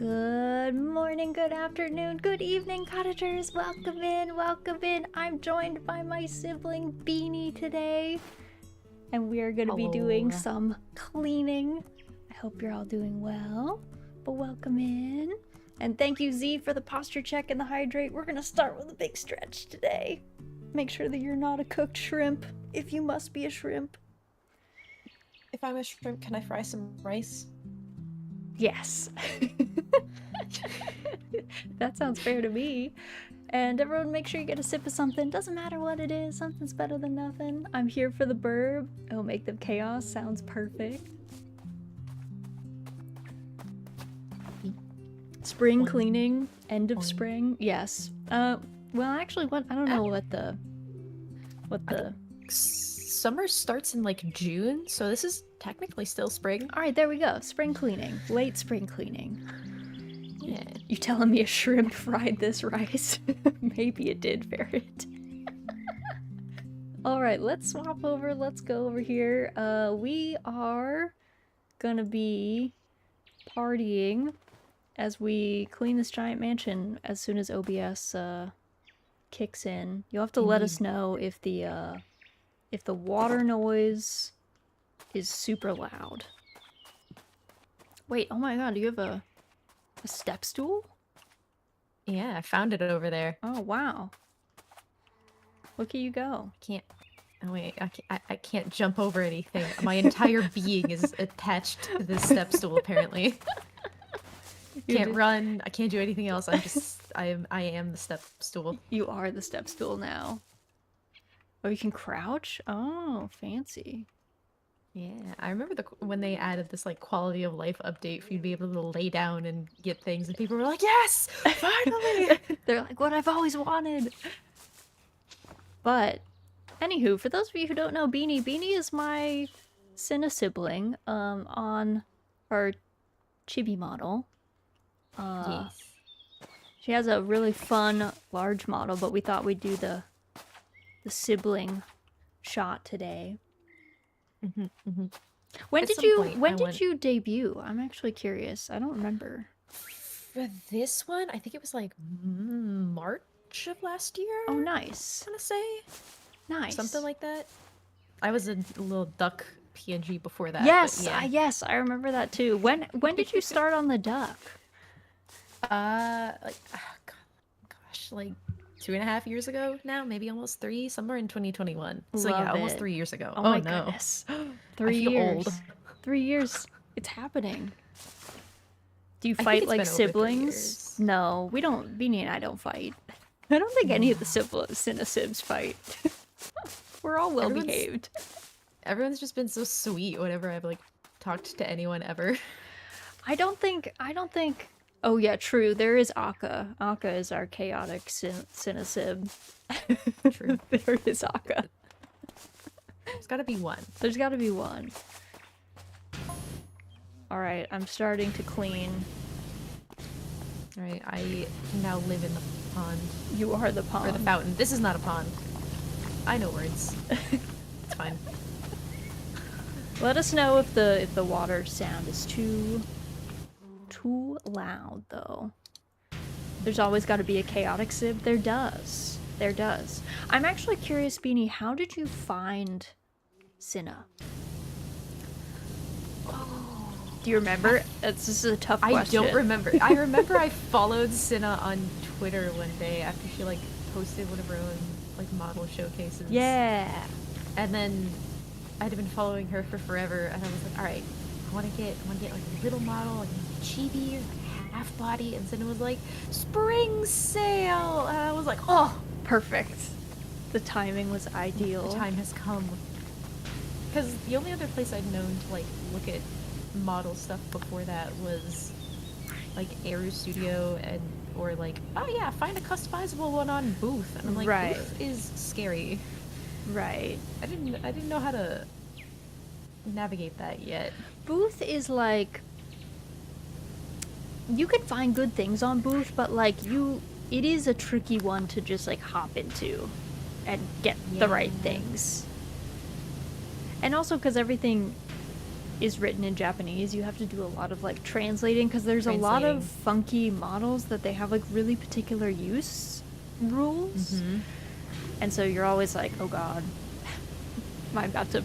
Good morning, good afternoon, good evening, cottagers. Welcome in, welcome in. I'm joined by my sibling Beanie today, and we are going to be doing some cleaning. I hope you're all doing well, but welcome in. And thank you, Z, for the posture check and the hydrate. We're going to start with a big stretch today. Make sure that you're not a cooked shrimp, if you must be a shrimp. If I'm a shrimp, can I fry some rice? Yes. That sounds fair to me. And everyone, make sure you get a sip of something. Doesn't matter what it is, something's better than nothing. I'm here for the burb. It'll make them chaos. Sounds perfect. Spring cleaning, end of spring. Yes. Well, actually, what I don't know what the Summer starts in like June, so this is technically still spring. All right, there we go. Spring cleaning, late spring cleaning. Yeah. You telling me a shrimp fried this rice? Maybe it did, Ferret. All right, let's swap over. Let's go over here. We are gonna be partying as we clean this giant mansion as soon as OBS kicks in. You'll have to let us know if the water noise is super loud. Wait, oh my god, do you have a step stool? Yeah, I found it over there. Oh wow. Look at you go. I can't jump over anything. My entire being is attached to this step stool apparently. Can't run, I can't do anything else. I am the step stool. You are the step stool now. Oh, you can crouch? Oh, fancy. Yeah, I remember when they added this like quality of life update for you to be able to lay down and get things, and people were like, "Yes, finally!" They're like, "What I've always wanted." But, anywho, for those of you who don't know Beanie is my sibling on our chibi model. Yes. She has a really fun large model, but we thought we'd do the sibling shot today. When did you debut? I'm actually curious. I don't remember. For this one, I think it was like March of last year. Oh, nice. I want to say. Nice. Something like that. I was a little duck PNG before that. Yes, yeah. yes, I remember that too. When did you start on the duck? Like 2.5 years ago now, maybe almost 3, somewhere in 2021. So Love yeah, almost it. 3 years ago. Oh my no. goodness. 3 I feel years. Old. 3 years. It's happening. Do you I fight think like it's been over 3 siblings? years. No, we don't. Beanie and I don't fight. I don't think any of the Cinesibs fight. We're all well behaved. Everyone's just been so sweet whenever I've like talked to anyone ever. I don't think. Oh yeah, true. There is Akka. Akka is our chaotic Cinesib. True. There is Akka. There's gotta be one. There's gotta be one. Alright, I'm starting to clean. Alright, I now live in the pond. You are the pond. Or the fountain. This is not a pond. I know words. It's fine. Let us know if the water sound is too loud, though. There's always got to be a chaotic sib. There does. There does. I'm actually curious, Beanie, how did you find Cinna? Do you remember? This is a tough question. I don't remember. I remember I followed Cinna on Twitter one day after she like posted one of her own like model showcases. Yeah. And then I'd been following her for forever, and I was like, all right, I want to get like a little model, like a chibi or like half body, and Cinna was like, spring sale, and I was like, oh, perfect. The timing was ideal. The time has come. Because the only other place I'd known to like look at model stuff before that was like Aero Studio or like, oh yeah, find a customizable one on Booth, and I'm like, right. Booth is scary. Right. I didn't know how to navigate that yet. Booth is like, you can find good things on Booth, but like it is a tricky one to just like hop into and get the right things. And also because everything is written in Japanese, you have to do a lot of like translating, because there's a lot of funky models that they have like really particular use rules. And so you're always like, oh god, am I about to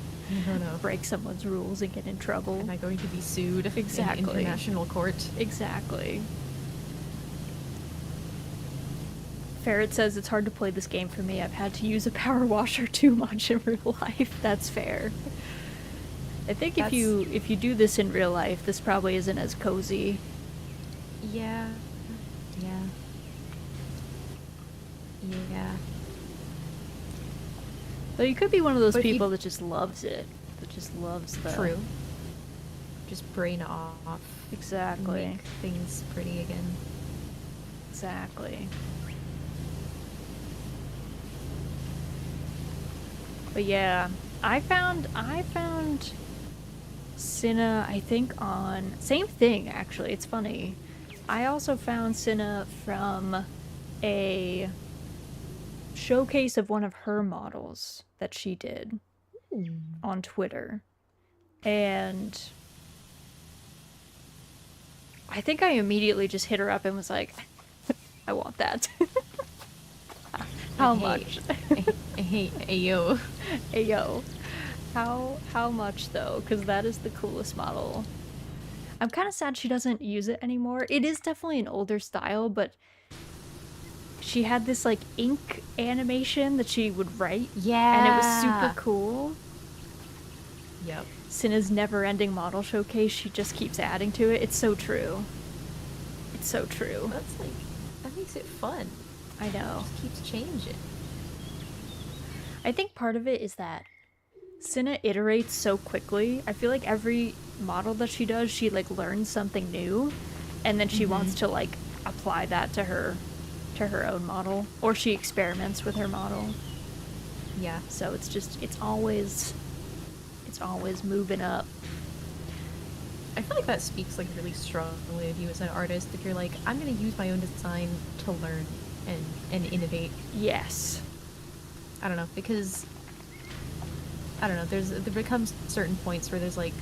break someone's rules and get in trouble? Am I going to be sued in Exactly. international court? Exactly. Ferret says it's hard to play this game for me. I've had to use a power washer too much in real life. That's fair. I think if you do this in real life, this probably isn't as cozy. Yeah. Though you could be one of those people that just loves it. That just loves the... True. Just brain off. Exactly. Make things pretty again. Exactly. But yeah, I found Cinna, I think, on... Same thing, actually. It's funny. I also found Cinna from a showcase of one of her models that she did on Twitter. And I think I immediately just hit her up and was like, I want that. How much? Ayo. Ayo. How much though? Because that is the coolest model. I'm kind of sad she doesn't use it anymore. It is definitely an older style, but she had this like ink animation that she would write. Yeah. And it was super cool. Yep. Cinna's never-ending model showcase, she just keeps adding to it. It's so true. It's so true. That's like, that makes it fun. I know. It just keeps changing. I think part of it is that Cinna iterates so quickly. I feel like every model that she does, she like learns something new, and then she wants to like apply that to her own model, or she experiments with her model. Yeah. So it's always moving up. I feel like that speaks like really strongly of you as an artist. If you're like, I'm gonna use my own design to learn and innovate. Yes. I don't know, because I don't know, there becomes certain points where there's like,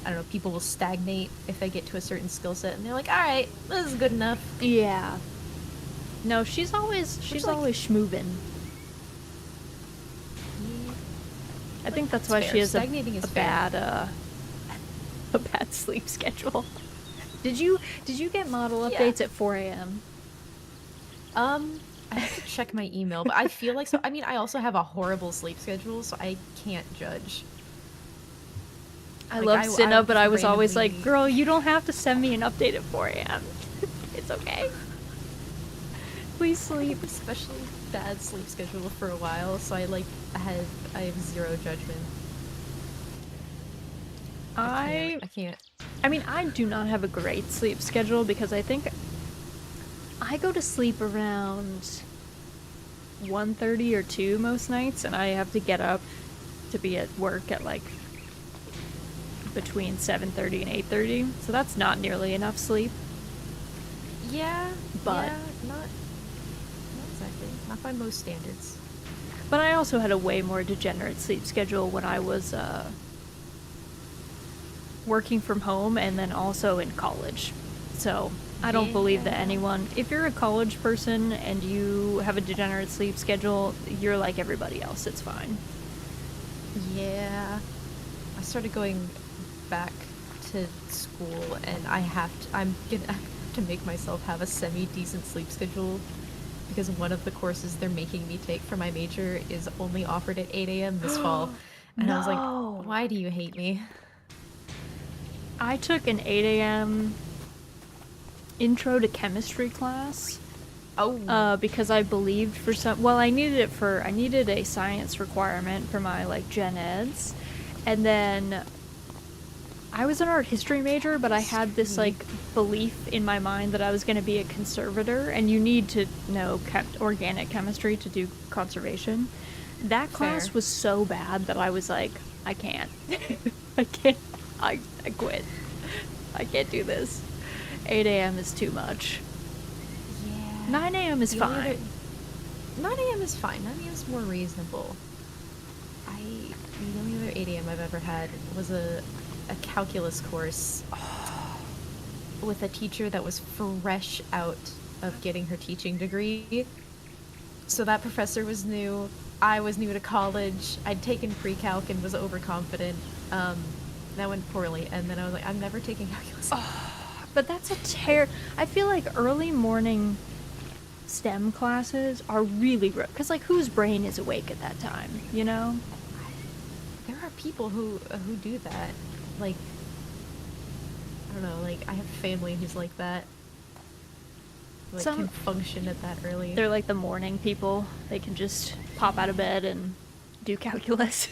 I don't know, people will stagnate if they get to a certain skill set and they're like, alright, this is good enough. Yeah. No, she's always schmoovin'. I think that's why she has a bad sleep schedule. Did you get model updates at 4 a.m.? I have to check my email, but I feel like so. I mean, I also have a horrible sleep schedule, so I can't judge. I love Cinna, but I was always like, girl, you don't have to send me an update at 4 a.m. It's okay. Please sleep. Especially bad sleep schedule for a while, so I have zero judgment. I can't. I mean, I do not have a great sleep schedule because I think I go to sleep around 1:30 or 2 most nights, and I have to get up to be at work at like between 7:30 and 8:30, so that's not nearly enough sleep. Yeah, but not exactly. Not by most standards. But I also had a way more degenerate sleep schedule when I was working from home and then also in college. So I don't believe that anyone, if you're a college person and you have a degenerate sleep schedule, you're like everybody else. It's fine. Yeah. I started going back to school and I'm gonna have to make myself have a semi-decent sleep schedule because one of the courses they're making me take for my major is only offered at 8 a.m. this fall. And I was like, why do you hate me? I took an 8 a.m. intro to chemistry class. Because I believed I needed a science requirement for my like gen eds, and then I was an art history major, but I had this like belief in my mind that I was going to be a conservator, and you need to know organic chemistry to do conservation. That class was so bad that I was like, I can't. I can't. I quit. I can't do this. 8 a.m. is too much. Yeah. 9 a.m. is fine. 9 a.m. is fine. 9 a.m. is more reasonable. The only other 8 a.m. I've ever had was a calculus course with a teacher that was fresh out of getting her teaching degree. So that professor was new. I was new to college. I'd taken pre-calc and was overconfident. That went poorly, and then I was like, I'm never taking calculus. But that's I feel like early morning STEM classes are really rough, because like whose brain is awake at that time, you know? There are people who do that. Like, I don't know, like I have family who's like that. Like can function at that early. They're like the morning people. They can just pop out of bed and do calculus.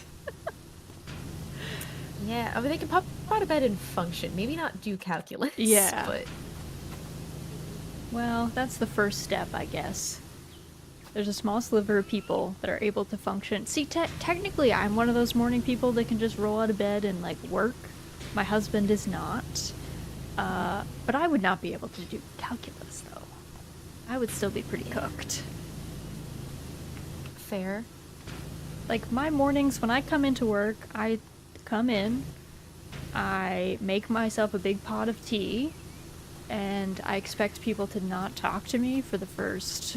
Yeah, I mean they can pop out of bed and function. Maybe not do calculus. Yeah. But well, that's the first step, I guess. There's a small sliver of people that are able to function. See, technically I'm one of those morning people that can just roll out of bed and like work. My husband is not. But I would not be able to do calculus though. I would still be pretty cooked. Fair. Like my mornings when I come into work, I come in, I make myself a big pot of tea, and I expect people to not talk to me for the first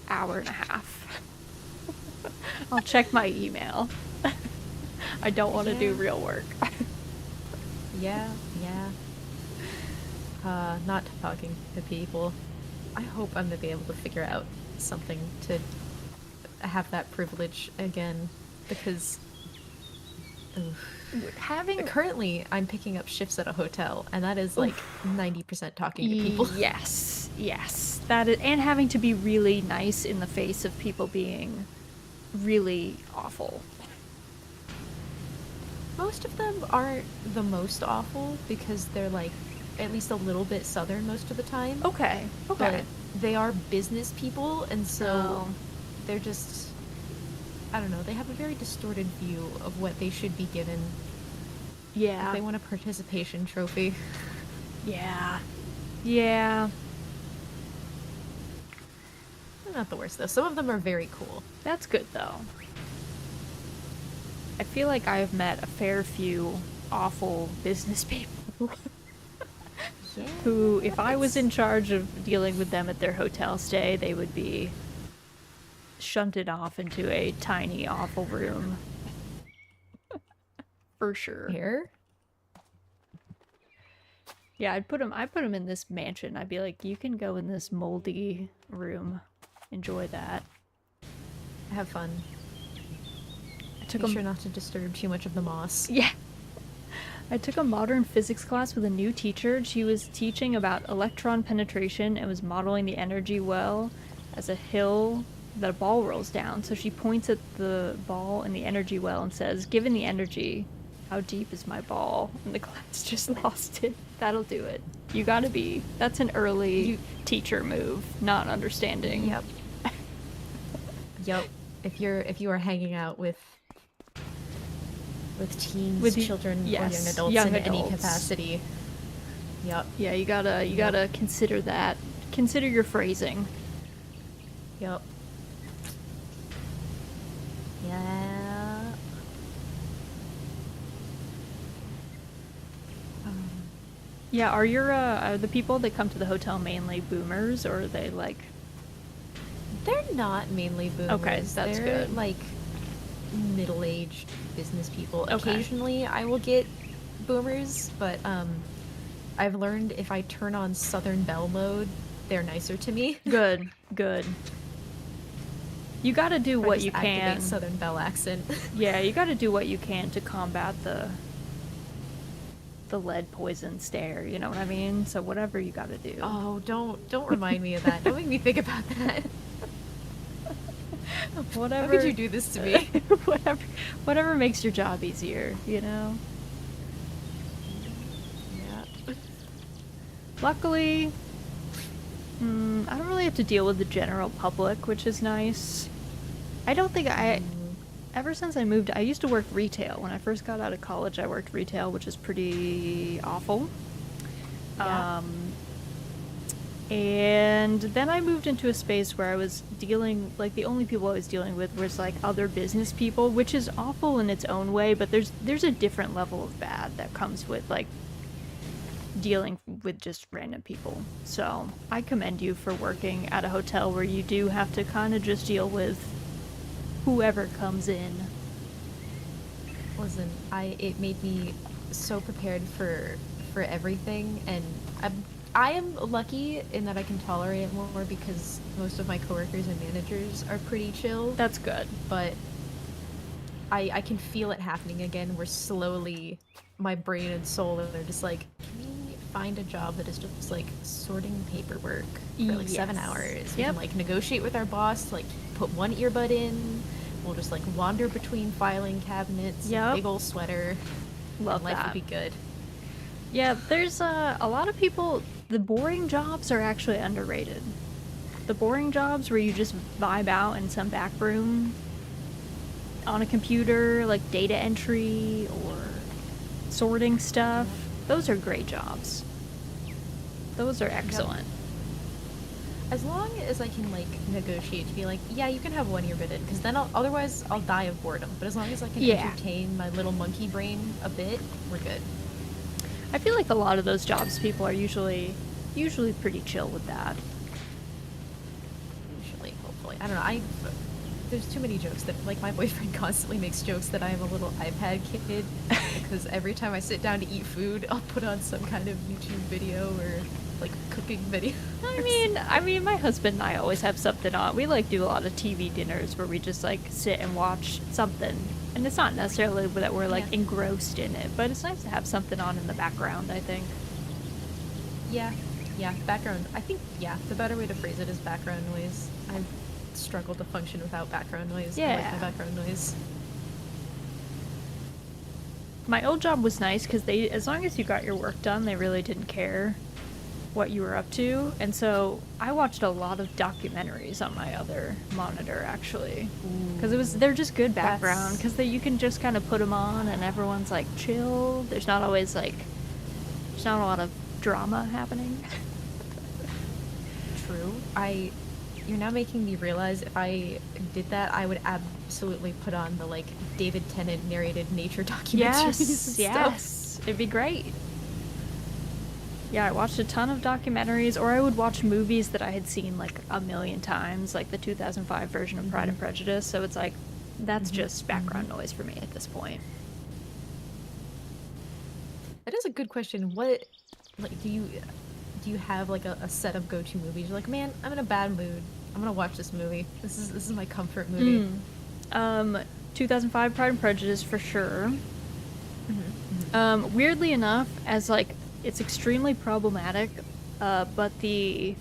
hour and a half. I'll check my email. I don't want to do real work. Yeah. Not talking to people. I hope I'm gonna be able to figure out something to have that privilege again, because currently I'm picking up shifts at a hotel, and that is like 90% talking to people. Yes, that is, and having to be really nice in the face of people being really awful. Most of them aren't the most awful because they're like at least a little bit southern most of the time. Okay. But they are business people, and so they're just, I don't know, they have a very distorted view of what they should be given. Yeah. If they want a participation trophy. Yeah. They're not the worst, though. Some of them are very cool. That's good, though. I feel like I've met a fair few awful business people. Yeah, who, if I was in charge of dealing with them at their hotel stay, they would be shunted off into a tiny, awful room. For sure. Here? Yeah, I'd put them in this mansion. I'd be like, you can go in this moldy room. Enjoy that. Have fun. Be sure not to disturb too much of the moss. Yeah. I took a modern physics class with a new teacher. She was teaching about electron penetration and was modeling the energy well as a hill that a ball rolls down. So she points at the ball in the energy well and says, given the energy, how deep is my ball? And the class just lost it. That'll do it. You gotta be. That's an early teacher move, not understanding. Yep. Yep. If you are hanging out with teens, children, or young adults in any capacity. Yep. Yeah, you gotta consider that. Consider your phrasing. Yep. Yeah. Yeah, are the people that come to the hotel mainly boomers, or are they like... They're not mainly boomers. Okay, that's They're good. like middle-aged business people. Okay. Occasionally I will get boomers, but I've learned if I turn on Southern Belle mode, they're nicer to me. Good. You gotta do what you can. Activate Southern Belle accent. Yeah, you gotta do what you can to combat the lead poison stare, you know what I mean? So whatever you gotta do. Oh, don't remind me of that. Don't make me think about that. Whatever. How could you do this to me? whatever makes your job easier, you know? Yeah. Luckily, I don't really have to deal with the general public, which is nice. I don't think ever since I moved, I used to work retail. When I first got out of college, I worked retail, which is pretty awful. Yeah. And then I moved into a space where I was dealing, like, the only people I was dealing with was, like, other business people, which is awful in its own way, but there's a different level of bad that comes with, like, dealing with just random people. So I commend you for working at a hotel where you do have to kind of just deal with whoever comes in. Listen, it made me so prepared for everything, and I am lucky in that I can tolerate it more because most of my coworkers and managers are pretty chill. That's good. But I can feel it happening again, where slowly my brain and soul are just like, can we find a job that is just like sorting paperwork for like 7 hours? We can like negotiate with our boss to like put one earbud in. We'll just like wander between filing cabinets, big old sweater. Love life that. would be good. Yeah, there's a lot of people, the boring jobs are actually underrated. The boring jobs where you just vibe out in some back room on a computer, like data entry or sorting stuff, those are great jobs. Those are excellent. As long as I can like negotiate to be like, yeah, you can have one earbud in, because then otherwise I'll die of boredom. But as long as I can entertain my little monkey brain a bit, we're good. I feel like a lot of those jobs people are usually pretty chill with that. Usually, hopefully. I don't know, there's too many jokes that, like, my boyfriend constantly makes jokes that I am a little iPad kid, because every time I sit down to eat food, I'll put on some kind of YouTube video or, like, cooking video. I mean, my husband and I always have something on. We, like, do a lot of TV dinners where we just, like, sit and watch something. And it's not necessarily that we're, like, engrossed in it, but it's nice to have something on in the background, I think. Yeah, background. I think, the better way to phrase it is background noise. I struggle to function without background noise. I like my background noise. My old job was nice because as long as you got your work done, they really didn't care what you were up to. And so I watched a lot of documentaries on my other monitor, actually, because they're just good background, because you can just kind of put them on and everyone's like chill. There's not a lot of drama happening. True. You're now making me realize if I did that, I would absolutely put on the, like, David Tennant narrated nature documentaries and stuff. It'd be great. Yeah, I watched a ton of documentaries, or I would watch movies that I had seen, like, a million times, like the 2005 version of Pride and Prejudice, so it's like, that's just background noise for me at this point. That is a good question. What, like, do you have, like, a set of go-to movies? You're like, man, I'm in a bad mood. I'm gonna watch this movie. This is my comfort movie. 2005 Pride and Prejudice for sure. Weirdly enough, as, like, it's extremely problematic, but the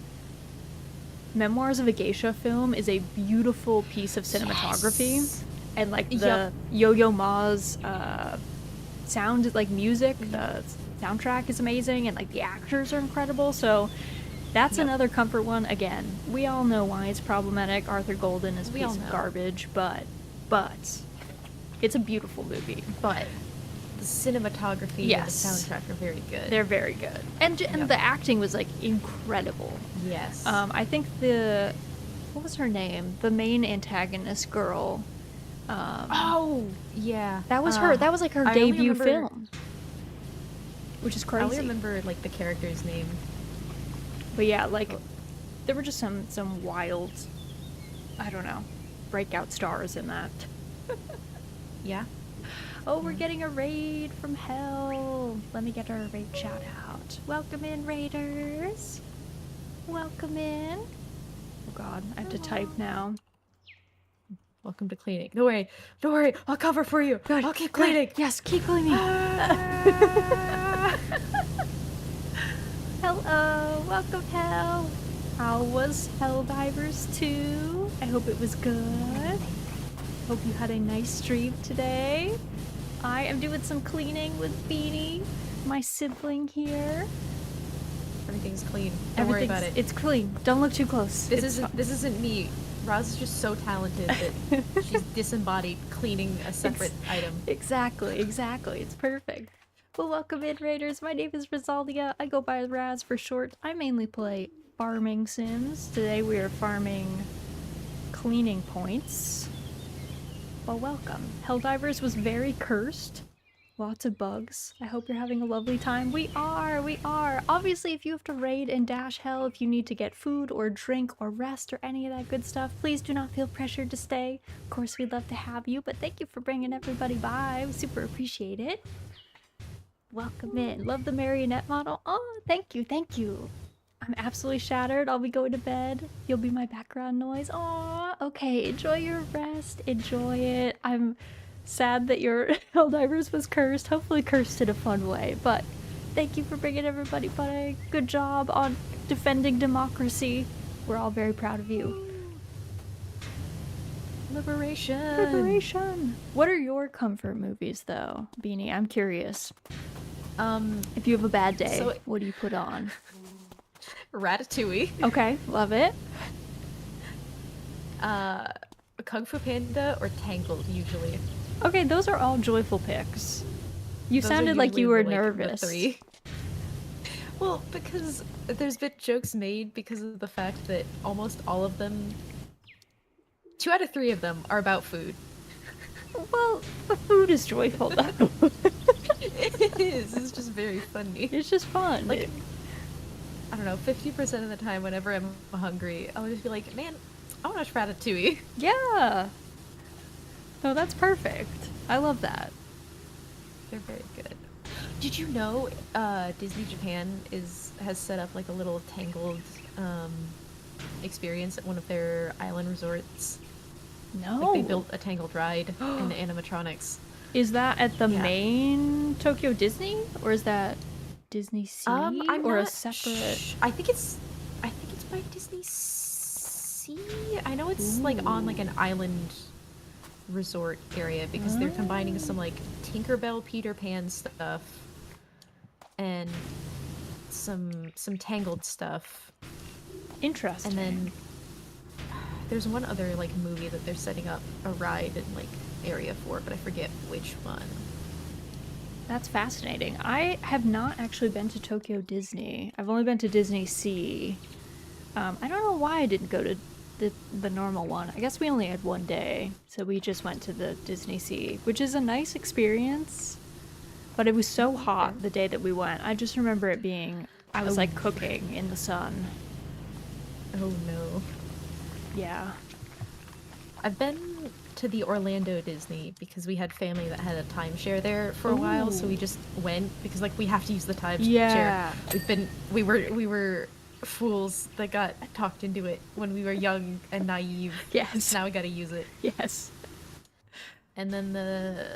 Memoirs of a Geisha film is a beautiful piece of cinematography. And, like, the Yo-Yo Ma's sound, like, music, the soundtrack is amazing, and, like, the actors are incredible, so that's another comfort one. Again, we all know why it's problematic. Arthur Golden is a piece of garbage, but it's a beautiful movie. But the cinematography and the soundtrack are very good. They're very good. And the acting was, like, incredible. Yes. I think what was her name? The main antagonist girl. That was her. That was, like, her debut film. Which is crazy. I only remember, like, the character's name. But yeah, like, there were just some wild, I don't know, breakout stars in that. Yeah. Oh, we're getting a raid from hell. Let me get our raid shout out. Welcome in, raiders. Welcome in. Oh god, I have to type now. Welcome to cleaning. Don't worry, I'll cover for you. Good. I'll keep cleaning. Good. Yes, keep cleaning. Hello, welcome hell. How was Helldivers 2? I hope it was good. Hope you had a nice stream today. I am doing some cleaning with Beanie, my sibling here. Everything's clean. Don't worry about it. It's clean. Don't look too close. This isn't me. Roz is just so talented that she's disembodied cleaning a separate item. Exactly. It's perfect. Well, welcome in, Raiders. My name is Rosaldia. I go by Raz for short. I mainly play farming sims. Today we are farming cleaning points. Well, welcome. Helldivers was very cursed. Lots of bugs. I hope you're having a lovely time. We are! Obviously, if you have to raid and dash hell, if you need to get food or drink or rest or any of that good stuff, please do not feel pressured to stay. Of course, we'd love to have you, but thank you for bringing everybody by. We super appreciate it. Welcome in. Love the marionette model. Oh, thank you, thank you. I'm absolutely shattered. I'll be going to bed. You'll be my background noise. Aw, okay, enjoy your rest. Enjoy it. I'm sad that your Helldivers was cursed. Hopefully cursed in a fun way, but thank you for bringing everybody by. Good job on defending democracy. We're all very proud of you. Liberation! Liberation! What are your comfort movies, though, Beanie? I'm curious. If you have a bad day, what do you put on? Ratatouille. Okay, love it. Kung Fu Panda or Tangled, usually. Okay, those are all joyful picks. You sounded like you were nervous. The three. Well, because there's been jokes made because of the fact that almost all of them, 2 out of 3 of them, are about food. Well, the food is joyful, though. It is. It's just very funny. It's just fun. Like, I don't know, 50% of the time whenever I'm hungry, I'll just be like, man, I want to watch Ratatouille. Yeah. No, that's perfect. I love that. They're very good. Did you know Disney Japan has set up like a little Tangled experience at one of their island resorts? No. Like they built a Tangled ride and animatronics. Is that at the main Tokyo Disney, or is that Disney Sea, or a separate? I think it's by Disney Sea. I know it's like on like an island resort area because they're combining some like Tinkerbell Peter Pan stuff and some Tangled stuff. Interesting. And then there's one other like movie that they're setting up a ride and like area for, but I forget which one. That's fascinating. I have not actually been to Tokyo Disney. I've only been to Disney Sea. I don't know why I didn't go to the normal one. I guess we only had one day, so we just went to the Disney Sea, which is a nice experience, but it was so hot the day that we went. I just remember it being, I was like cooking in the sun. Oh no. Yeah. I've been to the Orlando Disney because we had family that had a timeshare there for a while, so we just went because like we have to use the timeshare. Yeah. We were fools that got talked into it when we were young and naive. Yes. Now we gotta use it. Yes. And then the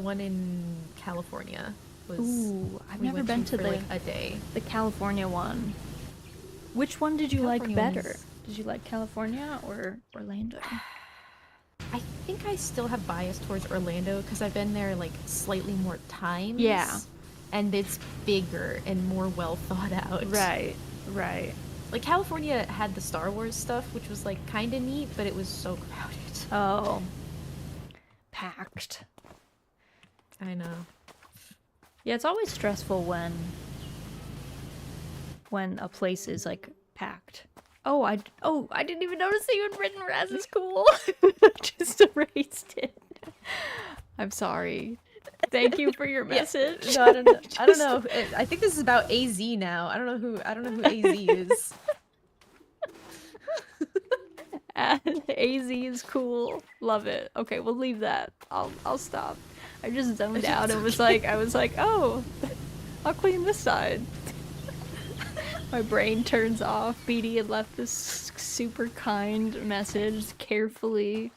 one in California was. Ooh, I've never been to like a day. The California one. Which one did you like better? Did you like California or Orlando? I think I still have bias towards Orlando because I've been there like slightly more times. Yeah. And it's bigger and more well thought out. Right. Like California had the Star Wars stuff, which was like kind of neat, but it was so crowded. Oh. Packed. I know. Yeah, it's always stressful when a place is like packed. Oh, I didn't even notice that you had written Raz is cool. Just erased it. I'm sorry. Thank you for your message. Yeah. No, I don't know. I think this is about AZ now. I don't know who AZ is. AZ is cool. Love it. Okay, we'll leave that. I'll stop. I just zoned out and was like, oh, I'll clean this side. My brain turns off. Beatty had left this super kind message, carefully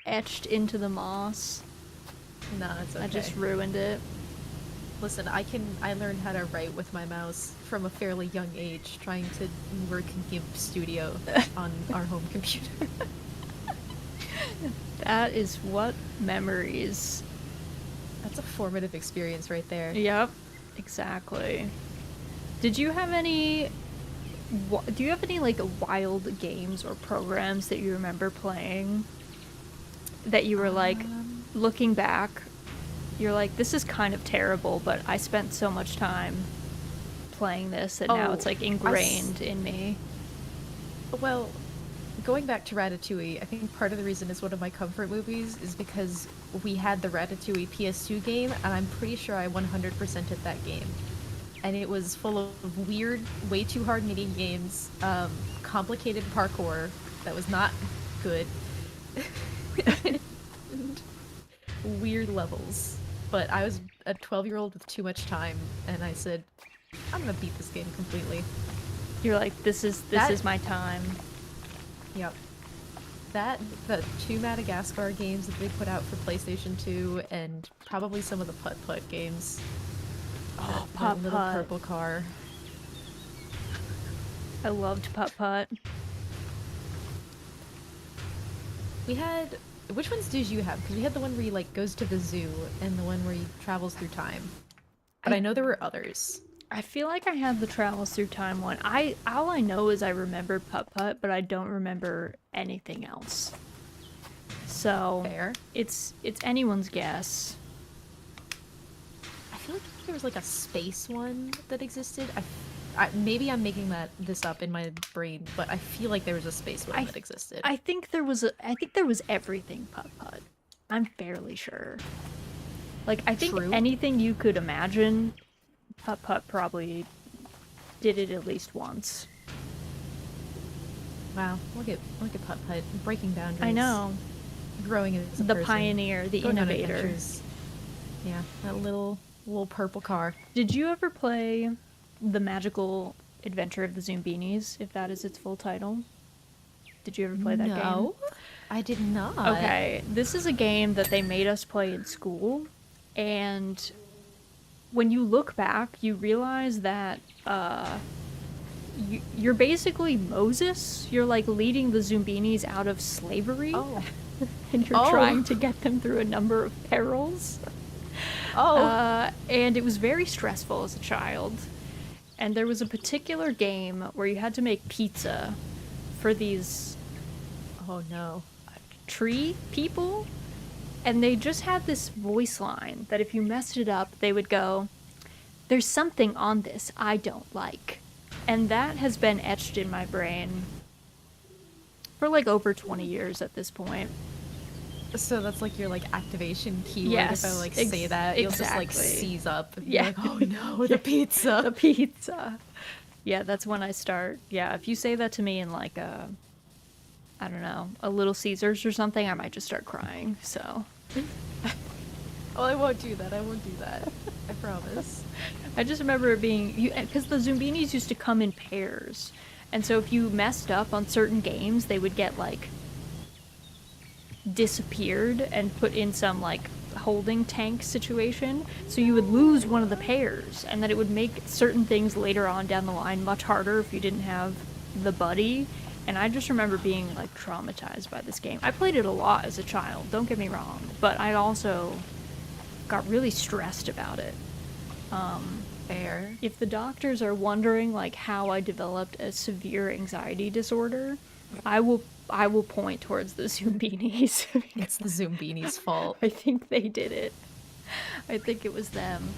etched into the moss. No, it's okay. I just ruined it. Listen, I learned how to write with my mouse from a fairly young age, trying to work in GIMP Studio on our home computer. That is what memories. That's a formative experience right there. Yep, exactly. Do you have any like wild games or programs that you remember playing that you were like, looking back, you're like, this is kind of terrible, but I spent so much time playing this that now it's like ingrained in me. Well, going back to Ratatouille, I think part of the reason it's one of my comfort movies is because we had the Ratatouille PS2 game, and I'm pretty sure I 100%ed that game. And it was full of weird, way too hard mini games, complicated parkour that was not good, and weird levels. But I was a 12-year-old with too much time, and I said, I'm gonna beat this game completely. You're like, this is my time. Yep. The 2 Madagascar games that they put out for PlayStation 2, and probably some of the Putt-Putt games. Oh, that little Putt-Putt. purple car. I loved Putt-Putt. We had... Which ones did you have? Because we had the one where he, like, goes to the zoo, and the one where he travels through time. But I know there were others. I feel like I had the travels through time one. All I know is I remember Putt-Putt, but I don't remember anything else. So Fair. It's anyone's guess. I feel like there was like a space one that existed. Maybe I'm making this up in my brain, but I feel like there was a space one that existed. I think there was everything Putt-Putt. I'm fairly sure. Like, I think anything you could imagine, Putt-Putt probably did it at least once. Wow, look at Putt-Putt breaking boundaries. I know. Growing as a the person. Pioneer, the Going on innovator. adventures. Yeah, that little purple car. Did you ever play The Magical Adventure of the Zoombinis, if that is its full title? Did you ever play that game? No, I did not. Okay, this is a game that they made us play in school, and when you look back, you realize that you're basically Moses. You're like leading the Zoombinis out of slavery, and you're trying to get them through a number of perils. And it was very stressful as a child. And there was a particular game where you had to make pizza for these tree people, and they just had this voice line that if you messed it up, they would go, "There's something on this I don't like." And that has been etched in my brain for like over 20 years at this point. So that's like your like activation keyword. Yes, if I like say that, you'll just like seize up and be like, oh no, the pizza. The pizza. Yeah, that's when I start. Yeah, if you say that to me in like I don't know, a Little Caesars or something, I might just start crying, so. Oh, I won't do that. I promise. I just remember it being, because the Zoombinis used to come in pairs, and so if you messed up on certain games, they would get like disappeared and put in some like holding tank situation, so you would lose one of the pairs, and that it would make certain things later on down the line much harder if you didn't have the buddy. And I just remember being like traumatized by this game. I played it a lot as a child, don't get me wrong, but I also got really stressed about it. Fair. If the doctors are wondering like how I developed a severe anxiety disorder, I will point towards the Zoombinis. It's the Zoombinis' fault. I think they did it. I think it was them,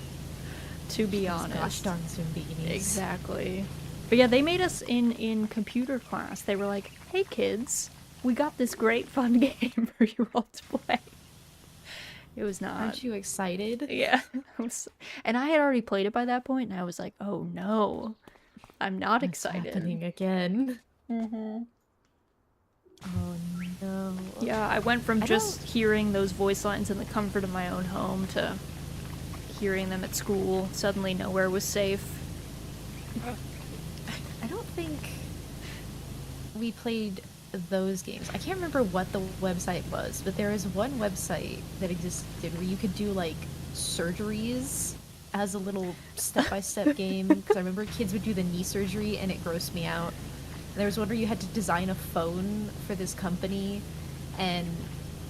to be honest. Gosh darn Zoombinis. Exactly. But yeah, they made us in computer class. They were like, "Hey kids, we got this great fun game for you all to play." It was not. Aren't you excited? Yeah. And I had already played it by that point, and I was like, "Oh no, I'm not excited." It's happening again. Mm-hmm. Oh no. Yeah, I went from just hearing those voice lines in the comfort of my own home to hearing them at school. Suddenly nowhere was safe. I don't think we played those games. I can't remember what the website was, but there was one website that existed where you could do like surgeries as a little step-by-step game, because I remember kids would do the knee surgery and it grossed me out. There was one where you had to design a phone for this company, and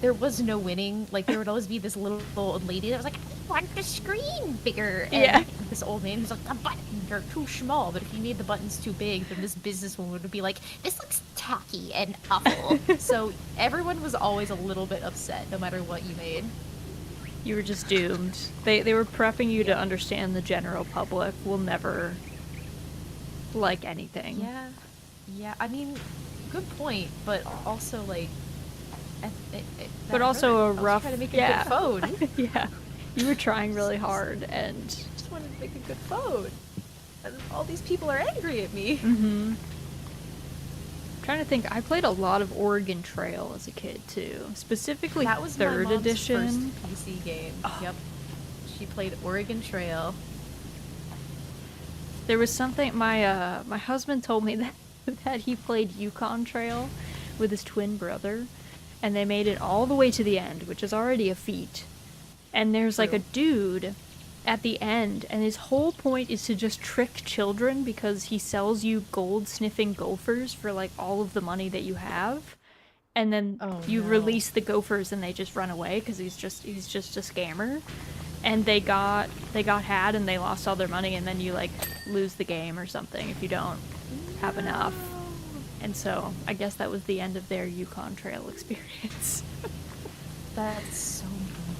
there was no winning. Like, there would always be this little old lady that was like, "I want the screen bigger." And this old man was like, "The buttons are too small." But if you made the buttons too big, then this businesswoman would be like, "This looks tacky and awful." So everyone was always a little bit upset, no matter what you made. You were just doomed. They were prepping you to understand the general public will never like anything. Yeah. Yeah, I mean, good point, but also, like... But also a rough... I was trying to make a good phone. Yeah. You were trying really hard, and... Just wanted to make a good phone. And all these people are angry at me. Mm-hmm. Trying to think, I played a lot of Oregon Trail as a kid too, specifically that was 3rd my mom's edition. First PC game. Oh. Yep, she played Oregon Trail. There was something my husband told me that he played Yukon Trail with his twin brother, and they made it all the way to the end, which is already a feat. And there's like a dude at the end, and his whole point is to just trick children because he sells you gold-sniffing gophers for like all of the money that you have, and then you release the gophers and they just run away because he's just a scammer. And they got had and they lost all their money, and then you like lose the game or something if you don't have enough. And so I guess that was the end of their Yukon Trail experience. That's so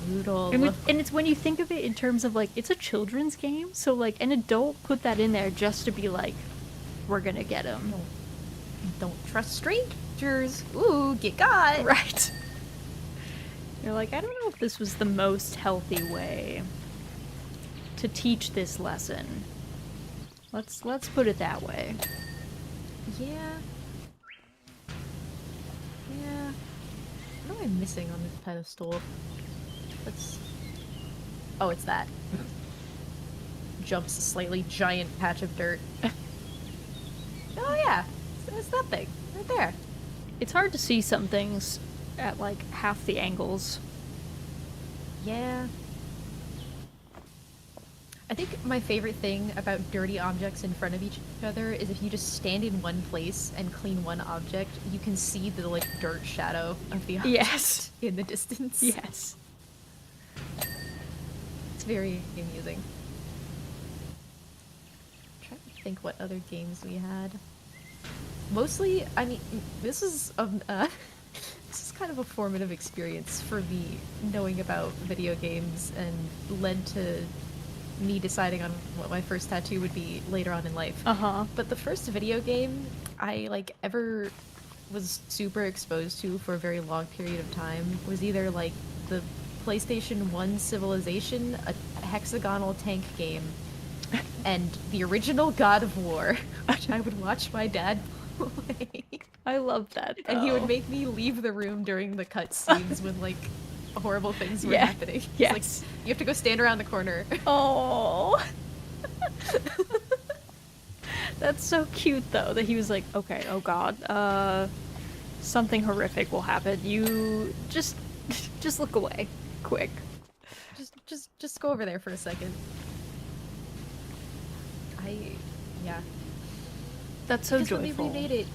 brutal. And it's when you think of it in terms of like, it's a children's game, so like an adult put that in there just to be like, we're gonna get him. Don't trust strangers. Ooh, get got. Right. You're like, I don't know if this was the most healthy way to teach this lesson. Let's put it that way. Yeah. Yeah. What am I missing on this pedestal? Oh, it's that. Jumps a slightly giant patch of dirt. Oh yeah, it's that thing right there. It's hard to see some things at like half the angles. Yeah. I think my favorite thing about dirty objects in front of each other is if you just stand in one place and clean one object, you can see the like dirt shadow of the object in the distance. Yes. It's very amusing. I'm trying to think what other games we had. Mostly, I mean, this is kind of a formative experience for me, knowing about video games, and led to me deciding on what my first tattoo would be later on in life. But the first video game I like ever was super exposed to for a very long period of time was either like the PlayStation 1 Civilization, a hexagonal tank game, and the original God of War, which I would watch my dad play. I love that, though. And he would make me leave the room during the cutscenes when like horrible things were happening. Yes. Like, you have to go stand around the corner. Oh. That's so cute, though, that he was like, okay, oh god, something horrific will happen. You just look away, quick. Just go over there for a second. Yeah. That's so joyful. When they remade it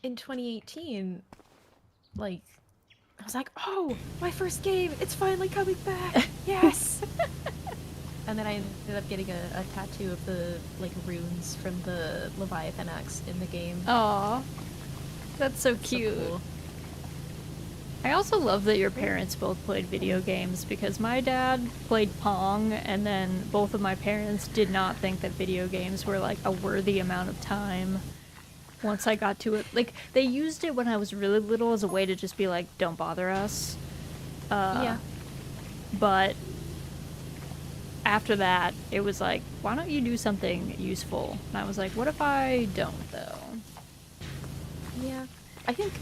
in 2018, like, I was like, oh, my first game, it's finally coming back, yes! And then I ended up getting a tattoo of the, like, runes from the Leviathan axe in the game. Aww. That's so cute. So cool. I also love that your parents both played video games, because my dad played Pong, and then both of my parents did not think that video games were, like, a worthy amount of time. Once I got to it, like, they used it when I was really little as a way to just be like, don't bother us. Yeah. But after that, it was like, why don't you do something useful? And I was like, what if I don't, though? Yeah. I think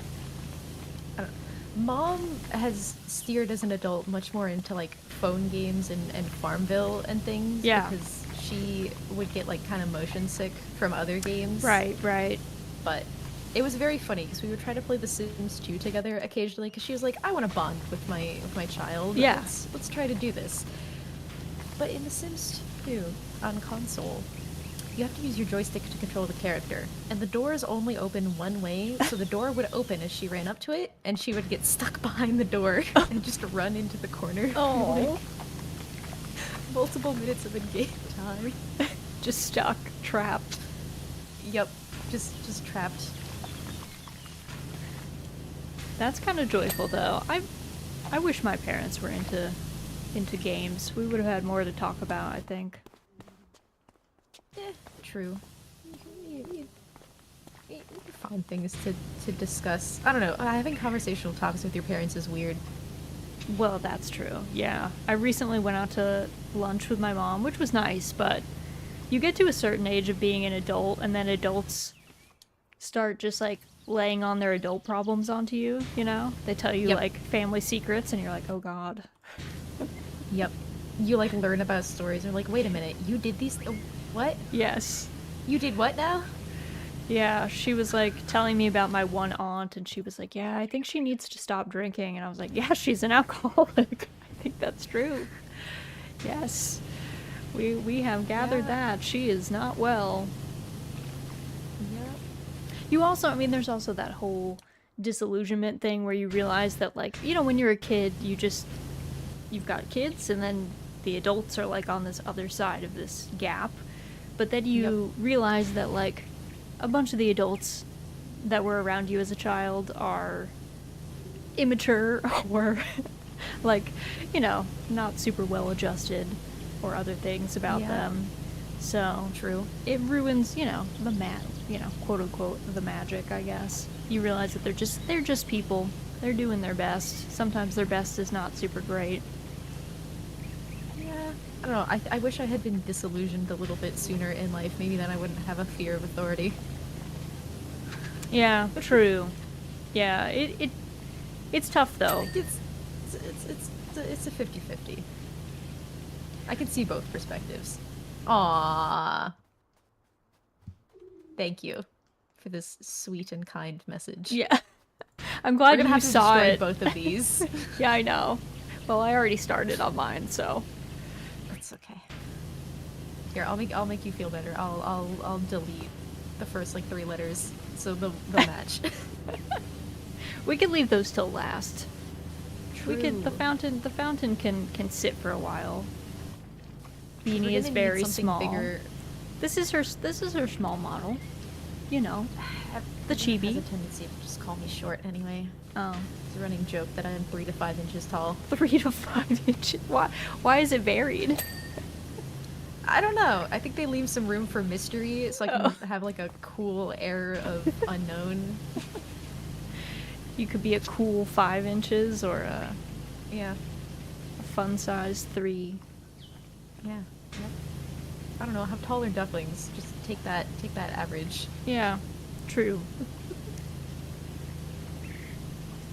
Mom has steered as an adult much more into like phone games and Farmville and things. Yeah. Because she would get like kind of motion sick from other games. Right. But it was very funny because we would try to play The Sims 2 together occasionally because she was like, I want to bond with my child. Yeah. Let's try to do this. But in The Sims 2 on console, you have to use your joystick to control the character, and the doors only open one way, so the door would open as she ran up to it, and she would get stuck behind the door and just run into the corner. Oh. Like, multiple minutes of in-game time. Just stuck, trapped. Yep, just trapped. That's kind of joyful, though. I wish my parents were into games. We would have had more to talk about, I think. True. You find things to discuss. I don't know. Having conversational talks with your parents is weird. Well, that's true. Yeah. I recently went out to lunch with my mom, which was nice, but you get to a certain age of being an adult, and then adults start just, like, laying on their adult problems onto you, you know? They tell you, like, family secrets, and you're like, oh god. Yep. You, like, learn about stories, and you're like, wait a minute, you did these... what? Yes. You did what now? Yeah, she was, like, telling me about my one aunt, and she was like, yeah, I think she needs to stop drinking, and I was like, yeah, she's an alcoholic. I think that's true. Yes. We have gathered that. She is not well. Yep. You also, I mean, there's also that whole disillusionment thing where you realize that, like, you know, when you're a kid, you've got kids, and then the adults are, like, on this other side of this gap. But then you realize that, like, a bunch of the adults that were around you as a child are immature or, like, you know, not super well adjusted or other things about them. So, true. It ruins, you know, quote unquote, the magic, I guess. You realize that they're just people. They're doing their best. Sometimes their best is not super great. Yeah. I don't know. I wish I had been disillusioned a little bit sooner in life. Maybe then I wouldn't have a fear of authority. Yeah, true. Yeah, it's tough though. It's a 50-50. I can see both perspectives. Aww. Thank you for this sweet and kind message. Yeah. I'm glad you saw it. Both of these. Yeah, I know. Well, I already started on mine, so that's okay. Here, I'll make you feel better. I'll delete the first like 3 letters so they'll match. We can leave those till last. True. The fountain can sit for a while. Beanie is very small. Bigger. This is her small model. You know, the chibi. Has a tendency to just call me short anyway. Oh, it's a running joke that I'm 3 to 5 inches tall. 3 to 5 inches. Why is it varied? I don't know. I think they leave some room for mystery, so I can have like a cool air of unknown. You could be a cool 5 inches or a fun size 3. Yeah. Yep. I don't know. Have taller ducklings. Just take that average. Yeah. True.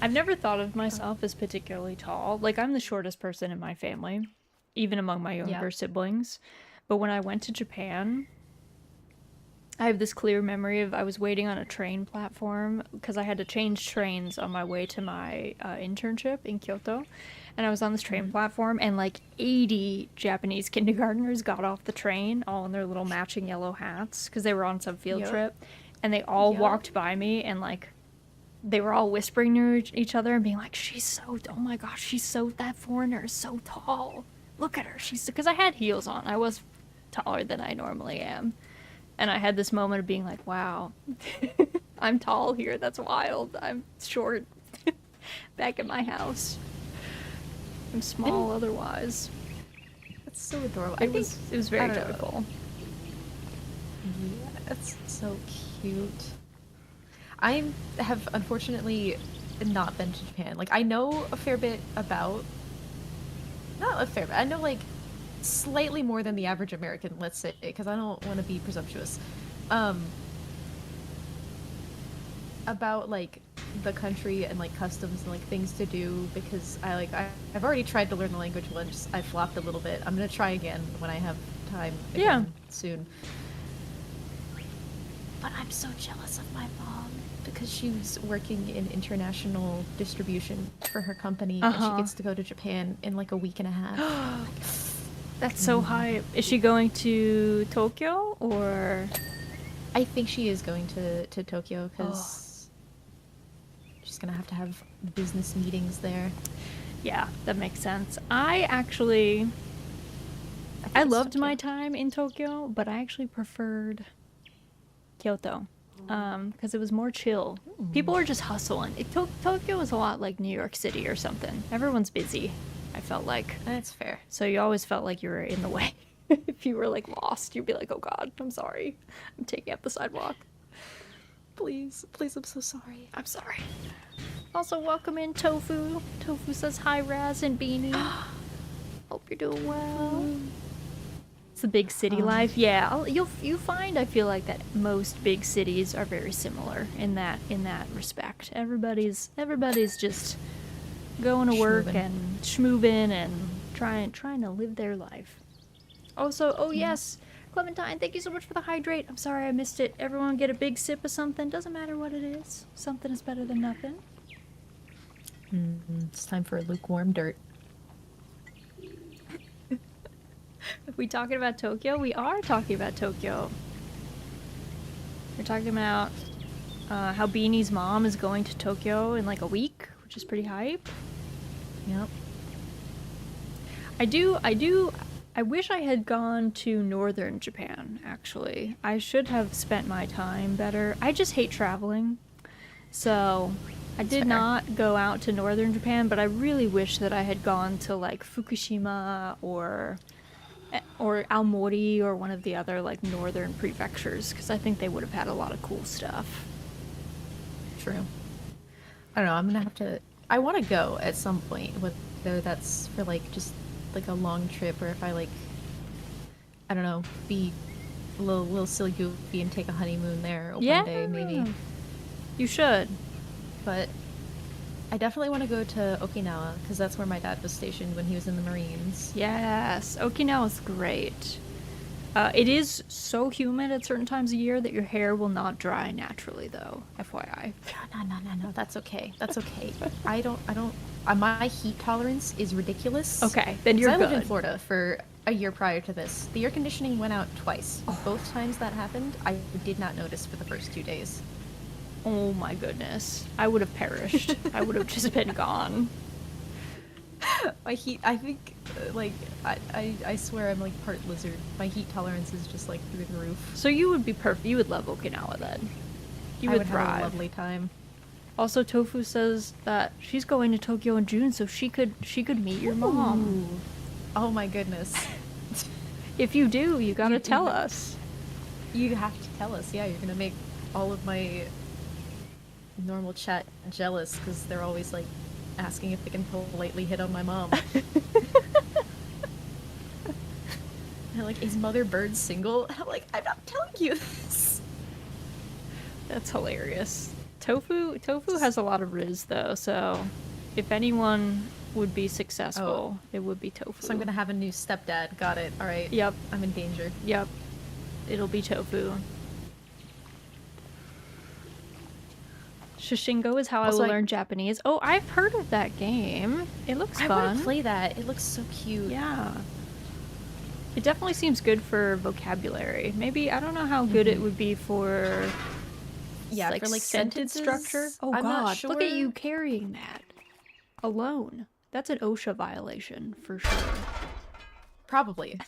I've never thought of myself as particularly tall. Like, I'm the shortest person in my family, even among my younger siblings. But when I went to Japan, I have this clear memory of I was waiting on a train platform because I had to change trains on my way to my internship in Kyoto. And I was on this train platform, and like 80 Japanese kindergartners got off the train, all in their little matching yellow hats, because they were on some field trip. And they all walked by me, and like, they were all whispering to each other and being like, oh my gosh, that foreigner is so tall. Look at her. Because I had heels on. I was taller than I normally am. And I had this moment of being like, wow, I'm tall here. That's wild. I'm short back at my house. I'm small otherwise. That's so adorable. It was very joyful. Yeah, that's so cute. I have unfortunately not been to Japan. Like, I know a fair bit about... Not a fair bit. I know, like, slightly more than the average American, let's say, because I don't want to be presumptuous. About, like, the country and, like, customs and, like, things to do, because I've already tried to learn the language once. I flopped a little bit. I'm gonna try again when I have time again soon. But I'm so jealous of my mom, because she was working in international distribution for her company, and she gets to go to Japan in like a week and a half. That's so high. Is she going to Tokyo, or? I think she is going to Tokyo, because she's gonna have to have business meetings there. Yeah, that makes sense. I loved my time in Tokyo, but I actually preferred Kyoto, because it was more chill. People were just hustling. Tokyo was a lot like New York City or something. Everyone's busy, I felt like. That's fair. So you always felt like you were in the way. If you were like lost, you'd be like, oh god, I'm sorry, I'm taking up the sidewalk. Please, please, I'm so sorry. I'm sorry. Also, welcome in Tofu. Tofu says hi, Raz and Beanie. Hope you're doing well. It's the big city life. Yeah, you find, I feel like, that most big cities are very similar in that respect. Everybody's just going to work and schmoovin' and trying to live their life. Also, oh yes, Clementine, thank you so much for the hydrate. I'm sorry I missed it. Everyone get a big sip of something. Doesn't matter what it is. Something is better than nothing. It's time for a lukewarm dirt. Are we talking about Tokyo? We are talking about Tokyo. We're talking about how Beanie's mom is going to Tokyo in like a week, which is pretty hype. Yep. I wish I had gone to northern Japan, actually. I should have spent my time better. I just hate traveling. So I did not go out to northern Japan, but I really wish that I had gone to like Fukushima or Aomori or one of the other like northern prefectures, because I think they would have had a lot of cool stuff. True. I don't know, I'm gonna have to... I want to go at some point, whether that's for like just like a long trip, or if I like, I don't know, be a little silly goofy and take a honeymoon there one day maybe. You should. But I definitely want to go to Okinawa, because that's where my dad was stationed when he was in the Marines. Yes, Okinawa's great. It is so humid at certain times of year that your hair will not dry naturally, though. FYI. No, that's okay. That's okay. I don't. My heat tolerance is ridiculous. Okay, then you're good. I lived in Florida for a year prior to this. The air conditioning went out twice. Both times that happened, I did not notice for the first 2 days. Oh my goodness. I would have perished. I would have just been gone. My heat, I think, like, I swear I'm like part lizard. My heat tolerance is just like through the roof. So you would be perfect. You would love Okinawa then. You would thrive. Have a lovely time. Also, Tofu says that she's going to Tokyo in June, so she could meet your mom. Ooh. Oh my goodness. If you do, you gotta tell us. You have to tell us. Yeah, you're gonna make all of my normal chat jealous, because they're always like asking if they can politely hit on my mom. They're like, is Mother Bird single? And I'm like, I'm not telling you this. That's hilarious. Tofu has a lot of riz though, so if anyone would be successful, it would be Tofu. So I'm gonna have a new stepdad. Got it. All right. Yep. I'm in danger. Yep. It'll be Tofu. Shishingo is how I will learn Japanese. Oh, I've heard of that game. It looks fun. I want to play that. It looks so cute. Yeah. It definitely seems good for vocabulary. Maybe, I don't know how good it would be for... Yeah, like, for like sentence structure. Oh I'm god, not sure. Look at you carrying that. Alone. That's an OSHA violation, for sure. Probably.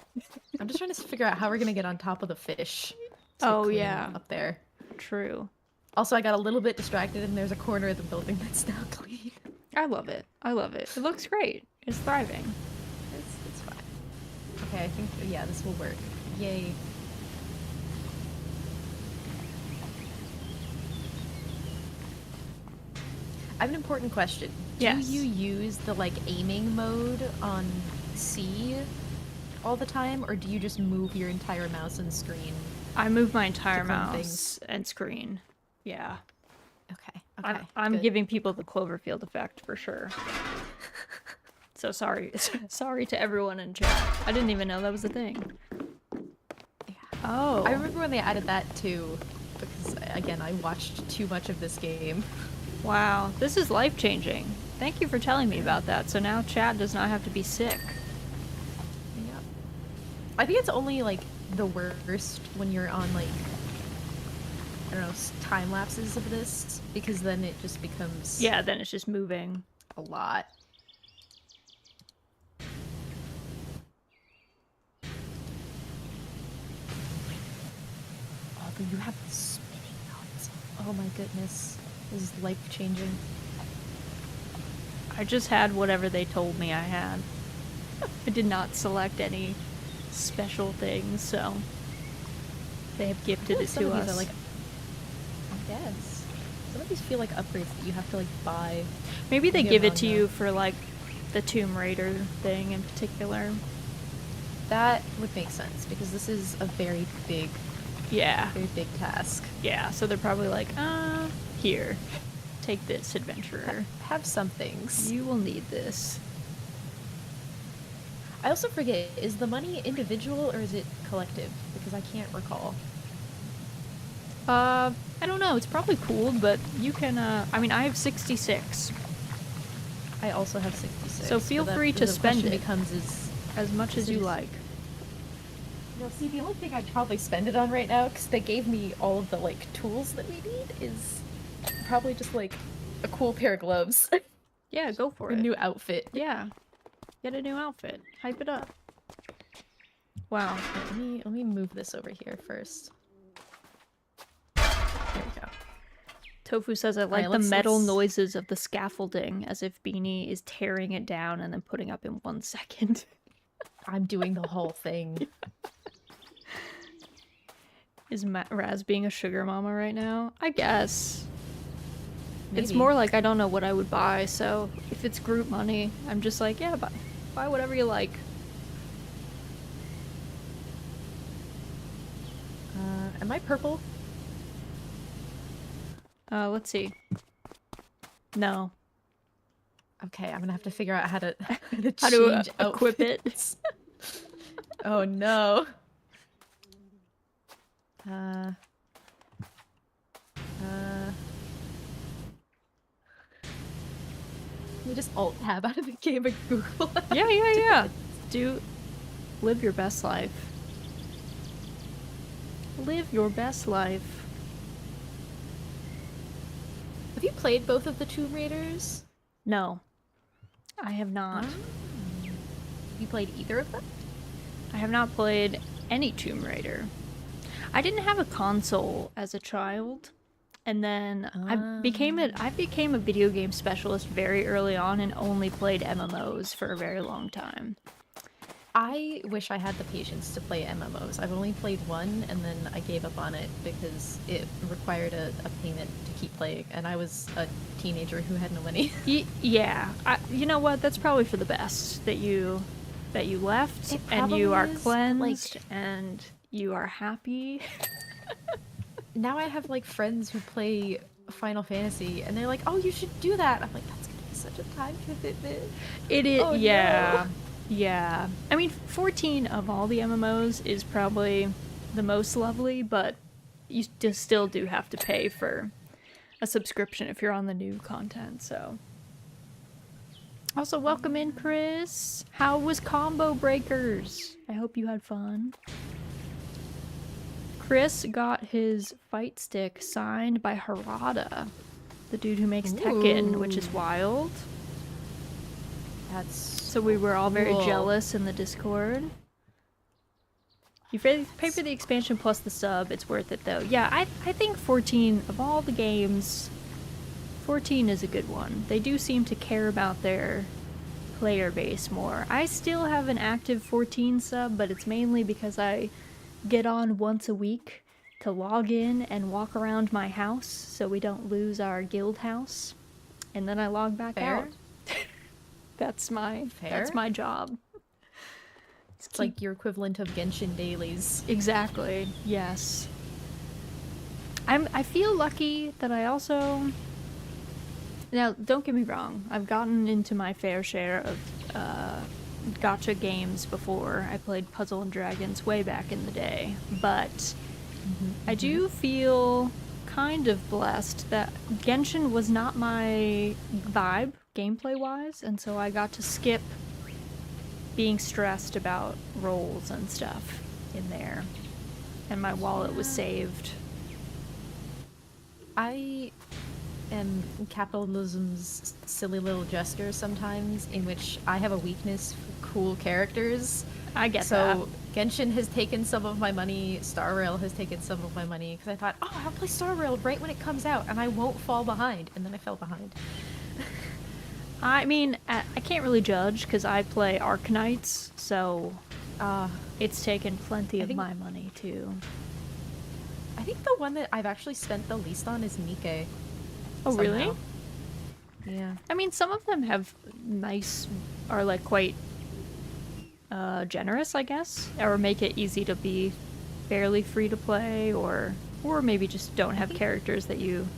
I'm just trying to figure out how we're gonna get on top of the fish. Oh yeah. Up there. True. Also, I got a little bit distracted and there's a corner of the building that's now clean. I love it. I love it. It looks great. It's thriving. It's fine. Okay, I think, yeah, this will work. Yay. I have an important question. Yes. Do you use the, like, aiming mode on C all the time, or do you just move your entire mouse and screen? I move my entire mouse and screen. Yeah. Okay. I'm giving people the Cloverfield effect for sure. So sorry to everyone in chat. I didn't even know that was a thing. Yeah. Oh. I remember when they added that too, because again, I watched too much of this game. Wow, this is life-changing. Thank you for telling me about that. So now chat does not have to be sick. Yeah. I think it's only like the worst when you're on like, I don't know, time lapses of this, because then it just becomes... Yeah, then it's just moving. A lot. Oh, but you have the spinning notes. Oh my goodness. This is life-changing. I just had whatever they told me I had. I did not select any special things, so they have gifted it to us. Are like, guess. Some of these feel like upgrades that you have to like buy. Maybe they Maybe give I'm it wrong, to though. you for like the Tomb Raider thing in particular. That would make sense because this is a very big task. Yeah, so they're probably like, here, take this, adventurer. Have some things. You will need this. I also forget, is the money individual or is it collective? Because I can't recall. I don't know, it's probably pooled, but you can, I mean, I have 66. I also have 66. So feel free to spend it. Becomes is as much as you like. No, see, the only thing I'd probably spend it on right now, because they gave me all of the, like, tools that we need, is probably just, like, a cool pair of gloves. Yeah, go for it. A new outfit. Yeah. Get a new outfit. Hype it up. Wow. Let me move this over here first. There we go. Tofu says, I like the metal noises of the scaffolding, as if Beanie is tearing it down and then putting up in 1 second. I'm doing the whole thing. Is Raz being a sugar mama right now? I guess. Maybe. It's more like I don't know what I would buy, so if it's group money, I'm just like, yeah, buy whatever you like. Am I purple? Let's see. No. Okay, I'm gonna have to figure out how to How to equip it. Oh no. Let me just alt tab out of the game and Google. Yeah. Live your best life. Live your best life. Have you played both of the Tomb Raiders? No. I have not. Have you played either of them? I have not played any Tomb Raider. I didn't have a console as a child, and then I became a video game specialist very early on and only played MMOs for a very long time. I wish I had the patience to play MMOs. I've only played one, and then I gave up on it because it required a payment to keep playing, and I was a teenager who had no money. Yeah, you know what? That's probably for the best that you left, and you are cleansed, and you are happy. Now I have like friends who play Final Fantasy, and they're like, "Oh, you should do that." I'm like, "That's gonna be such a time commitment." It is, oh, yeah. No. Yeah. I mean, 14 of all the MMOs is probably the most lovely, but you still do have to pay for a subscription if you're on the new content, so. Also, welcome in, Chris. How was Combo Breakers? I hope you had fun. Chris got his fight stick signed by Harada, the dude who makes Tekken, which is wild. So we were all very jealous in the Discord. You pay for the expansion plus the sub, it's worth it though. Yeah, I think 14, of all the games, 14 is a good one. They do seem to care about their player base more. I still have an active 14 sub, but it's mainly because I get on once a week to log in and walk around my house so we don't lose our guild house. And then I log back out. That's my job. It's like your equivalent of Genshin dailies. Exactly. Yes. I feel lucky that I also. Now, don't get me wrong. I've gotten into my fair share of gacha games before. I played Puzzle and Dragons way back in the day, but I do feel kind of blessed that Genshin was not my vibe gameplay-wise, and so I got to skip being stressed about rolls and stuff in there, and my wallet was saved. I am capitalism's silly little jester sometimes, in which I have a weakness for cool characters. I get that. So Genshin has taken some of my money, Star Rail has taken some of my money, because I thought, oh, I'll play Star Rail right when it comes out, and I won't fall behind, and then I fell behind. I mean, I can't really judge, because I play Arknights, so it's taken plenty of my money, too. I I think the one that I've actually spent the least on is Nikke. Oh, really? Yeah. I mean, some of them have nice, are like quite generous, I guess, or make it easy to be fairly free to play, or maybe just don't have characters that you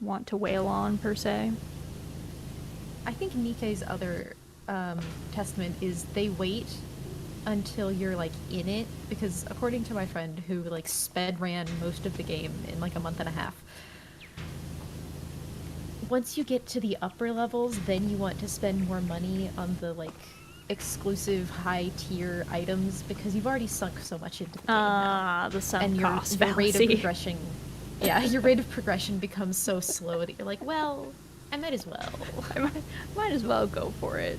want to wail on per se. I think Nikke's other testament is they wait until you're like in it, because according to my friend who like sped ran most of the game in like a month and a half, once you get to the upper levels, then you want to spend more money on the like exclusive high tier items, because you've already sunk so much into the game now. The sunk and cost your rate of fallacy. progression, yeah, your rate of progression becomes so slow that you're like, well, I might as well. I might as well go for it.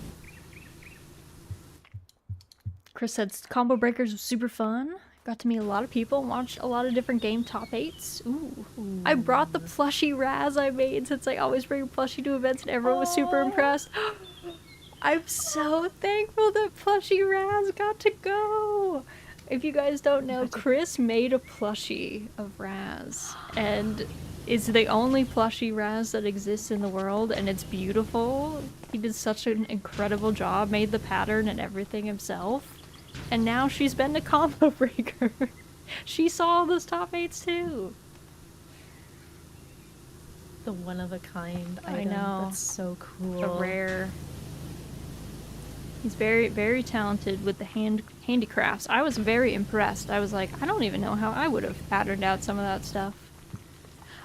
Chris said Combo Breakers was super fun. Got to meet a lot of people and watch a lot of different game top 8s. Ooh. I brought the plushie Raz I made, since I always bring a plushie to events and everyone was super impressed. I'm so thankful that plushie Raz got to go. If you guys don't know, Chris made a plushie of Raz, and it's the only plushie Raz that exists in the world, and it's beautiful. He did such an incredible job, made the pattern and everything himself. And now she's been to Combo Breaker. She saw all those top 8s too. The one of a kind I item. know. That's so cool. A rare. He's very, very talented with the handicrafts. I was very impressed. I was like, I don't even know how I would have patterned out some of that stuff.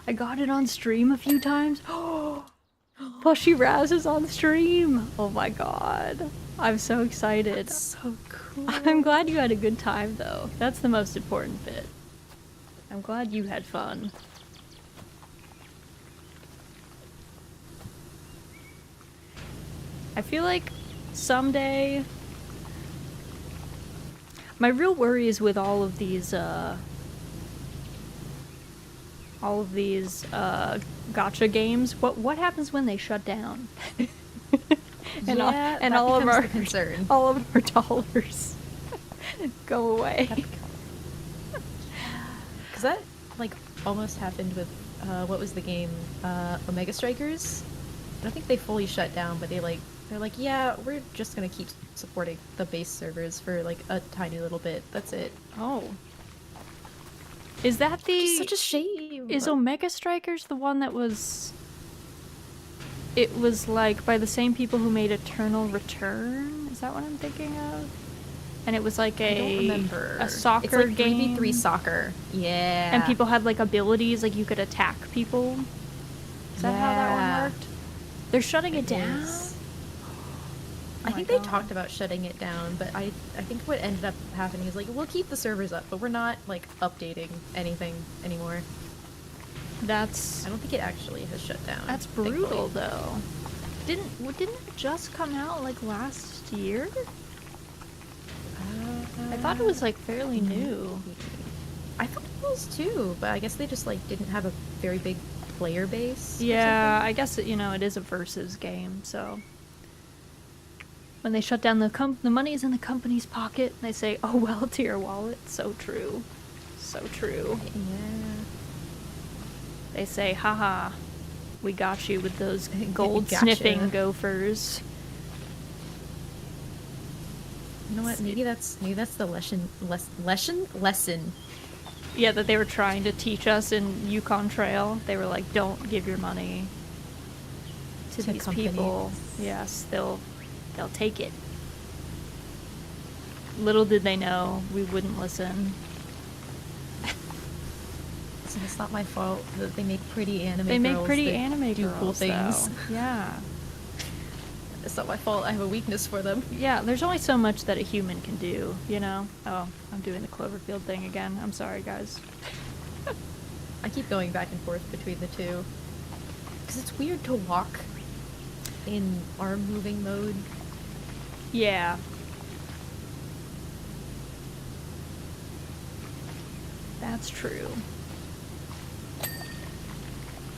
I got it on stream a few times. Plushie Raz is on stream. Oh my god. I'm so excited. That's so cool. I'm glad you had a good time though. That's the most important bit. I'm glad you had fun. I feel like someday... My real worry is with all of these gacha games. What happens when they shut down? and yeah, all of our concern. all of our dollars go away. Because that like almost happened with what was the game, Omega Strikers. I don't think they fully shut down, but they're like, yeah, we're just gonna keep supporting the base servers for like a tiny little bit. That's it. Oh. Is that the... Which is such a shame. Is Omega Strikers the one that was... It was like by the same people who made Eternal Return? Is that what I'm thinking of? And it was like I don't remember. A soccer it's like game. 3v3 soccer. Yeah. And people had like abilities, like you could attack people. Is that how that one worked? They're shutting it down? I think they talked about shutting it down, but I think what ended up happening is like, we'll keep the servers up, but we're not like updating anything anymore. I don't think it actually has shut down. That's brutal though. Didn't it just come out like last year? I thought it was like fairly new. I thought it was too, but I guess they just like didn't have a very big player base. Yeah, I guess it is a versus game, so when they shut down the money's in the company's pocket, and they say, "Oh well, to your wallet." So true, so true. Yeah. They say, "Haha, we got you with those gold Gotcha. sniffing gophers." You know what? Maybe that's the lesson. Yeah, that they were trying to teach us in Yukon Trail. They were like, "Don't give your money to these companies. people. Yes, they'll take it." Little did they know we wouldn't listen. So it's not my fault that they make pretty anime. They make girls pretty that anime do girls, cool things. though. Yeah. It's not my fault. I have a weakness for them. Yeah, there's only so much that a human can do, you know? Oh, I'm doing the Cloverfield thing again. I'm sorry, guys. I keep going back and forth between the two. Because it's weird to walk in arm moving mode. Yeah. That's true.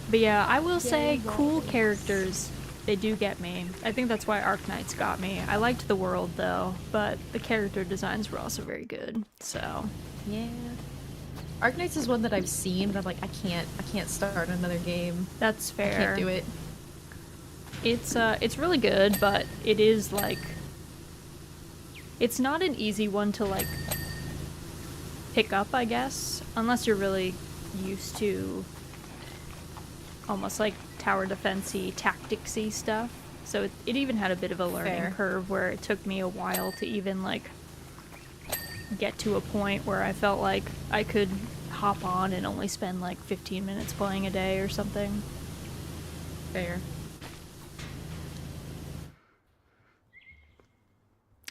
But yeah, I will say cool characters, they do get me. I think that's why Arknights got me. I liked the world though, but the character designs were also very good, so. Yeah. Arknights is one that I've seen, but I'm like, I can't start another game. That's fair. I can't do it. It's really good, but it is like, it's not an easy one to like pick up, I guess, unless you're really used to almost like tower defense-y, tactics-y stuff. So it even had a bit of a learning curve where it took me a while to even like get to a point where I felt like I could hop on and only spend like 15 minutes playing a day or something. Fair.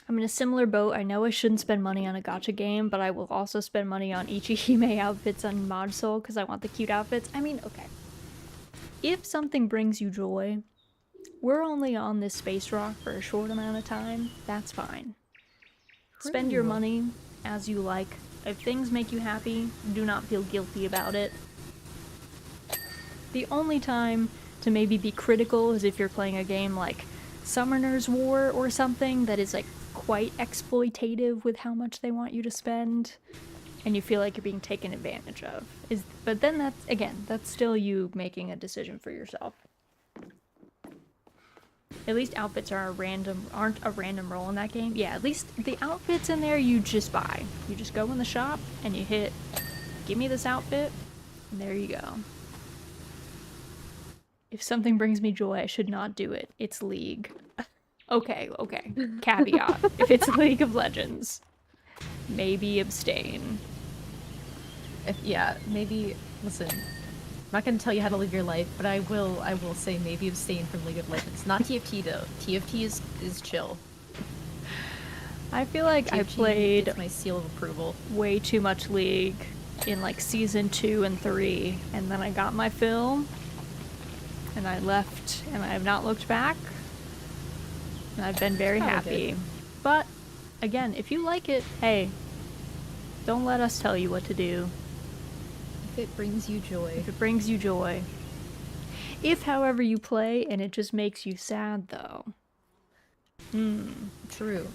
I'm in a similar boat. I know I shouldn't spend money on a gacha game, but I will also spend money on Ichihime outfits on Mod Soul because I want the cute outfits. I mean, okay. If something brings you joy, we're only on this space rock for a short amount of time. That's fine. Spend your money as you like. If things make you happy, do not feel guilty about it. The only time to maybe be critical is if you're playing a game like Summoner's War or something that is like quite exploitative with how much they want you to spend and you feel like you're being taken advantage of. But then that's still you making a decision for yourself. At least outfits aren't a random roll in that game. Yeah, at least the outfits in there you just buy. You just go in the shop and you hit, give me this outfit, and there you go. If something brings me joy, I should not do it. It's League. Okay. Caveat. If it's League of Legends, maybe abstain. Maybe, listen, I'm not going to tell you how to live your life, but I will say maybe abstain from League of Legends. Not TFT though. TFT is chill. I feel like TFT I played gets my seal of approval. Way too much League in like season 2 and 3, and then I got my fill, and I left, and I have not looked back. And I've been very happy. Good. But again, if you like it, hey, don't let us tell you what to do. If it brings you joy. If it brings you joy. If, however, you play and it just makes you sad, though. True.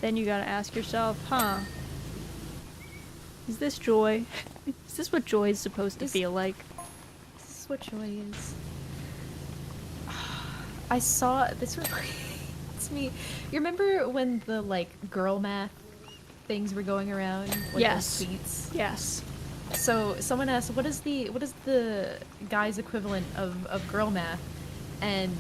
Then you gotta ask yourself, is this joy? Is this what joy is supposed to feel like? This is what joy is. I saw this it's me. You remember when the like girl math things were going around? Like yes. Those tweets? Yes. So someone asked, what is the guy's equivalent of girl math? And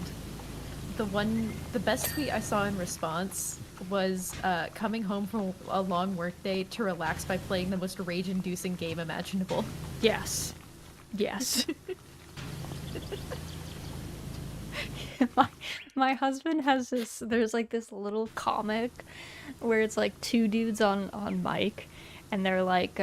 the best tweet I saw in response was coming home from a long workday to relax by playing the most rage-inducing game imaginable. Yes. Yes. My husband has there's like this little comic where it's like two dudes on mic, and they're like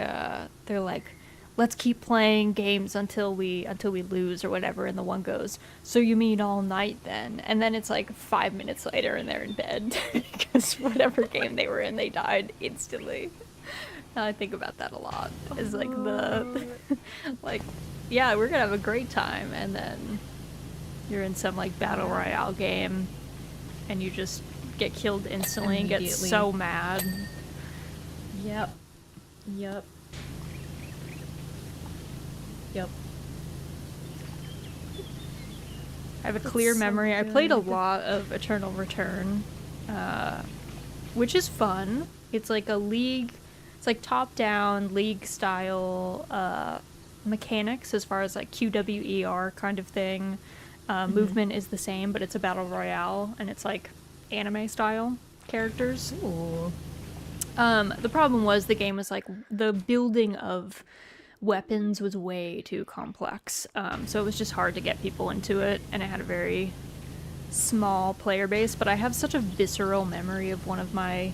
let's keep playing games until we lose or whatever, and the one goes, so you mean all night then? And then it's like 5 minutes later and they're in bed because whatever game they were in, they died instantly. Now I think about that a lot. It's like like, yeah, we're gonna have a great time, and then you're in some like battle royale game and you just get killed instantly and get so mad. Yep. I have a clear memory. I played a lot of Eternal Return, which is fun. It's like a League, it's like top-down League style mechanics as far as like QWER kind of thing. Movement is the same, but it's a battle royale, and it's like anime style characters. Ooh. The problem was the game was like the building of weapons was way too complex, so it was just hard to get people into it, and it had a very small player base. But I have such a visceral memory of one of my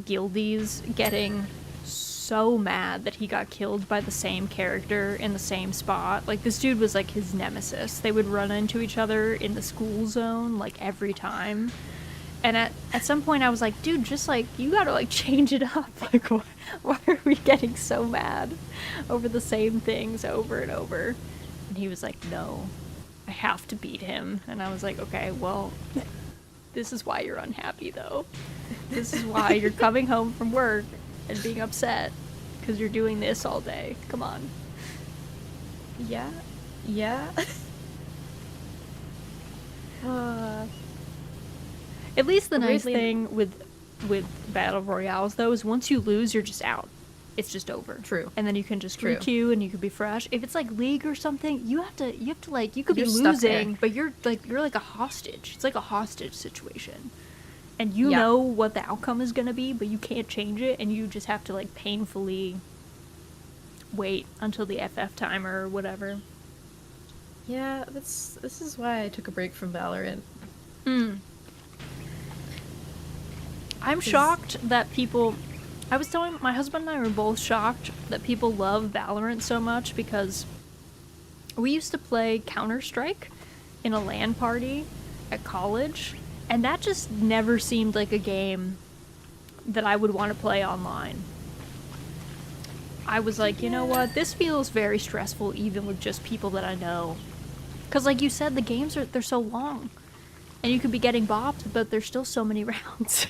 guildies getting so mad that he got killed by the same character in the same spot. Like, this dude was like his nemesis. They would run into each other in the school zone like every time. And at some point I was like, dude, just like, you gotta like change it up. Like, why are we getting so mad over the same things over and over? And he was like, no, I have to beat him. And I was like, okay, well, this is why you're unhappy though. This is why you're coming home from work and being upset because you're doing this all day. Come on. Yeah. Yeah. At least the nice Weirdly- thing with battle royales though is once you lose, you're just out. It's just over. True. And then you can just True. re-queue and you could be fresh. If it's like League or something, you have to like, you could You're be stuck there. losing, but you're like a hostage. It's like a hostage situation. And you Yeah. know what the outcome is going to be, but you can't change it, and you just have to like painfully wait until the FF timer or whatever. Yeah, this is why I took a break from Valorant. I'm shocked that people... I was telling... My husband and I were both shocked that people love Valorant so much because we used to play Counter-Strike in a LAN party at college, and that just never seemed like a game that I would want to play online. I was like, you know what? This feels very stressful even with just people that I know. Because like you said, the games they're so long. And you could be getting bopped, but there's still so many rounds.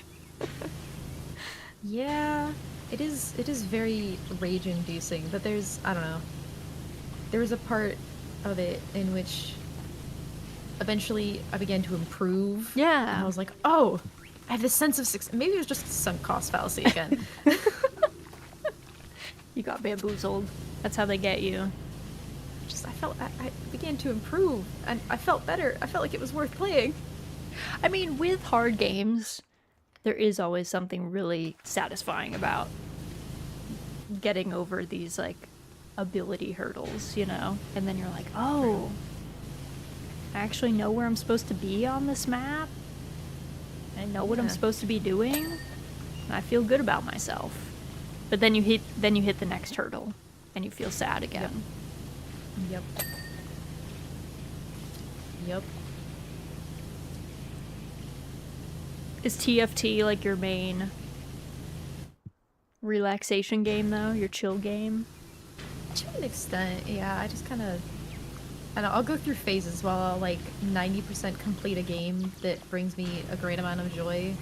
Yeah, it is very rage-inducing, but there's, I don't know, there was a part of it in which eventually I began to improve. Yeah. And I was like, oh, I have this sense of success. Maybe it was just a sunk cost fallacy again. You got bamboozled. That's how they get you. I began to improve, and I felt better. I felt like it was worth playing. I mean, with hard games, there is always something really satisfying about getting over these, like, ability hurdles, you know? And then you're like, oh, I actually know where I'm supposed to be on this map. I know what I'm supposed to be doing. And I feel good about myself. But then you hit the next hurdle, and you feel sad again. Yep. Yep. Is TFT like your main relaxation game though? Your chill game? To an extent, yeah. I just kind of... And I'll go through phases while I'll like 90% complete a game that brings me a great amount of joy.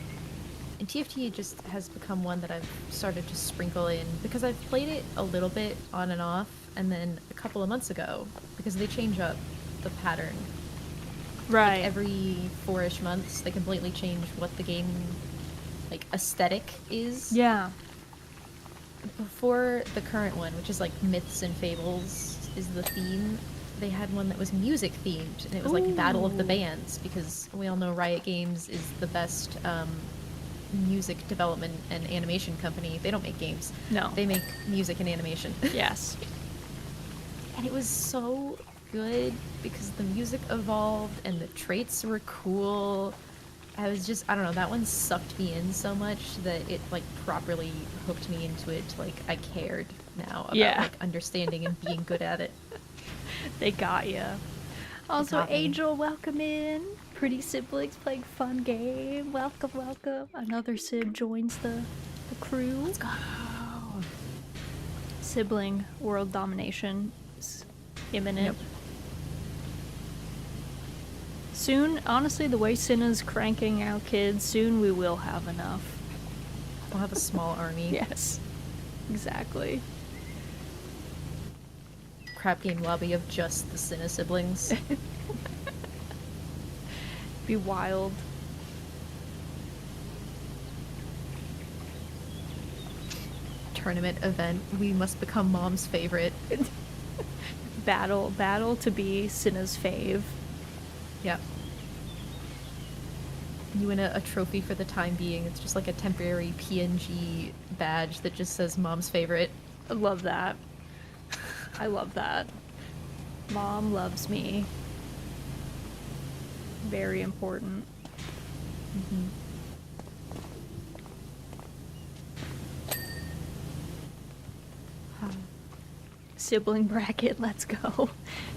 And TFT just has become one that I've started to sprinkle in because I've played it a little bit on and off, and then a couple of months ago, because they change up the pattern. Right. Like every 4-ish months, they completely change what the game, like, aesthetic is. Yeah. Before the current one, which is like Myths and Fables is the theme, they had one that was music themed, and it was like Battle of the Ooh. Bands, because we all know Riot Games is the best music development and animation company. They don't make games. No. They make music and animation. Yes. And it was so good because the music evolved and the traits were cool. I don't know, that one sucked me in so much that it like properly hooked me into it. Like I cared now about like understanding and being good at it. They got ya. Also, got me. Angel, welcome in. Pretty siblings playing fun game. Welcome, welcome. Another Sib joins the crew. Let's go. Sibling world domination is imminent. Yep. Soon, honestly, the way Cinna's cranking out kids, soon we will have enough. We'll have a small army. Yes, exactly. Crap game lobby of just the Cinna siblings. Be wild. Tournament event. We must become mom's favorite. Battle to be Cinna's fave. Yep. You win a trophy for the time being. It's just like a temporary PNG badge that just says mom's favorite. I love that. I love that. Mom loves me. Very important. Mm-hmm. Sibling bracket, let's go.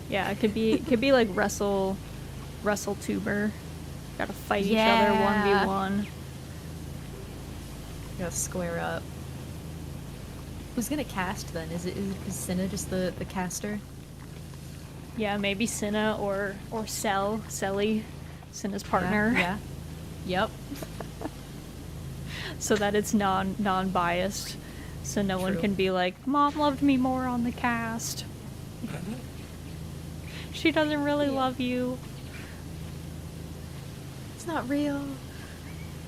Yeah, it could be like wrestle tuber. Gotta fight each other 1v1. Gotta square up. Who's gonna cast then? Is Cinna just the caster? Yeah, maybe Cinna or Selly, Cinna's partner. Yeah. Yep. So that it's non-biased. So no one True. can be like, Mom loved me more on the cast. She doesn't really love you. It's not real.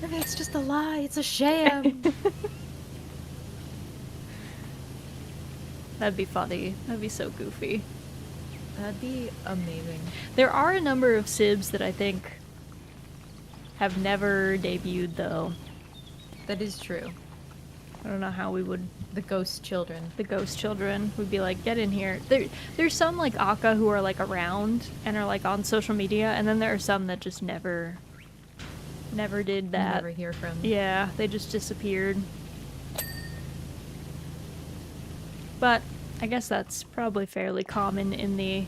Maybe it's just a lie. It's a sham. That'd be funny. That'd be so goofy. That'd be amazing. There are a number of Sibs that I think have never debuted, though. That is true. I don't know how we would... The ghost children. The ghost children would be like, get in here. There's some, like, Akka who are, like, around and are, like, on social media, and then there are some that just never did that. Never hear from. Yeah, they just disappeared. But I guess that's probably fairly common in the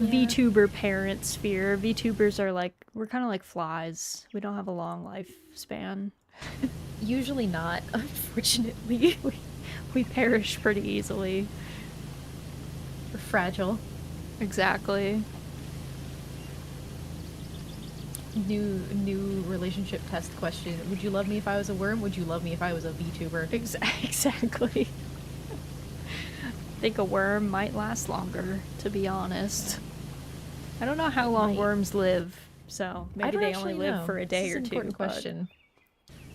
VTuber parent sphere. VTubers are like, we're kind of like flies. We don't have a long lifespan. Usually not, unfortunately. We perish pretty easily. We're fragile. Exactly. New relationship test question. Would you love me if I was a worm? Would you love me if I was a VTuber? Exactly. I think a worm might last longer, to be honest. I don't know how long worms live, so maybe they only live for a day or two. Important question.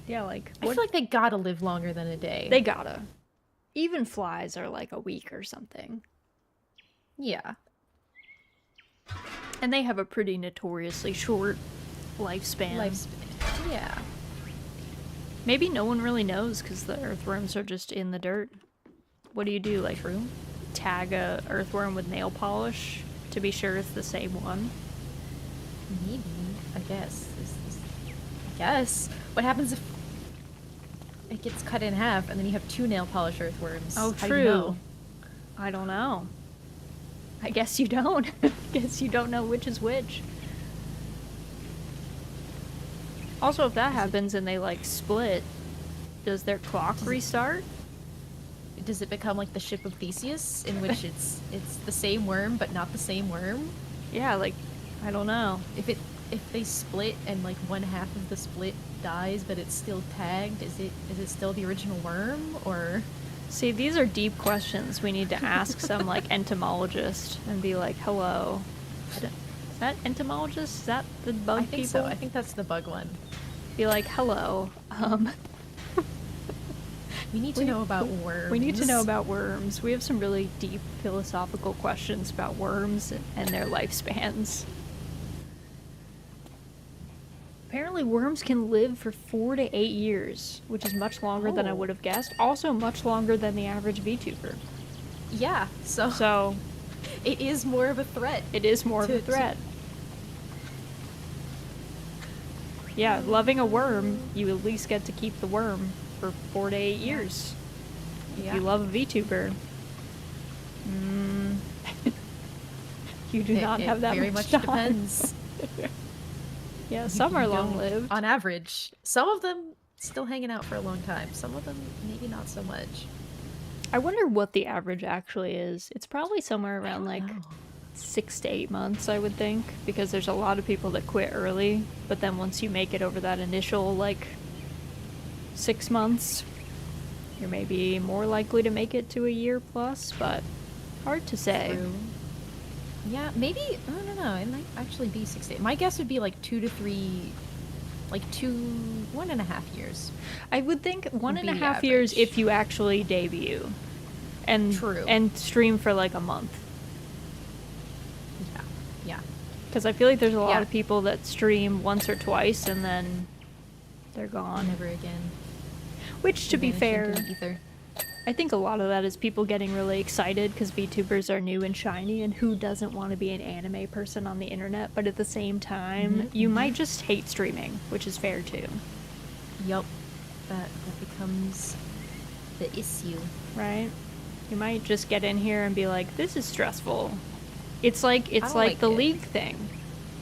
Yeah, like... I feel like they gotta live longer than a day. They gotta. Even flies are like a week or something. Yeah. And they have a pretty notoriously short lifespan. Yeah. Maybe no one really knows because the earthworms are just in the dirt. What do you do? Like, tag a earthworm with nail polish to be sure it's the same one? Maybe. I guess. I guess. What happens if it gets cut in half and then you have 2 nail polish earthworms? Oh, true. How do you know? I don't know. I guess you don't. I guess you don't know which is which. Also, if that happens and they, like, split, does their clock restart? Does it become like the ship of Theseus, in which it's the same worm but not the same worm? Yeah, like, I don't know. If they split and like one half of the split dies but it's still tagged, is it still the original worm, or? See, these are deep questions we need to ask some, like, entomologist and be like, hello. Is that entomologist? Is that the bug people? I think so. I think that's the bug one. Be like, hello. We need to know about worms. We need to know about worms. We have some really deep philosophical questions about worms and their lifespans. Apparently worms can live for 4 to 8 years, which is much longer than I would have guessed. Also much longer than the average VTuber. Yeah, so it is more of a threat. It is more of a threat. Yeah, loving a worm, you at least get to keep the worm for 4 to 8 years. Yeah. If you love a VTuber, you do not have that very much much time. depends. Yeah, some are long-lived. On average. Some of them still hanging out for a long time. Some of them maybe not so much. I wonder what the average actually is. It's probably somewhere around like 6 to 8 months, I would think, because there's a lot of people that quit early, but then once you make it over that initial like 6 months, you're maybe more likely to make it to a year plus, but hard to say. True. Yeah, maybe, I don't know, it might actually be 6 to 8. My guess would be like 2 to 3, like 1.5 years. I would think 1.5 years if you actually debut. And, True. And stream for like a month. Yeah. Because I feel like there's a lot of people that stream once or twice and then they're gone. Never again. Which, to be fair, Ether. I think a lot of that is people getting really excited because VTubers are new and shiny, and who doesn't want to be an anime person on the internet? But at the same time, you might just hate streaming, which is fair too. Yup. That becomes the issue. Right? You might just get in here and be like, this is stressful. It's like the League thing.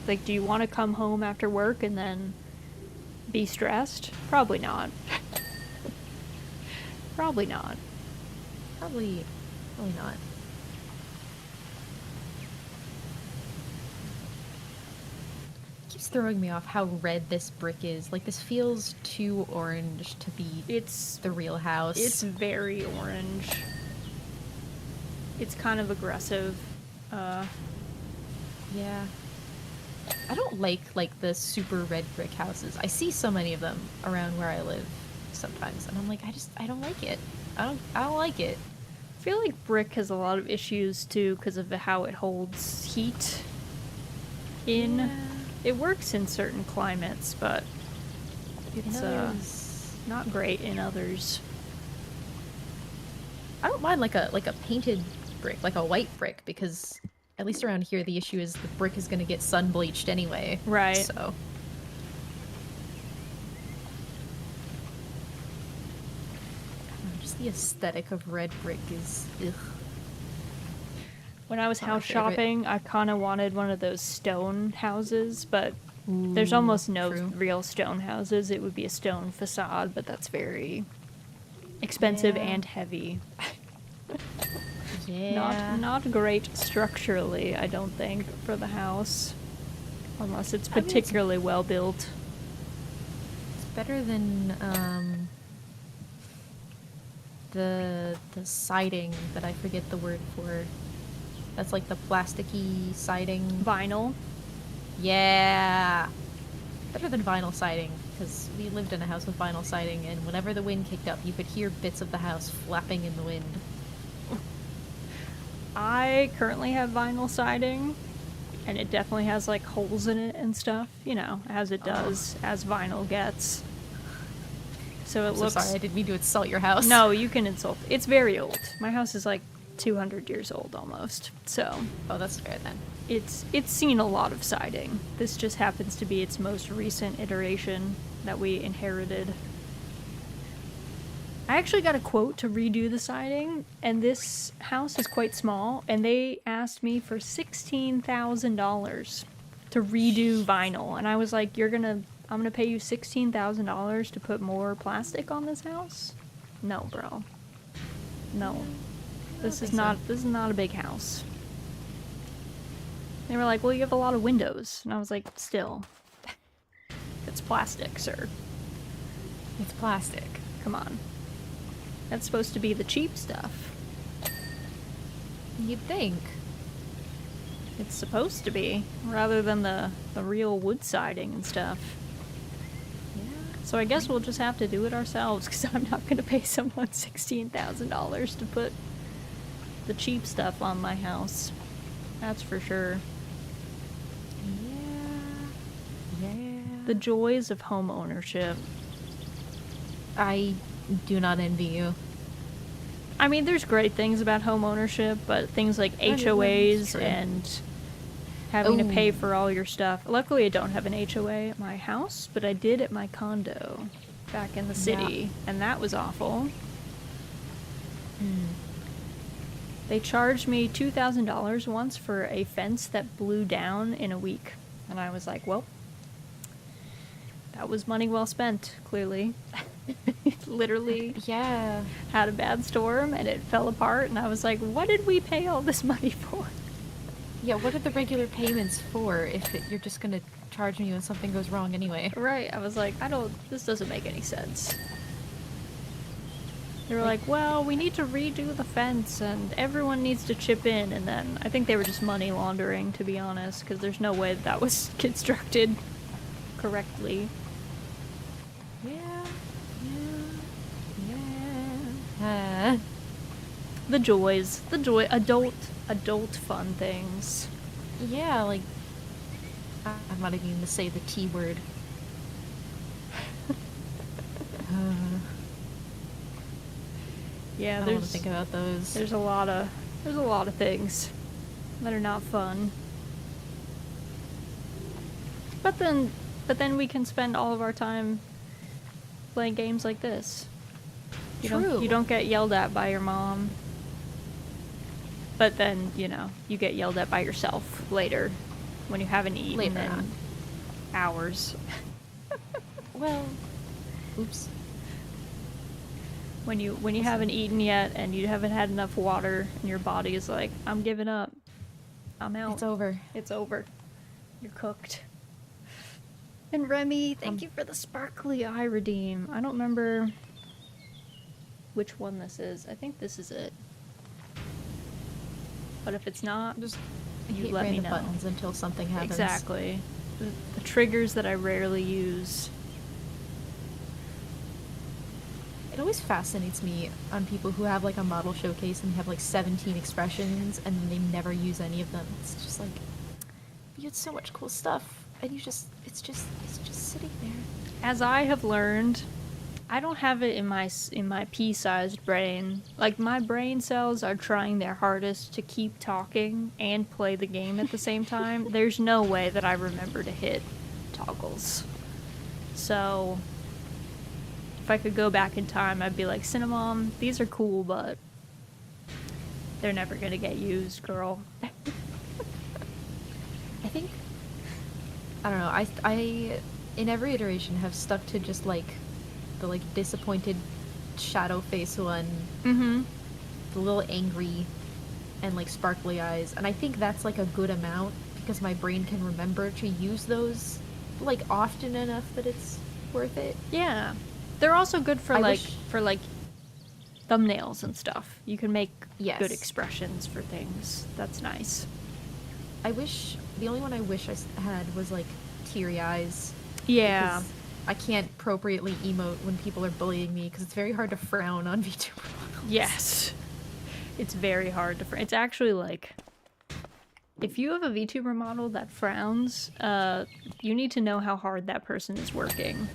Like, do you want to come home after work and then be stressed? Probably not. Probably not. Probably not. keeps throwing me off how red this brick is. Like, this feels too orange to be the real house. It's very orange. It's kind of aggressive. Yeah. I don't like the super red brick houses. I see so many of them around where I live sometimes, and I'm like, I don't like it. I don't like it. I feel like brick has a lot of issues too because of how it holds heat in. Yeah. It works in certain climates, but it's not great in others. I don't mind like a painted brick, like a white brick, because at least around here the issue is the brick is going to get sun bleached anyway. Right. So just the aesthetic of red brick is ugh. When I was house shopping, I kind of wanted one of those stone houses, but there's almost no real stone houses. It would be a stone facade, but that's very expensive and heavy. Yeah. Not great structurally, I don't think, for the house. Unless it's particularly well built. It's better than the siding that I forget the word for. That's like the plasticky siding. Vinyl? Yeah! Better than vinyl siding, because we lived in a house with vinyl siding, and whenever the wind kicked up, you could hear bits of the house flapping in the wind. I currently have vinyl siding, and it definitely has like holes in it and stuff, you know, as it does, as vinyl gets. So it looks... So sorry, I didn't mean to insult your house. No, you can insult. It's very old. My house is like 200 years old almost, so... Oh, that's fair then. It's seen a lot of siding. This just happens to be its most recent iteration that we inherited. I actually got a quote to redo the siding, and this house is quite small, and they asked me for $16,000 to redo vinyl, and I was like, I'm gonna pay you $16,000 to put more plastic on this house? No, bro. No. This is not a big house. They were like, well, you have a lot of windows, and I was like, still. It's plastic, sir. It's plastic. Come on. That's supposed to be the cheap stuff. You'd think. It's supposed to be, rather than the real wood siding and stuff. Yeah. So I guess we'll just have to do it ourselves, because I'm not going to pay someone $16,000 to put the cheap stuff on my house. That's for sure. Yeah. The joys of home ownership. I do not envy you. I mean, there's great things about home ownership, but things like HOAs and having to pay for all your stuff. Luckily, I don't have an HOA at my house, but I did at my condo back in the city, and that was awful. They charged me $2,000 once for a fence that blew down in a week, and I was like, well, that was money well spent, clearly. It literally had a bad storm and it fell apart, and I was like, what did we pay all this money for? Yeah, what are the regular payments for if you're just gonna charge me when something goes wrong anyway? Right, I was like, this doesn't make any sense. They were like, well, we need to redo the fence and everyone needs to chip in, and then I think they were just money laundering, to be honest, because there's no way that was constructed correctly. The adult fun things. Yeah, like, I'm not even gonna say the T word. Yeah, I don't want to think about those. There's a lot of things that are not fun. But then we can spend all of our time playing games like this. You don't get yelled at by your mom. But then, you get yelled at by yourself later when you haven't eaten in hours. Well, oops. When you haven't eaten yet and you haven't had enough water and your body is like, I'm giving up. I'm out. It's over. It's over. You're cooked. And Remy, thank you for the sparkly eye redeem. I don't remember which one this is. I think this is it. But if it's not, Just you hit let me random know. buttons until something happens. Exactly. The triggers that I rarely use. It always fascinates me on people who have like a model showcase and they have like 17 expressions and they never use any of them. It's just like, you had so much cool stuff and it's just sitting there. As I have learned, I don't have it in my pea-sized brain. Like, my brain cells are trying their hardest to keep talking and play the game at the same time. There's no way that I remember to hit toggles. So, if I could go back in time, I'd be like, Cinnamon, these are cool, but they're never gonna get used, girl. I think, I don't know, I in every iteration have stuck to just like the like disappointed shadow face one, the little angry and like sparkly eyes, and I think that's like a good amount because my brain can remember to use those like often enough that it's worth it. Yeah, they're also good for I for thumbnails and stuff. You can make Yes. good expressions for things. That's nice. I wish the only one I wish I had was like teary eyes. Yeah. Because I can't appropriately emote when people are bullying me because it's very hard to frown on VTuber models. Yes. It's very hard to it's actually like, if you have a VTuber model that frowns, you need to know how hard that person is working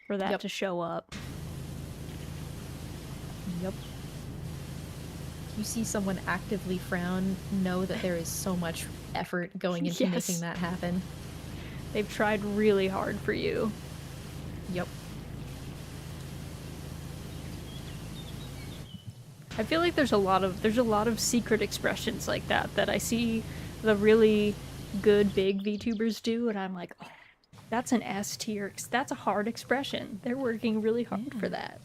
for that to show up. Yep. If you see someone actively frown, know that there is so much effort going into making that happen. They've tried really hard for you. Yep. I feel like there's a lot of secret expressions like that I see the really good big VTubers do, and I'm like, oh, that's an S tier. That's a hard expression. They're working really hard for that.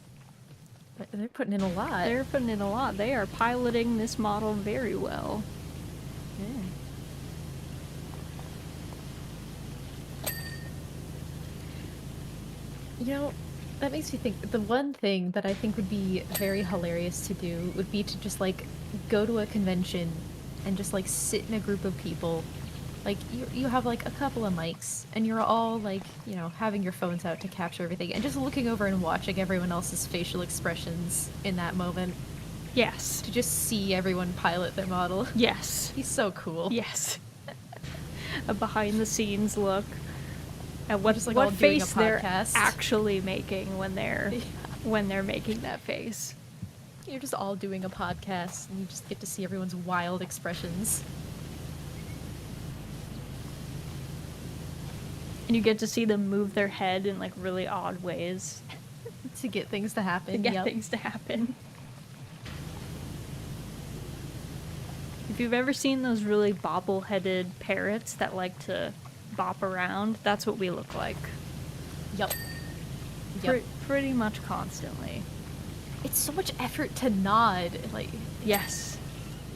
They're putting in a lot. They're putting in a lot. They are piloting this model very well. You know, that makes me think, the one thing that I think would be very hilarious to do would be to just, like, go to a convention and just, like, sit in a group of people. Like, you have, like, a couple of mics, and you're all, like, you know, having your phones out to capture everything, and just looking over and watching everyone else's facial expressions in that moment. Yes. To just see everyone pilot their model. Yes. He's so cool. Yes. A behind-the-scenes look at what like face they're actually making when they're making that face. You're just all doing a podcast, and you just get to see everyone's wild expressions. And you get to see them move their head in like really odd ways. To get things to happen. To get things to happen. If you've ever seen those really bobble-headed parrots that like to bop around, that's what we look like. Yep. Pretty much constantly. It's so much effort to nod. Like, yes.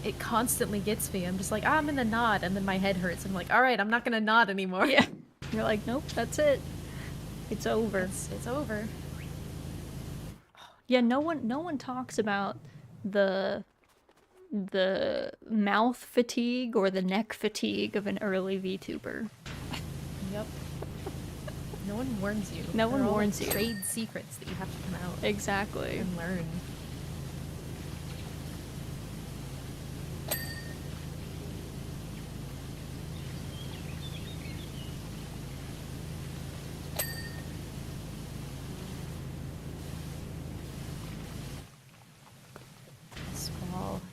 It constantly gets me. I'm just like, I'm in the nod, and then my head hurts. I'm like, all right, I'm not gonna nod anymore. Yeah. You're like, nope, that's it. It's over. It's over. Yeah, no one talks about the mouth fatigue or the neck fatigue of an early VTuber. Yep. No one warns you. No one warns you. Trade secrets that you have to come out. Exactly. And learn.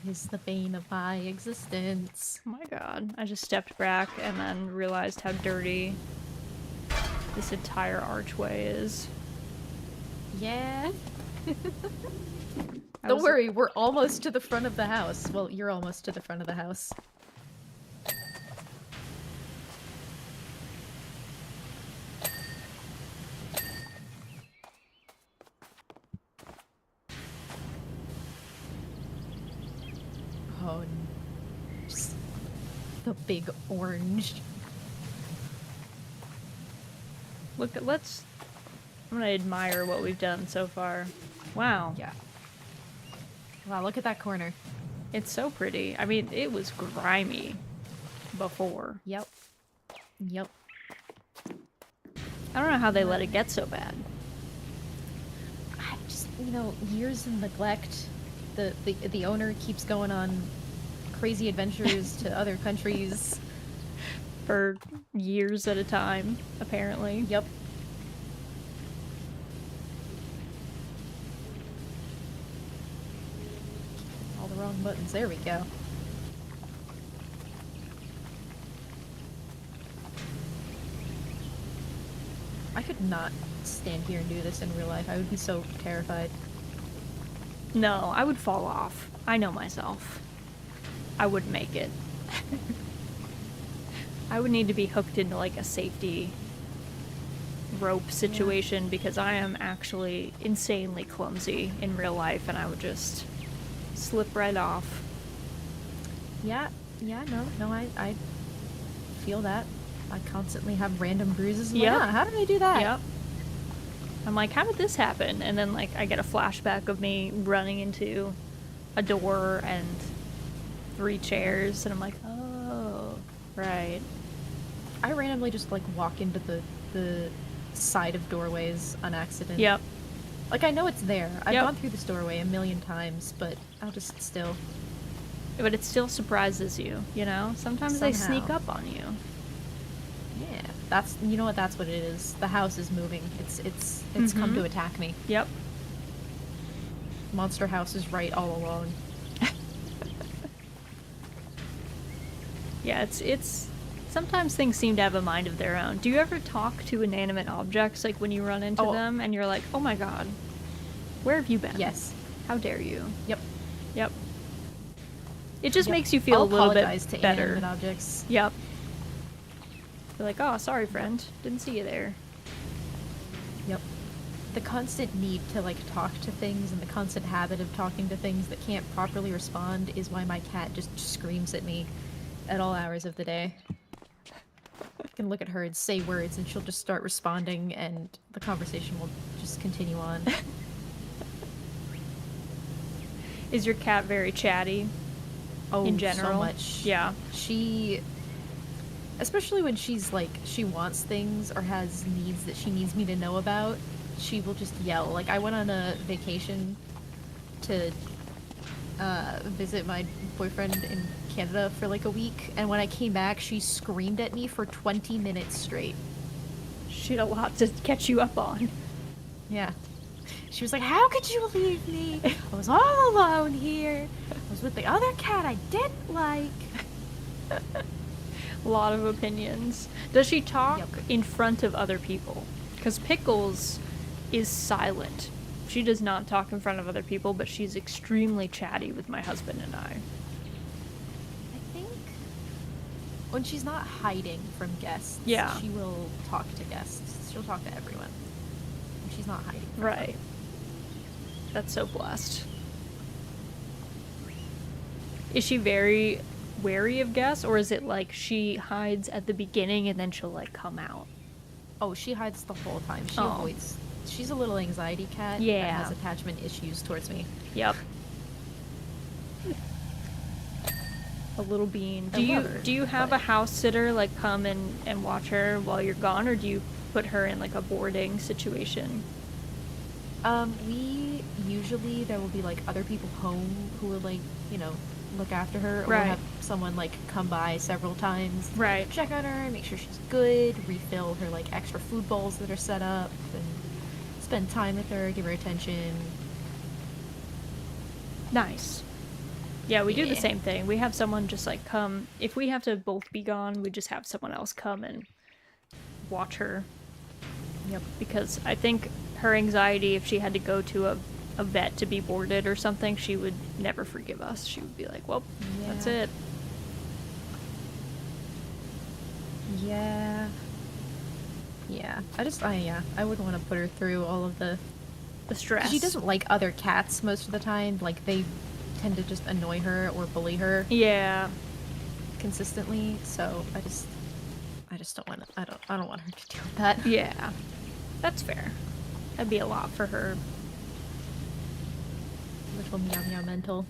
Is the bane of my existence. Oh my god, I just stepped back and then realized how dirty this entire archway is. Yeah. Don't worry, we're almost to the front of the house. Well, you're almost to the front of the house. Oh, just the big orange. Look at, I'm gonna admire what we've done so far. Wow. Yeah. Wow, look at that corner. It's so pretty. I mean, it was grimy before. Yep. Yep. I don't know how they let it get so bad. I just, you know, years of neglect. The owner keeps going on crazy adventures to other countries. For years at a time, apparently. Yep. All the wrong buttons. There we go. I could not stand here and do this in real life. I would be so terrified. No, I would fall off. I know myself. I wouldn't make it. I would need to be hooked into like a safety rope situation because I am actually insanely clumsy in real life and I would just slip right off. Yeah, no, I feel that. I constantly have random bruises. Yeah. How did I do that? Yep. I'm like, how did this happen? And then like I get a flashback of me running into a door and 3 chairs and I'm like, oh, right. I randomly just like walk into the side of doorways on accident. Yep. Like I know it's there. I've Yep. gone through this doorway a million times, but I'll just still. But it still surprises you, you know? Sometimes they sneak Somehow. up on you. Yeah, that's, you know what, that's what it is. The house is moving. It's come to attack me. Yep. Monster House is right all along. Yeah, it's sometimes things seem to have a mind of their own. Do you ever talk to inanimate objects, like when you run into them and you're like, oh my god, where have you been? Yes. How dare you? Yep. Yep. It just Yep. makes you feel I'll a little apologize bit to better. inanimate objects. Yep. You're like, oh, sorry, friend. Didn't see you there. Yep. The constant need to like talk to things and the constant habit of talking to things that can't properly respond is why my cat just screams at me at all hours of the day. I can look at her and say words and she'll just start responding and the conversation will just continue on. Is your cat very chatty? Oh, in general? so much. Yeah. She, especially when she's like, she wants things or has needs that she needs me to know about, she will just yell. Like, I went on a vacation to visit my boyfriend in Canada for like a week, and when I came back, she screamed at me for 20 minutes straight. She had a lot to catch you up on. Yeah. She was like, how could you leave me? I was all alone here. I was with the other cat I didn't like. A lot of opinions. Does she talk Yep. in front of other people? Because Pickles is silent. She does not talk in front of other people, but she's extremely chatty with my husband and I. I think when she's not hiding from guests, Yeah. she will talk to guests. She'll talk to everyone. When she's not hiding from Right. That's so blessed. Is she very wary of guests, or is it like she hides at the beginning and then she'll like come out? Oh, she hides the whole time. She Oh. avoids. She's a little anxiety cat Yeah. that has attachment issues towards me. Yep. A little bean. I Do you love her, do you have but- a house sitter like come and watch her while you're gone, or do you put her in like a boarding situation? We usually, there will be like other people home who will like, you know, look after her, or Right. we'll have someone like come by several times, to, like, Right. check on her, make sure she's good, refill her like extra food bowls that are set up, and spend time with her, give her attention. Nice. Yeah, we do the Yeah. same thing. We have someone just like come. If we have to both be gone, we just have someone else come and watch her. Yep. Because I think her anxiety, if she had to go to a vet to be boarded or something, she would never forgive us. She would be like, well, that's Yeah. it. Yeah. Yeah. I wouldn't want to put her through all of the. The stress. She doesn't like other cats most of the time. Like, they tend to just annoy her or bully her Yeah. consistently. So I just don't want to. I don't want her to deal with that. Yeah, that's fair. That'd be a lot for her. Little meow meow mental.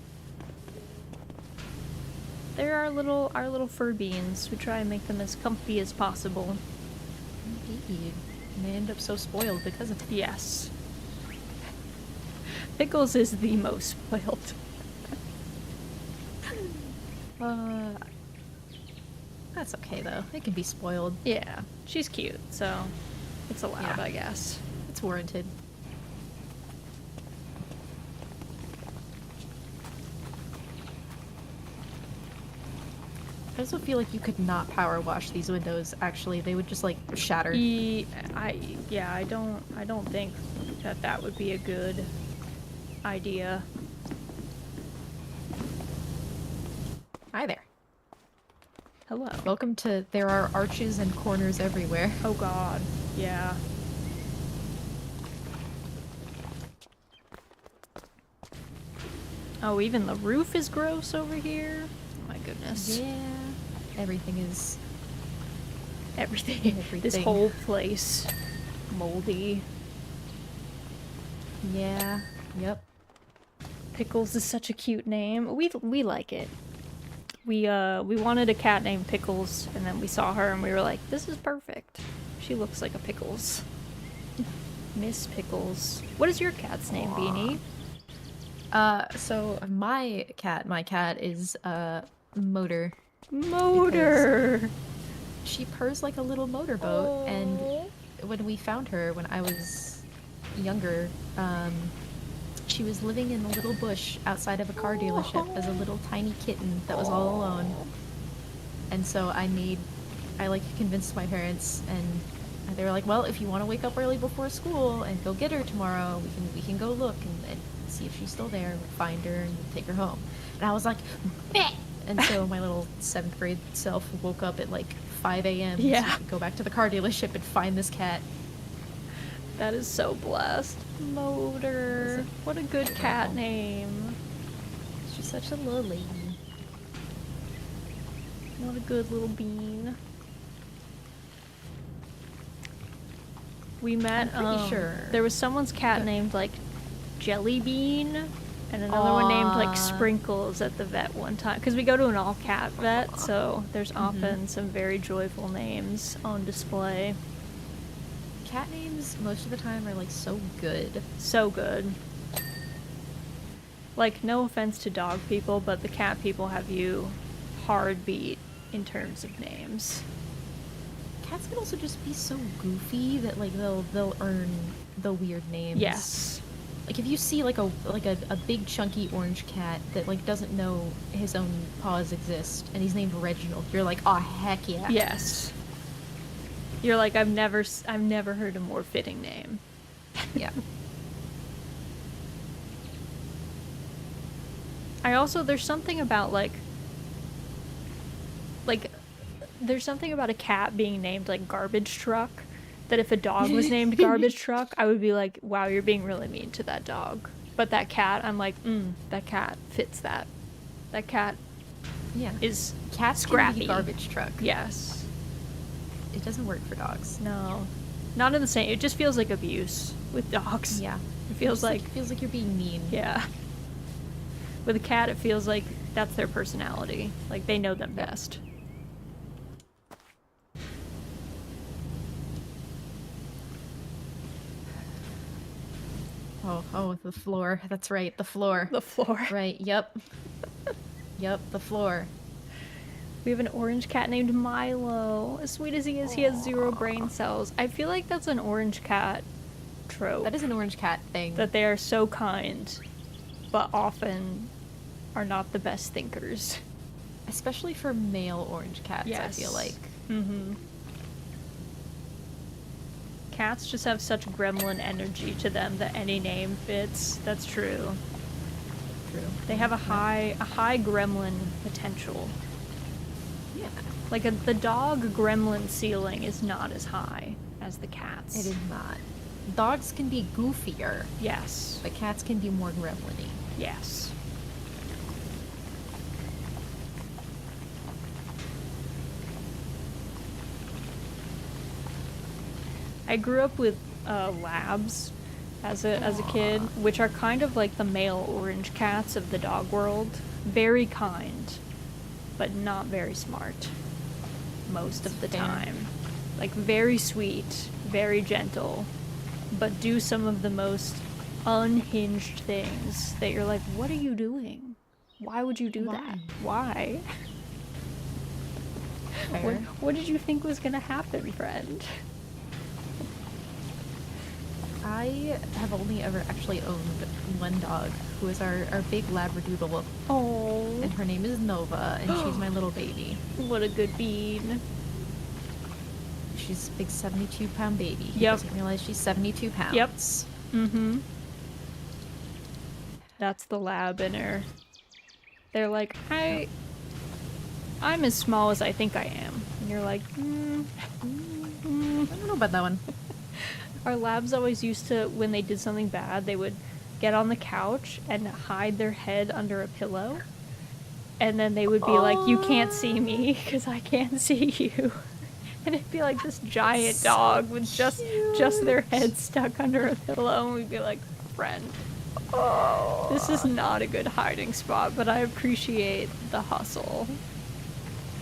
They're our little fur beans. We try and make them as comfy as possible. Indeed. And they end up so spoiled because of it. Yes. Pickles is the most spoiled. That's okay though. They can be spoiled. Yeah, she's cute, so it's allowed, Yeah. I guess. It's warranted. I also feel like you could not power wash these windows. Actually, they would just like shatter. I don't think that would be a good idea. Hi there. Hello. Welcome to There Are Arches and Corners Everywhere. Oh god. Yeah. Oh, even the roof is gross over here. Oh my goodness. Yeah. Everything is Everything. This Everything. whole place moldy. Yeah. Yep. Pickles is such a cute name. We like it. We wanted a cat named Pickles, and then we saw her and we were like, this is perfect. She looks like a Pickles. Miss Pickles. What is your cat's name, Beanie? So my cat is Motor. Motor! She purrs like a little motorboat, and when we found her when I was younger, she was living in a little bush outside of a car dealership as a little tiny kitten that was all alone. And so I like convinced my parents, and they were like, well, if you want to wake up early before school and go get her tomorrow, we can go look and see if she's still there, and find her and take her home. And I was like, meh! And so my little 7th grade self woke up at like 5 a.m. Yeah. So we could go back to the car dealership and find this cat. That is so blessed. Motor. What a good cat name. She's such a little lady. What a good little bean. We met, I'm pretty sure. there was someone's cat named, like, Jelly Bean, and another one named, like, Sprinkles at the vet one time. Because we go to an all-cat vet, so there's often some very joyful names on display. Cat names, most of the time, are, like, so good. So good. Like, no offense to dog people, but the cat people have you hard beat in terms of names. Cats can also just be so goofy that, like, they'll earn the weird names. Yes. Like, if you see, like, a big chunky orange cat that, like, doesn't know his own paws exist, and he's named Reginald, you're like, oh, heck yeah. Yes. You're like, I've never heard a more fitting name. Yeah. There's something about, there's something about a cat being named, like, Garbage Truck, that if a dog was named Garbage Truck, I would be like, wow, you're being really mean to that dog. But that cat, I'm like, that cat fits that. That cat Yeah. is Cats scrappy. can be garbage truck. Yes. It doesn't work for dogs. No. Not in the same, it just feels like abuse with dogs. Yeah. It feels like, feels like you're being mean. yeah. With a cat, it feels like that's their personality. Like, they know them best. Oh, the floor. That's right, the floor. The floor. Right, yep. Yep, the floor. We have an orange cat named Milo. As sweet as he is, he has 0 brain cells. I feel like that's an orange cat trope. That is an orange cat thing. That they are so kind, but often are not the best thinkers. Especially for male orange cats, Yes. I feel like. Mm-hmm. Cats just have such gremlin energy to them that any name fits. That's true. True. They have a high gremlin potential. Yeah. Like the dog gremlin ceiling is not as high as the cats. It is not. Dogs can be goofier, Yes. but cats can be more gremlin-y. Yes. I grew up with labs as a kid, which are kind of like the male orange cats of the dog world. Very kind, but not very smart most of the time. Like very sweet, very gentle, but do some of the most unhinged things that you're like, what are you doing? Why would you do that? Why? What did you think was gonna happen, friend? I have only ever actually owned one dog, who is our big Labradoodle. Oh. And her name is Nova, and she's my little baby. What a good bean. She's a big 72-pound baby. He Yep. doesn't realize she's 72 pounds. Yep. Mm-hmm. That's the lab in her. They're like, I'm as small as I think I am. And you're like, I don't know about that one. Our labs always used to, when they did something bad, they would get on the couch and hide their head under a pillow. And then they would be like, you can't see me because I can't see you. And it'd be like this giant dog with just their head stuck under a pillow. And we'd be like, friend, this is not a good hiding spot, but I appreciate the hustle.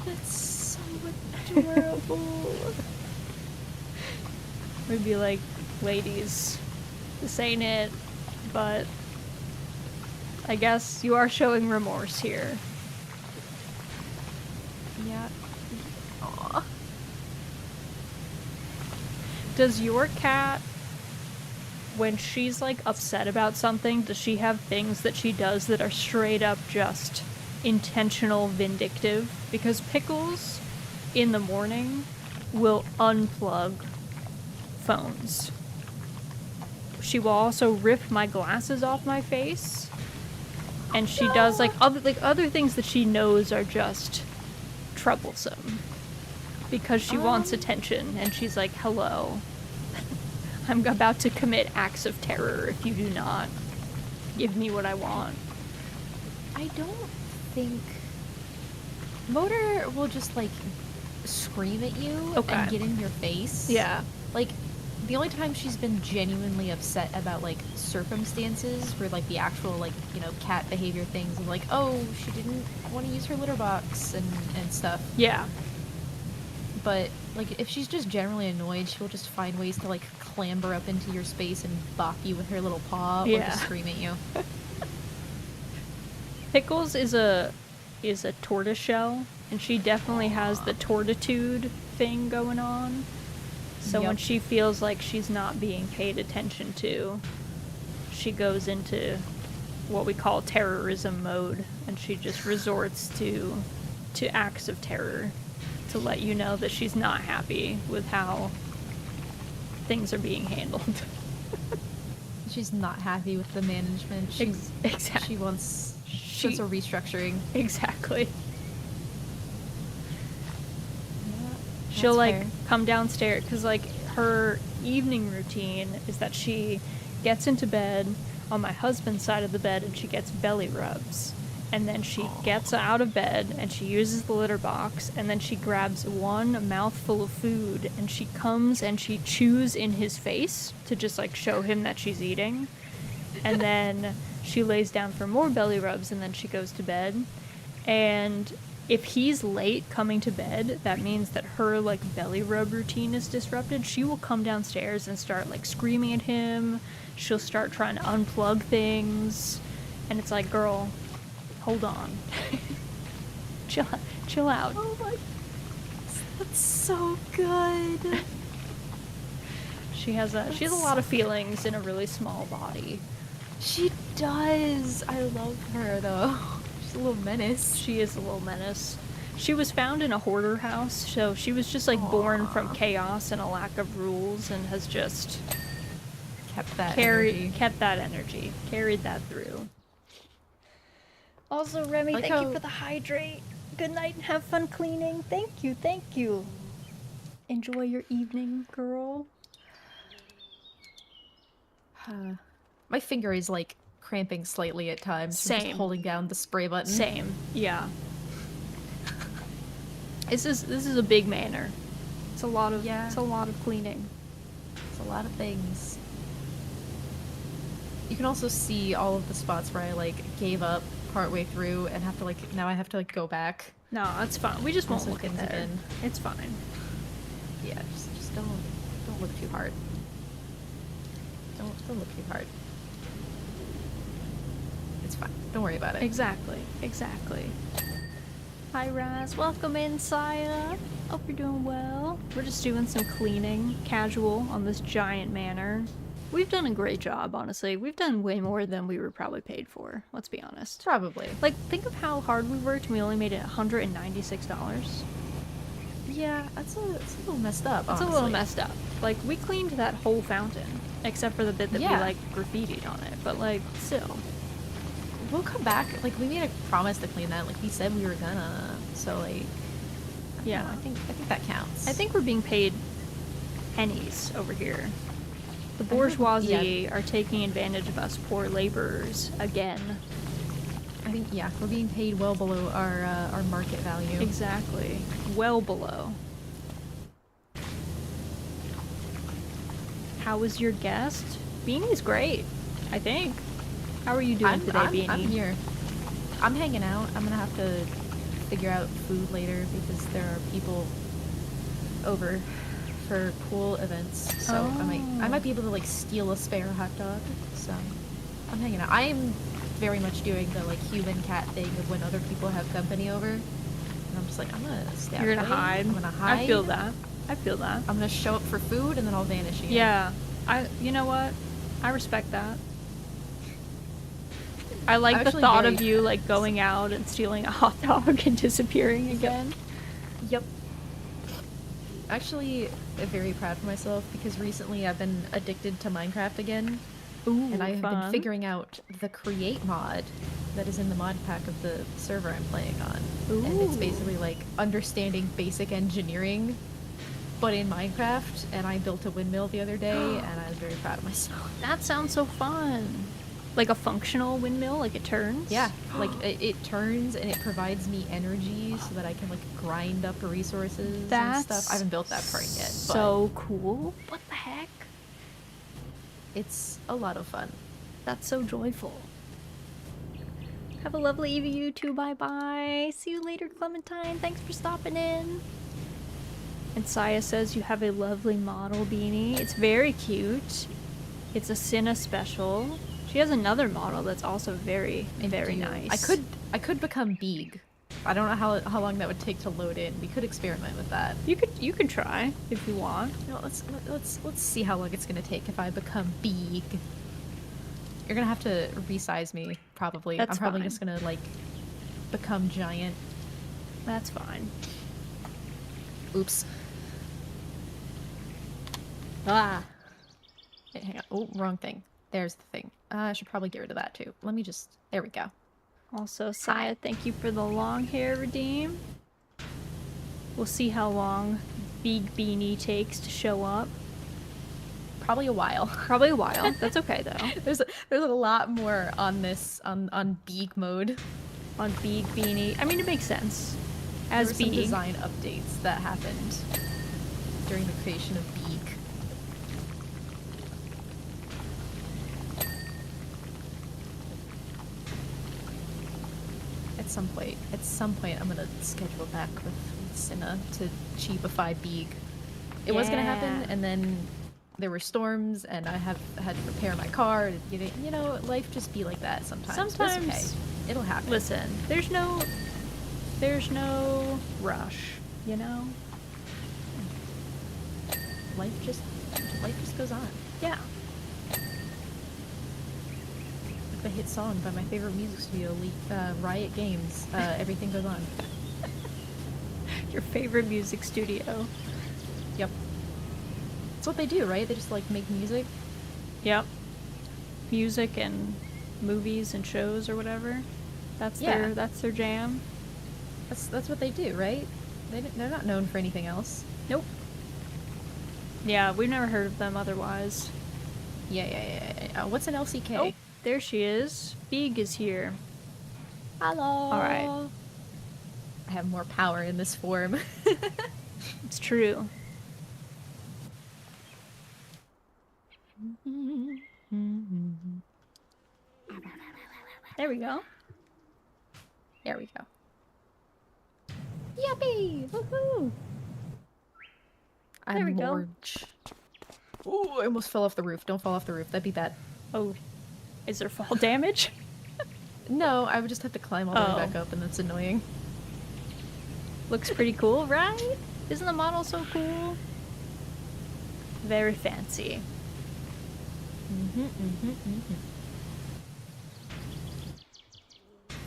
That's so adorable. We'd be like, ladies, this ain't it, but I guess you are showing remorse here. Yeah. Aww. Does your cat, when she's like upset about something, does she have things that she does that are straight up just intentional vindictive? Because Pickles in the morning will unplug phones. She will also rip my glasses off my face, and she does like other things that she knows are just troublesome because she wants attention, and she's like, hello, I'm about to commit acts of terror if you do not give me what I want. I don't think Motor will just like scream at you and get in your face. Yeah. Like, the only time she's been genuinely upset about, like, circumstances where, like, the actual, like, you know, cat behavior things, like, oh, she didn't want to use her litter box and stuff. Yeah. But, like, if she's just generally annoyed, she'll just find ways to, like, clamber up into your space and bop you with her little paw or just scream at you. Pickles is a tortoiseshell, and she definitely has the tortitude thing going on. So when she feels like she's not being paid attention to, she goes into what we call terrorism mode, and she just resorts to acts of terror to let you know that she's not happy with how things are being handled. She's not happy with the management. Exactly. She wants a restructuring. Exactly. She'll like come downstairs because like her evening routine is that she gets into bed on my husband's side of the bed and she gets belly rubs, and then she gets out of bed and she uses the litter box, and then she grabs one mouthful of food and she comes and she chews in his face to just like show him that she's eating, and then she lays down for more belly rubs, and then she goes to bed. And if he's late coming to bed, that means that her, like, belly rub routine is disrupted. She will come downstairs and start, like, screaming at him. She'll start trying to unplug things. And it's like, girl, hold on. Chill out. Oh my... That's so good. She has a lot of feelings in a really small body. She does. I love her, though. She's a little menace. She is a little menace. She was found in a hoarder house, so she was just like born from chaos and a lack of rules, and has just kept that energy, carried that through. Also, Remy, thank you for the hydrate. Good night and have fun cleaning. Thank you. Enjoy your evening, girl. My finger is like cramping slightly at times. Same. From just holding down the spray button. Same. Yeah. This is a big manor. It's a lot of cleaning. There's a lot of things. You can also see all of the spots where I like gave up partway through and have to like now I have to like go back. No, it's fine. We just won't Also look at things that. again. It's fine. Yeah, just don't look too hard. Don't look too hard. It's fine. Don't worry about it. Exactly. Exactly. Hi, Raz. Welcome in, Saya. Hope you're doing well. We're just doing some cleaning, casual, on this giant manor. We've done a great job, honestly. We've done way more than we were probably paid for, let's be honest. Probably. Like, think of how hard we worked and we only made it $196. Yeah, it's a little messed up, honestly. It's a little messed up. Like, we cleaned that whole fountain, except for the bit that we, like, graffitied on it. But, like, still. We'll come back. Like, we made a promise to clean that. Like, we said we were gonna. So, like... Yeah. I think that counts. I think we're being paid pennies over here. The bourgeoisie are taking advantage of us poor laborers again. I think, yeah, we're being paid well below our market value. Exactly. Well below. How was your guest? Beanie's great, I think. How are you doing today, Beanie? I'm here. I'm hanging out. I'm gonna have to figure out food later because there are people over for pool events, so I might be able to like steal a spare hot dog. So I'm hanging out. I am very much doing the like human cat thing of when other people have company over, and I'm just like I'm gonna stay. You're gonna hide. I'm gonna hide. I feel that. I feel that. I'm gonna show up for food and then I'll vanish again. Yeah, you know what? I respect that. I like the thought of you like going out and stealing a hot dog and disappearing again. Yep. Actually, very proud of myself because recently I've been addicted to Minecraft again. Ooh, and I have been figuring out the create mod that is in the mod pack of the server I'm playing on. Ooh. And it's basically like understanding basic engineering, but in Minecraft. And I built a windmill the other day, and I was very proud of myself. That sounds so fun. Like a functional windmill, like it turns? Yeah, like it turns and it provides me energy so that I can like grind up resources and stuff. I haven't built that part yet. So cool. What the heck? It's a lot of fun. That's so joyful. Have a lovely evening, you too. Bye-bye. See you later, Clementine. Thanks for stopping in. And Saya says you have a lovely model, Beanie. It's very cute. It's a Cinna special. She has another model that's also very, very nice. I could become Beeg. I don't know how long that would take to load in. We could experiment with that. You could try if you want. No, let's see how long it's gonna take if I become Beeg. You're gonna have to resize me probably. I'm probably just gonna like become giant. That's fine. Oops. Ah. Hey, hang on. Oh, wrong thing. There's the thing. I should probably get rid of that too. Let me just... There we go. Also, Saya, thank you for the long hair redeem. We'll see how long Big Beanie takes to show up. Probably a while. Probably a while. That's okay though. There's a lot more on this on Beeg mode. On Big Beanie. I mean, it makes sense. As there were some design updates that happened during the creation of Beeg. At some point, I'm gonna schedule back with Cinna to cheapify Beeg. It was gonna happen, and then there were storms, and I have had to repair my car. You know, life just be like that sometimes. Sometimes it's okay. It'll happen. Listen, there's no rush, you know. Life just goes on. Yeah. The hit song by my favorite music studio, Riot Games. Everything goes on. Your favorite music studio. Yep. That's what they do, right? They just like make music. Yep. Music and movies and shows or whatever. That's their jam. That's what they do, right? They're not known for anything else. Nope. Yeah, we've never heard of them otherwise. Yeah. What's an LCK? Oh. There she is. Beeg is here. Hello. All right. I have more power in this form. It's true. There we go. There we go. Yippee! Woohoo! There we go. Ooh, I almost fell off the roof. Don't fall off the roof. That'd be bad. Oh, is there fall damage? No, I would just have to climb all the way back up, and that's annoying. Looks pretty cool, right? Isn't the model so cool? Very fancy.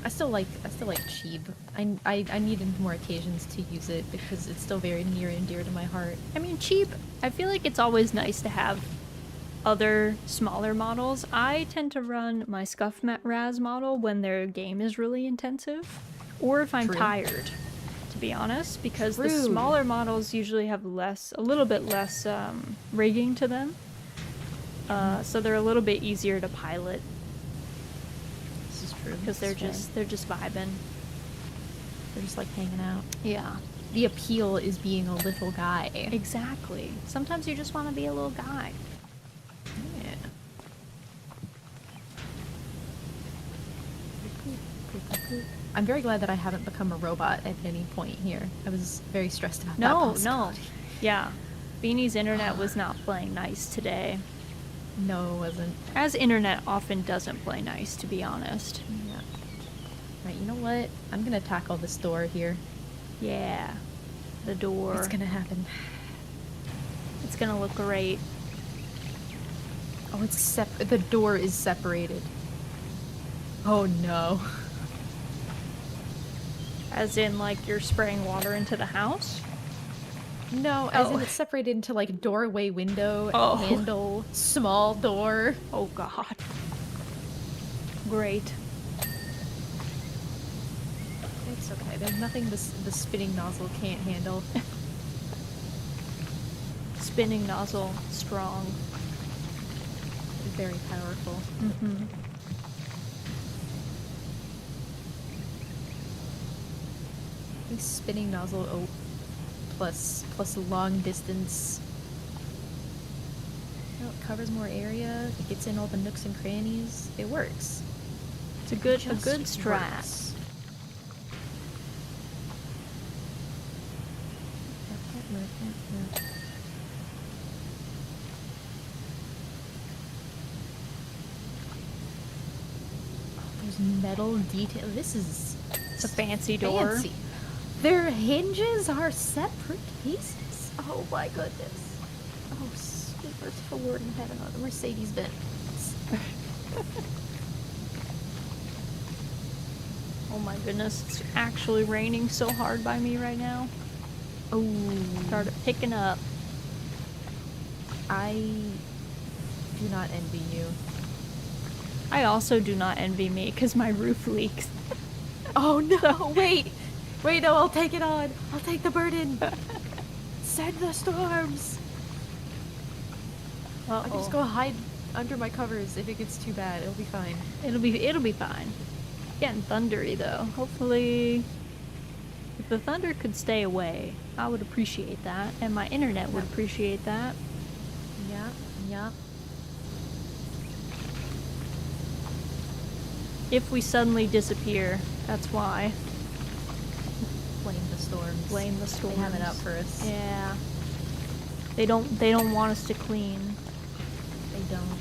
I still like Cheeb. I needed more occasions to use it because it's still very near and dear to my heart. I mean, cheap. I feel like it's always nice to have other smaller models. I tend to run my Scuff Raz model when their game is really intensive, or if I'm tired, to be honest, because the smaller models usually have a little bit less rigging to them, so they're a little bit easier to pilot. This is true. Because they're just vibing. They're just like hanging out. Yeah. The appeal is being a little guy. Exactly. Sometimes you just want to be a little guy. Yeah. I'm very glad that I haven't become a robot at any point here. I was very stressed about that possibility. Yeah. Beanie's internet was not playing nice today. No, it wasn't. As internet often doesn't play nice, to be honest. Yeah. Right, you know what? I'm gonna tackle this door here. Yeah. The door. It's gonna happen. It's gonna look great. Oh, the door is separated. Oh no. As in, like, you're spraying water into the house? No, as in it's separated into, like, doorway, window, handle, small door. Oh god. Great. It's okay. There's nothing the spinning nozzle can't handle. Spinning nozzle, strong. Very powerful. Mm-hmm. I think spinning nozzle plus long distance. You know, it covers more area. It gets in all the nooks and crannies. It works. It's a good strat. Works. There's metal detail. This is It's a fancy door. fancy. Their hinges are separate pieces. Oh my goodness. Oh, sweet merciful Lord in heaven, the Mercedes Benz. Oh my goodness, it's actually raining so hard by me right now. Oh, Started picking up. I do not envy you. I also do not envy me because my roof leaks. Oh no, wait, no, I'll take it on. I'll take the burden. Send the storms. I can just go hide under my covers if it gets too bad. It'll be fine. It'll be fine. Getting thundery though. Hopefully, if the thunder could stay away, I would appreciate that, and my internet would appreciate that. Yeah. If we suddenly disappear, that's why. Blame the storms. Blame the storms. They have it out for us. Yeah. They don't want us to clean. They don't.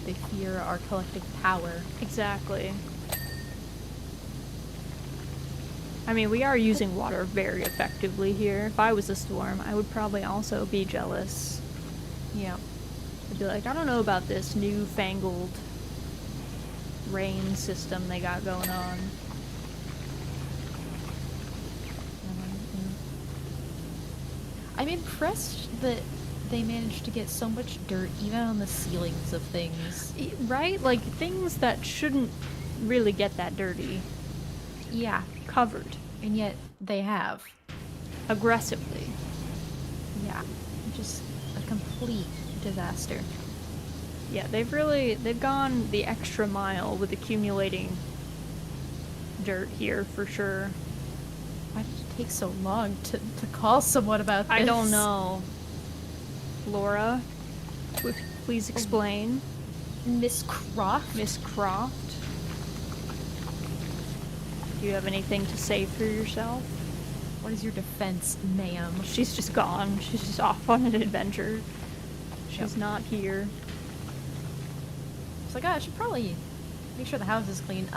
They fear our collective power. Exactly. I mean, we are using water very effectively here. If I was a storm, I would probably also be jealous. Yeah. I'd be like, I don't know about this newfangled rain system they got going on. I'm impressed that they managed to get so much dirt even on the ceilings of things. Right? Like, things that shouldn't really get that dirty. Yeah. Covered. And yet they have. Aggressively. Yeah. Just a complete disaster. Yeah, they've gone the extra mile with accumulating dirt here for sure. Why did it take so long to call someone about this? I don't know. Laura, please explain. Miss Croft? Miss Croft? Do you have anything to say for yourself? What is your defense, ma'am? She's just gone. She's just off on an adventure. She's not here. It's like, I should probably make sure the house is clean.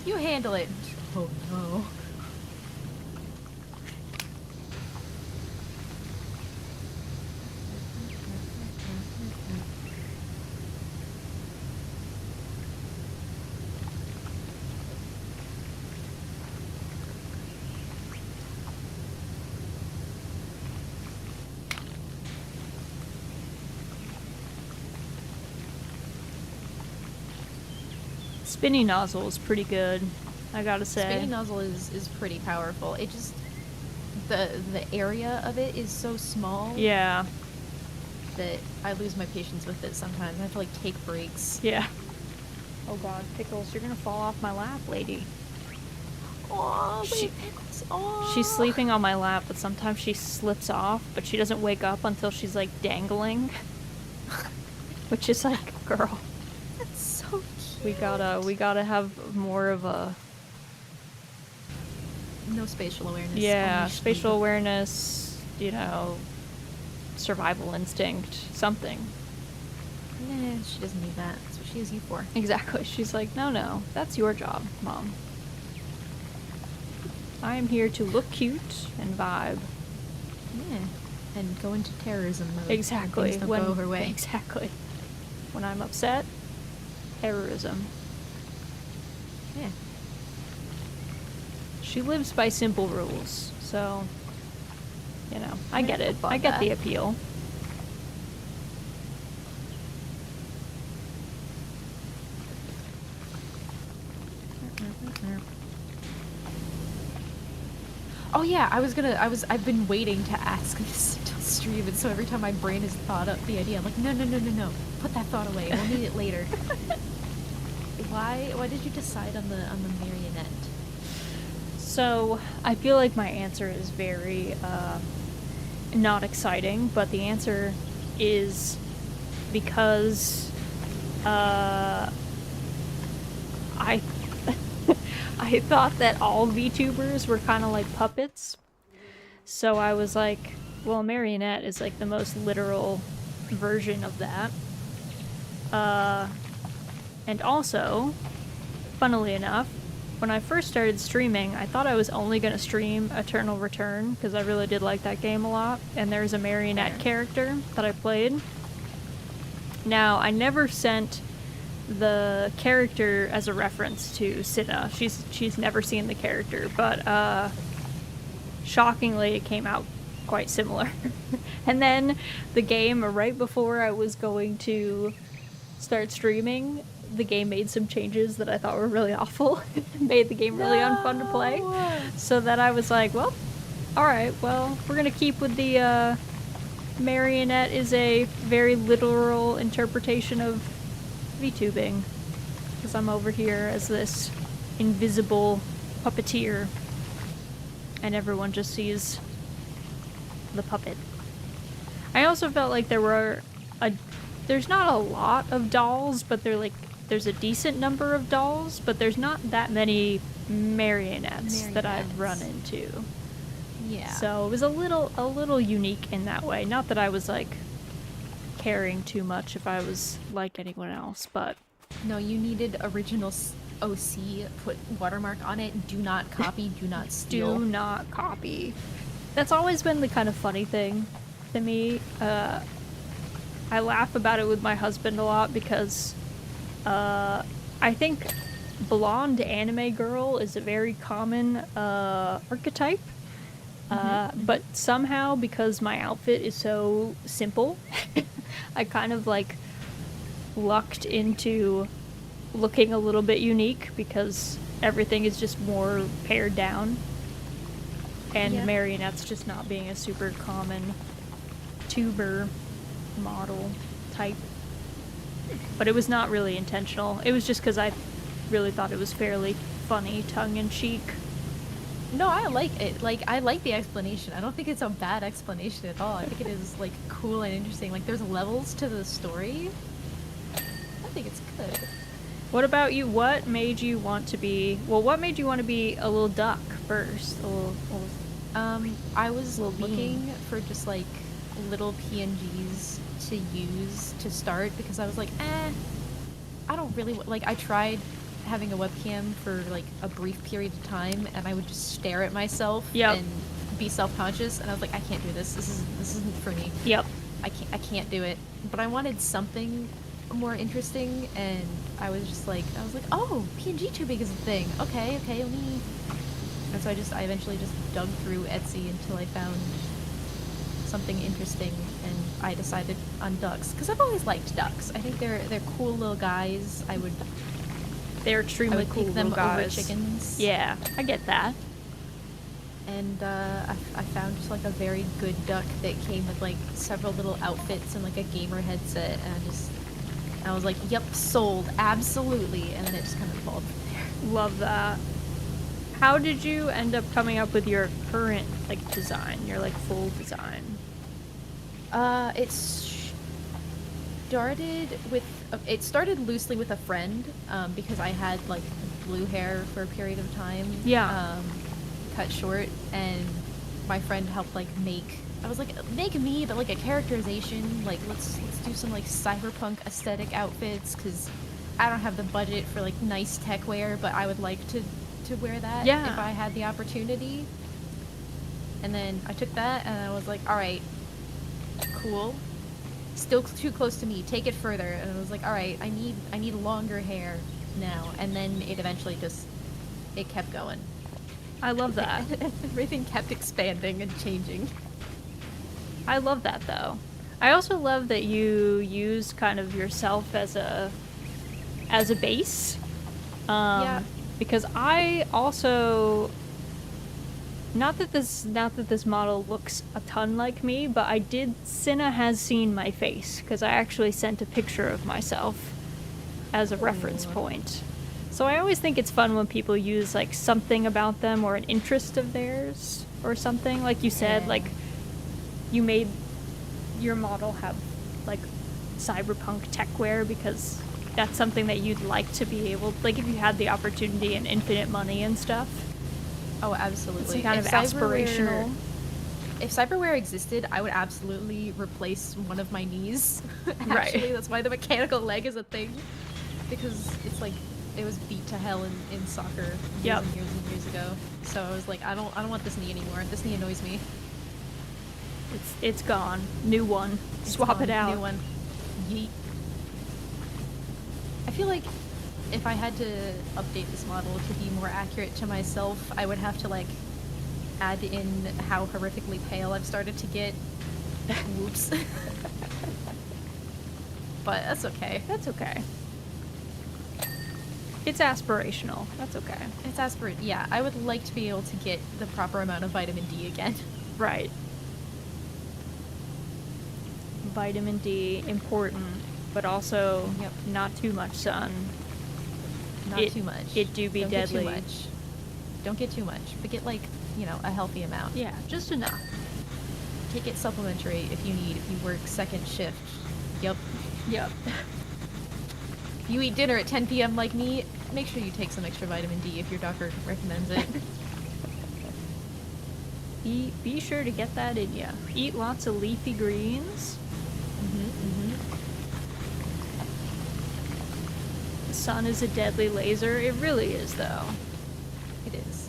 You handle it. Oh no. Spinning nozzle is pretty good, I gotta say. Spinning nozzle is pretty powerful. It just the area of it is so small. Yeah. That I lose my patience with it sometimes. I have to like take breaks. Yeah. Oh god, Pickles, you're gonna fall off my lap, lady. Oh, Pickles. Oh. She's sleeping on my lap, but sometimes she slips off, but she doesn't wake up until she's like dangling. Which is like, girl. That's so cute. We gotta have more of a... No spatial awareness. Yeah, spatial awareness, you know, survival instinct, something. Nah, she doesn't need that. That's what she has you for. Exactly. She's like, no, that's your job, Mom. I am here to look cute and vibe. Yeah, and go into terrorism mode. Exactly. Things don't go her way. Exactly. When I'm upset, terrorism. Yeah. She lives by simple rules, so, you know, I get it. I get the appeal. Oh yeah, I've been waiting to ask this until stream, and so every time my brain has thought up the idea, I'm like, no, put that thought away, we'll need it later. Why did you decide on the marionette? So, I feel like my answer is very, not exciting, but the answer is because, I I thought that all VTubers were kind of like puppets. So I was like, well, marionette is like the most literal version of that. And also, funnily enough, when I first started streaming, I thought I was only going to stream Eternal Return, because I really did like that game a lot, and there's a marionette character that I played. Now, I never sent the character as a reference to Cinna. She's never seen the character, but shockingly it came out quite similar. And then the game, right before I was going to start streaming, the game made some changes that I thought were really awful. Made the game really unfun to play. So that I was like, well, alright, well, we're gonna keep with the marionette is a very literal interpretation of VTubing, because I'm over here as this invisible puppeteer and everyone just sees the puppet. I also felt like there's not a lot of dolls, but there's a decent number of dolls, but there's not that many marionettes that I've run into. Yeah. So it was a little unique in that way. Not that I was like caring too much if I was like anyone else, but no, you needed original OC, put watermark on it, do not copy, do not steal. Do not copy. That's always been the kind of funny thing to me. I laugh about it with my husband a lot because I think blonde anime girl is a very common archetype. But somehow, because my outfit is so simple, I kind of like lucked into looking a little bit unique because everything is just more pared down. And marionette's just not being a super common tuber model type. But it was not really intentional. It was just because I really thought it was fairly funny, tongue-in-cheek. No, I like it. Like, I like the explanation. I don't think it's a bad explanation at all. I think it is, like, cool and interesting. Like, there's levels to the story. I think it's good. What about you? What made you want to be... Well, what made you want to be a little duck first? I was little looking for just, like, little PNGs to use to start because I was like, I don't really... Like, I tried having a webcam for, like, a brief period of time, and I would just stare at myself and be self-conscious, and I was like, I can't do this. This isn't for me. Yep. I can't do it. But I wanted something more interesting, and I was like, oh, PNG tubing is a thing. Okay, let me... And so I eventually just dug through Etsy until I found something interesting, and I decided on ducks, because I've always liked ducks. I think they're cool little guys. They're extremely cool them little guys. over chickens. Yeah, I get that. And I found just like a very good duck that came with like several little outfits and like a gamer headset, and I was like, yep, sold, absolutely. And then it just kind of evolved from there. Love that. How did you end up coming up with your current like design, your like full design? It started loosely with a friend, because I had like blue hair for a period of time. Yeah. Cut short, and my friend helped like I was like, make me, but like a characterization, like let's do some like cyberpunk aesthetic outfits, because I don't have the budget for like nice tech wear, but I would like to wear that if I had the opportunity. And then I took that and I was like, all right, cool, still too close to me, take it further. And I was like, all right, I need longer hair now. And then it eventually it kept going. I love that. Everything kept expanding and changing. I love that though. I also love that you use kind of yourself as a base. Yeah. Because I also, not that this model looks a ton like me, but Cinna has seen my face, because I actually sent a picture of myself as a reference point. So I always think it's fun when people use like something about them or an interest of theirs or something. Like you said, like you made your model have like cyberpunk tech wear because that's something that you'd like to be able, like if you had the opportunity and infinite money and stuff. Oh, absolutely. It's kind of aspirational. If cyberware existed, I would absolutely replace one of my knees. Actually, right. That's why the mechanical leg is a thing. Because it's like, it was beat to hell in soccer years and years ago. So I was like, I don't want this knee anymore. This knee annoys me. It's gone. New one. Swap it out. New one. Yeet. I feel like if I had to update this model to be more accurate to myself, I would have to like add in how horrifically pale I've started to get. Whoops. But that's okay. That's okay. It's aspirational. That's okay. It's yeah, I would like to be able to get the proper amount of vitamin D again. Right. Vitamin D, important, but also not too much sun. Not too much. It do be deadly. Get too much. Don't get too much, but get like, a healthy amount. Yeah, just enough. Take it supplementary if you need, if you work second shift. Yep. If you eat dinner at 10 p.m. like me, make sure you take some extra vitamin D if your doctor recommends it. Be sure to get that in ya. Eat lots of leafy greens. The sun is a deadly laser. It really is, though. It is.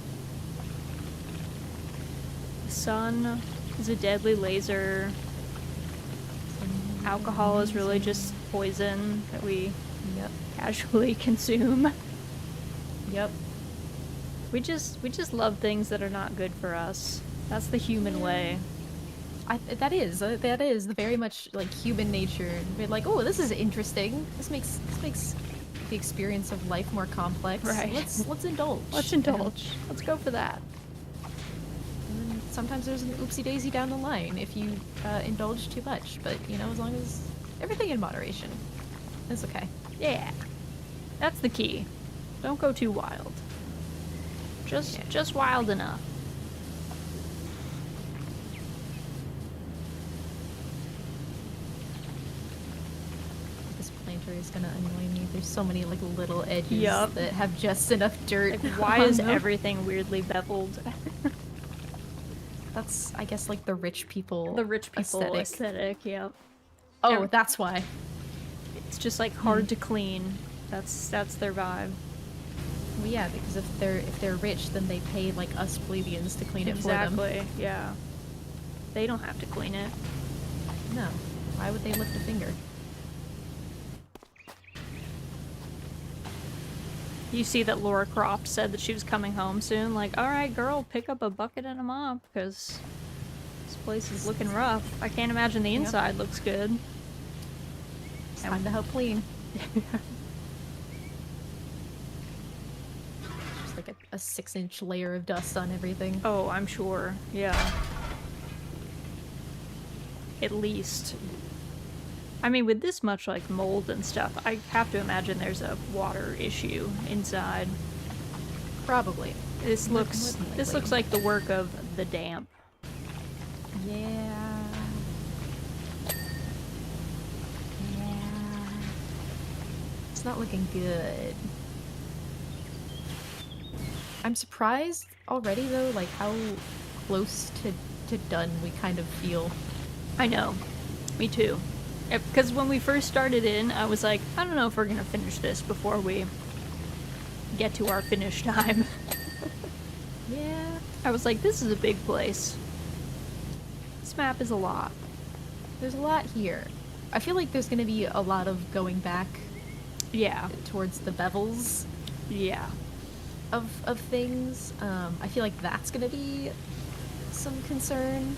The sun is a deadly laser. Alcohol is really just poison that we casually consume. Yep. We just love things that are not good for us. That's the human way. That is the very much like human nature. We're like, oh, this is interesting. This makes the experience of life more complex. Right. Let's indulge. Let's indulge. Let's go for that. And then sometimes there's an oopsie daisy down the line if you indulge too much. But as long as everything in moderation, it's okay. Yeah. That's the key. Don't go too wild. Just wild enough. This planter is gonna annoy me. There's so many like little edges Yup. that have just enough dirt. Like, why on is them. everything weirdly beveled? That's, I guess, like the rich people. The rich people aesthetic, yep. Oh, that's why. It's just like hard to clean. That's their vibe. Well, yeah, because if they're rich, then they pay like us plebeians to clean it for them. Exactly, yeah. They don't have to clean it. No. Why would they lift a finger? You see that Laura Croft said that she was coming home soon. Like, alright, girl, pick up a bucket and a mop, because this place is looking rough. I can't imagine the inside looks good. It's time to help clean. Just like a 6-inch layer of dust on everything. Oh, I'm sure. Yeah. At least. I mean, with this much, like, mold and stuff, I have to imagine there's a water issue inside. Probably. This looks like the work of the damp. Yeah. It's not looking good. I'm surprised already, though, like, how close to done we kind of feel. I know. Me too. Because when we first started in, I was like, I don't know if we're gonna finish this before we get to our finish time. Yeah. I was like, this is a big place. This map is a lot. There's a lot here. I feel like there's gonna be a lot of going back towards the bevels of things. I feel like that's gonna be some concern.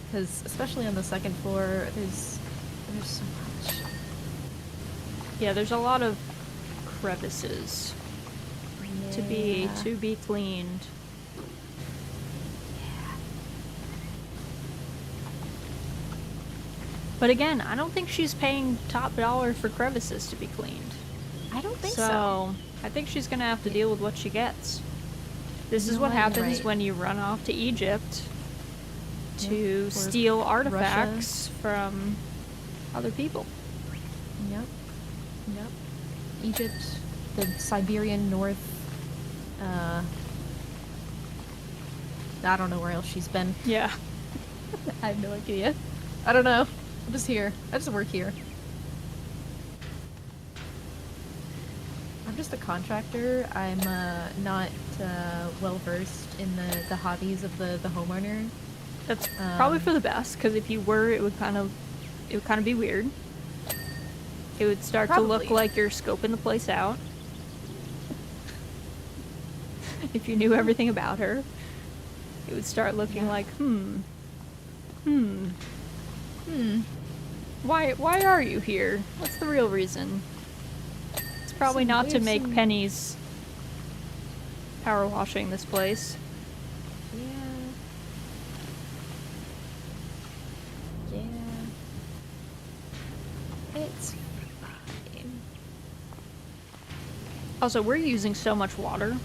Because especially on the second floor, there's so much. Yeah, there's a lot of crevices to be cleaned. Yeah. But again, I don't think she's paying top dollar for crevices to be cleaned. I don't think so. So I think she's gonna have to deal with what she gets. This is what happens when you run off to Egypt to steal artifacts from other people. Yep. Egypt, the Siberian North, I don't know where else she's been. Yeah. I have no idea. I don't know. I'm just here. I just work here. I'm just a contractor. I'm not well versed in the hobbies of the homeowner. That's probably for the best, because if you were, it would kind of be weird. It would start to look like you're scoping the place out. If you knew everything about her, it would start looking like, Why are you here? What's the real reason? It's probably not to make pennies power washing this place. It's fine. Also, we're using so much water.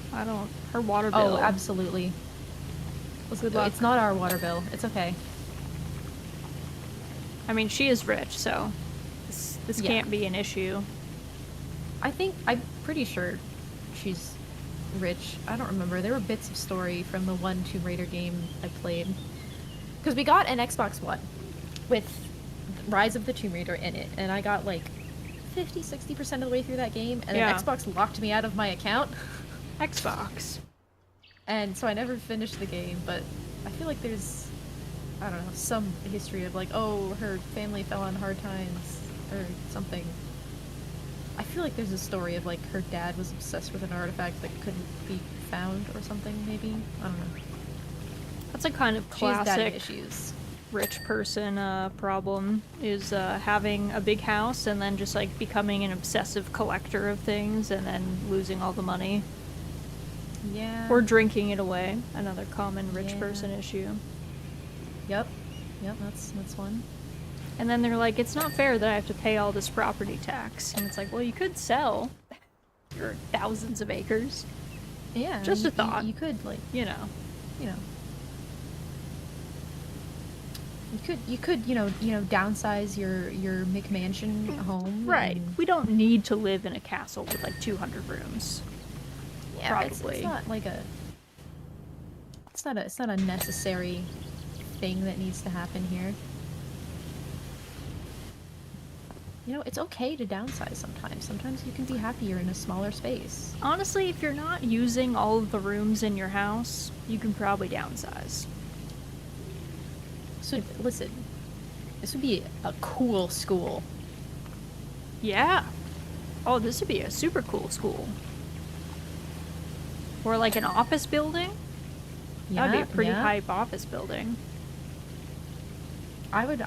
Her water bill. Oh, absolutely. Good luck. It's not our water bill. It's okay. I mean, she is rich, so this can't be an issue. I'm pretty sure she's rich. I don't remember. There were bits of story from the one Tomb Raider game I played. Because we got an Xbox One with Rise of the Tomb Raider in it, and I got like 50-60% of the way through that game, and then Xbox locked me out of my account. Xbox. And so I never finished the game, but I feel like there's, I don't know, some history of like, oh, her family fell on hard times, or something. I feel like there's a story of like her dad was obsessed with an artifact that couldn't be found or something, maybe? I don't know. That's a kind of classic issues. Rich person problem, is having a big house and then just like becoming an obsessive collector of things and then losing all the money. Yeah. Or drinking it away. Another common rich person issue. Yep, that's one. And then they're like, it's not fair that I have to pay all this property tax. And it's like, well, you could sell your thousands of acres. Yeah. Just a thought. You could, like, You know. you know. You could, downsize your McMansion home. Right. and- We don't need to live in a castle with like 200 rooms. Yeah, Probably. it's not like a. It's not a necessary thing that needs to happen here. It's okay to downsize sometimes. Sometimes you can be happier in a smaller space. Honestly, if you're not using all of the rooms in your house, you can probably downsize. So listen, this would be a cool school. Yeah. Oh, this would be a super cool school. Or like an office building. That'd be a pretty hype office building. I would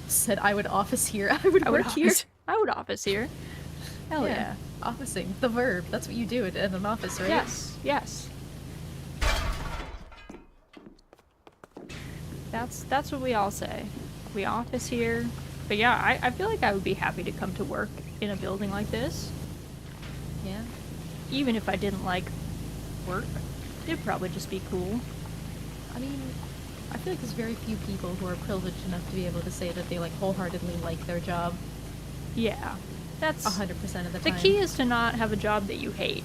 said I would office here. I would work here. I would office here. Hell yeah. Officing, the verb. That's what you do at an office, right? Yes, yes. That's what we all say. We office here. But yeah, I feel like I would be happy to come to work in a building like this. Yeah. Even if I didn't like work, it'd probably just be cool. I mean, I feel like there's very few people who are privileged enough to be able to say that they like wholeheartedly like their job. Yeah. That's 100% of the the time. key is to not have a job that you hate.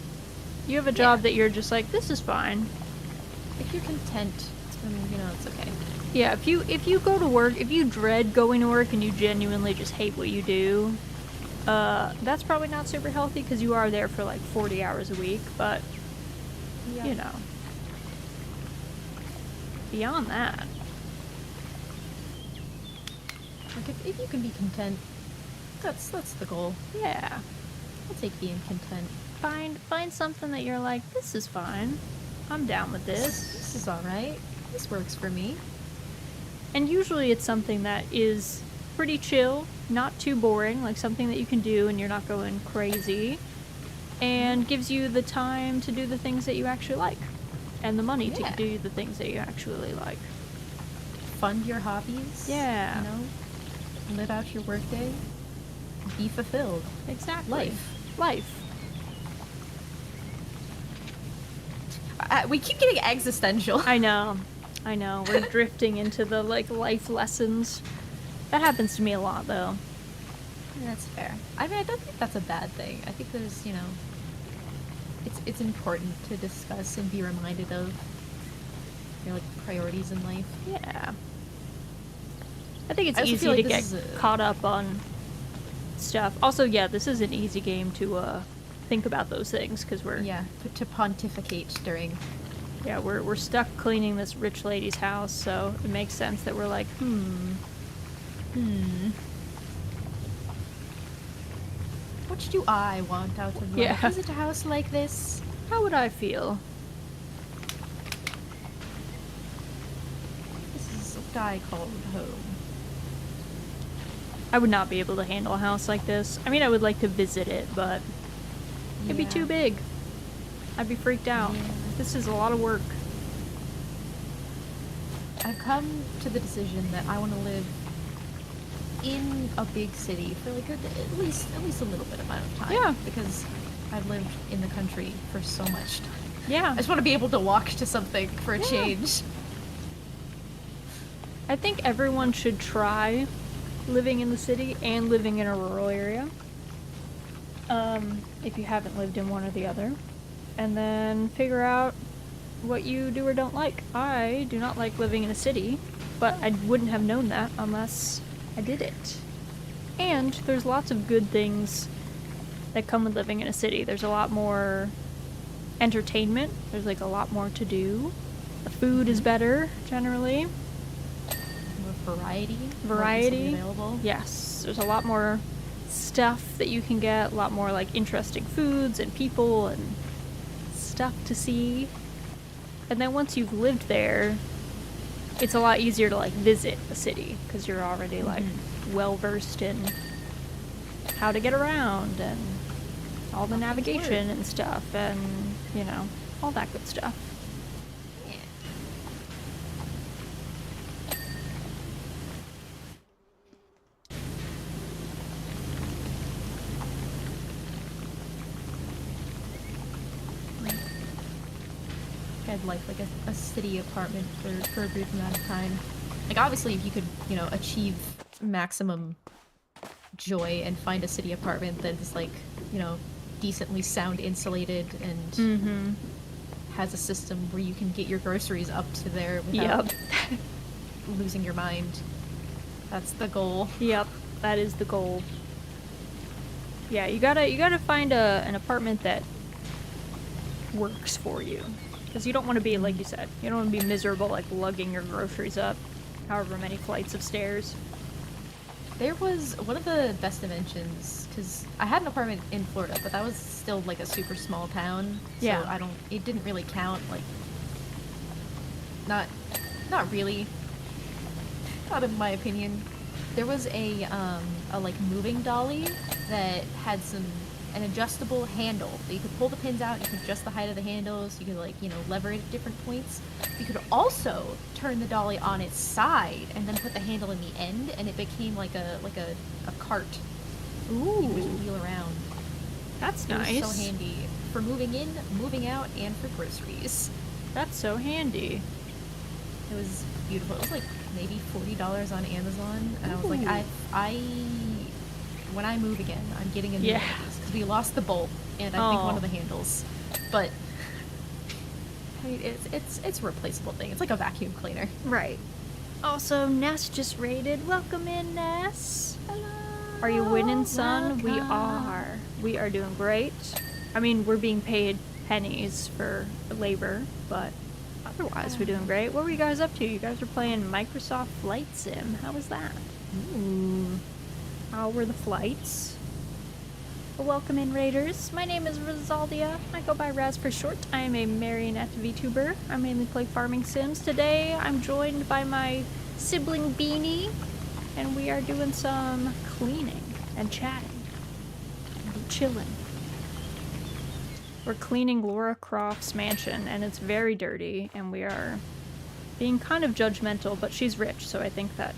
You have a job that you're just like, this is fine. If you're content, then it's okay. Yeah, if you go to work, if you dread going to work and you genuinely just hate what you do, that's probably not super healthy because you are there for like 40 hours a week, but beyond that. Like if you can be content, that's the goal. Yeah. I'll take being content. Find something that you're like, this is fine. I'm down with this. This is alright. This works for me. And usually it's something that is pretty chill, not too boring, like something that you can do and you're not going crazy, and gives you the time to do the things that you actually like, and the money to do the things that you actually like. Fund your hobbies. Yeah. Live out your workday. Be fulfilled. Exactly. Life. We keep getting existential. I know. We're drifting into the life lessons. That happens to me a lot, though. That's fair. I mean, I don't think that's a bad thing. I think there's, it's important to discuss and be reminded of your priorities in life. Yeah. I think it's I also easy feel like to this get is caught up on stuff. Also, yeah, this is an easy game to think about those things because we're to pontificate during. Yeah, we're stuck cleaning this rich lady's house, so it makes sense that we're like, What do I want out of life? Visit a house like this. How would I feel? This is what I call home. I would not be able to handle a house like this. I mean, I would like to visit it, but it'd be too big. I'd be freaked out. Yeah. This is a lot of work. I've come to the decision that I want to live in a big city for at least a little bit amount of time. Yeah. Because I've lived in the country for so much time. Yeah. I just want to be able to walk to something for a change. I think everyone should try living in the city and living in a rural area. If you haven't lived in one or the other. And then figure out what you do or don't like. I do not like living in a city, but I wouldn't have known that unless I did it. And there's lots of good things that come with living in a city. There's a lot more entertainment. There's a lot more to do. The food is better, generally. More variety. Variety. More easily available. Yes, there's a lot more stuff that you can get, a lot more interesting foods and people and stuff to see. And then once you've lived there, it's a lot easier to visit a city because you're already well versed in how to get around and all the navigation and stuff and all that good stuff. I'd like a city apartment for a brief amount of time. Like, obviously, if you could, you know, achieve maximum joy and find a city apartment that's, like, you know, decently sound insulated and has a system where you can get your groceries up to there without losing your mind. That's the goal. Yep, that is the goal. Yeah, you gotta find an apartment that works for you. Because you don't want to be, like you said, you don't want to be miserable, like, lugging your groceries up however many flights of stairs. There was one of the best inventions, because I had an apartment in Florida, but that was still, like, a super small town. So it didn't really count, like, not really. Not in my opinion. There was a like, moving dolly that had an adjustable handle that you could pull the pins out, you could adjust the height of the handles, you could, like, you know, lever it at different points. You could also turn the dolly on its side and then put the handle in the end, and it became like a cart. Ooh. You could wheel around. That's nice. It was so handy for moving in, moving out, and for groceries. That's so handy. It was beautiful. It was like maybe $40 on Amazon, and I was like, I when I move again, I'm getting a new one because we lost the bolt and I think one of the handles. But I mean, it's a replaceable thing. It's like a vacuum cleaner. Right. Also, Ness just raided. Welcome in, Ness. Hello. Are you winning, son? Welcome. We are. We are doing great. I mean, we're being paid pennies for labor, but otherwise we're doing great. What were you guys up to? You guys were playing Microsoft Flight Sim. How was that? Ooh. How were the flights? Welcome in, Raiders. My name is Rosaldia. I go by Raz for short. I am a marionette VTuber. I mainly play farming sims. Today, I'm joined by my sibling Beanie, and we are doing some cleaning and chatting and chilling. We're cleaning Laura Croft's mansion, and it's very dirty, and we are being kind of judgmental, but she's rich, so I think that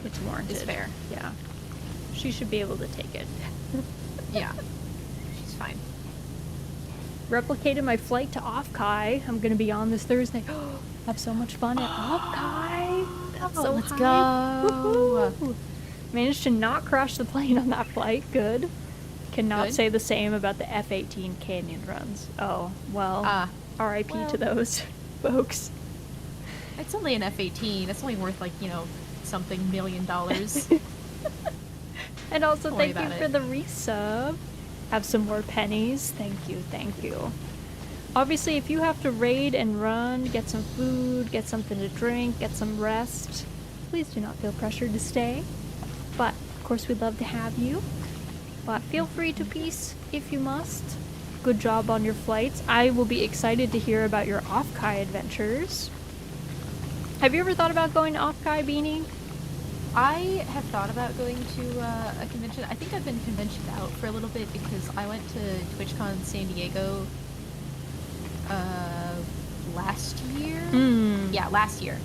it's warranted. It's fair. Yeah. She should be able to take it. Yeah. She's fine. Replicated my flight to Offkai. I'm gonna be on this Thursday. Have so much fun at Offkai. That's so let's high. go. Woohoo. Managed to not crash the plane on that flight. Good. Cannot say the same about the F-18 canyon runs. Oh, well, RIP to those folks. It's only an F-18. It's only worth, like, you know, something $1 million. And also, thank you for the resub. Have some more pennies. Thank you, thank you. Obviously, if you have to raid and run, get some food, get something to drink, get some rest, please do not feel pressured to stay. But, of course, we'd love to have you. But feel free to peace if you must. Good job on your flights. I will be excited to hear about your Offkai adventures. Have you ever thought about going to Offkai, Beanie? I have thought about going to a convention. I think I've been conventioned out for a little bit because I went to TwitchCon San Diego last year? Yeah, last year.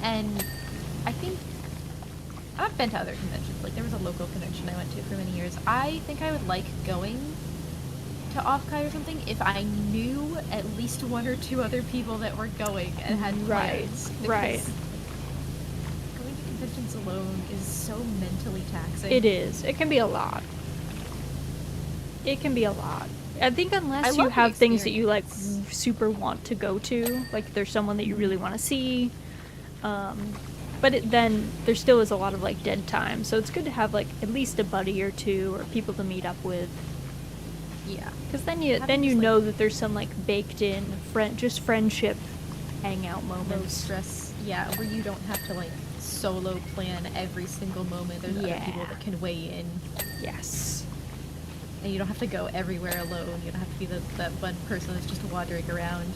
And I think I've been to other conventions. Like, there was a local convention I went to for many years. I think I would like going to Offkai or something if I knew at least one or two other people that were going and had plans. Right. Going to conventions alone is so mentally taxing. It is. It can be a lot. It can be a lot. I think unless you have things that you, like, super want to go to, like there's someone that you really want to see, but then there still is a lot of, like, dead time, so it's good to have, like, at least a buddy or two or people to meet up with. Yeah. Because then you know that there's some, like, baked in friendship hangout moments. No stress. Yeah, where you don't have to, like, solo plan every single moment. There's other people that can weigh in. Yes. And you don't have to go everywhere alone. You don't have to be that one person that's just wandering around.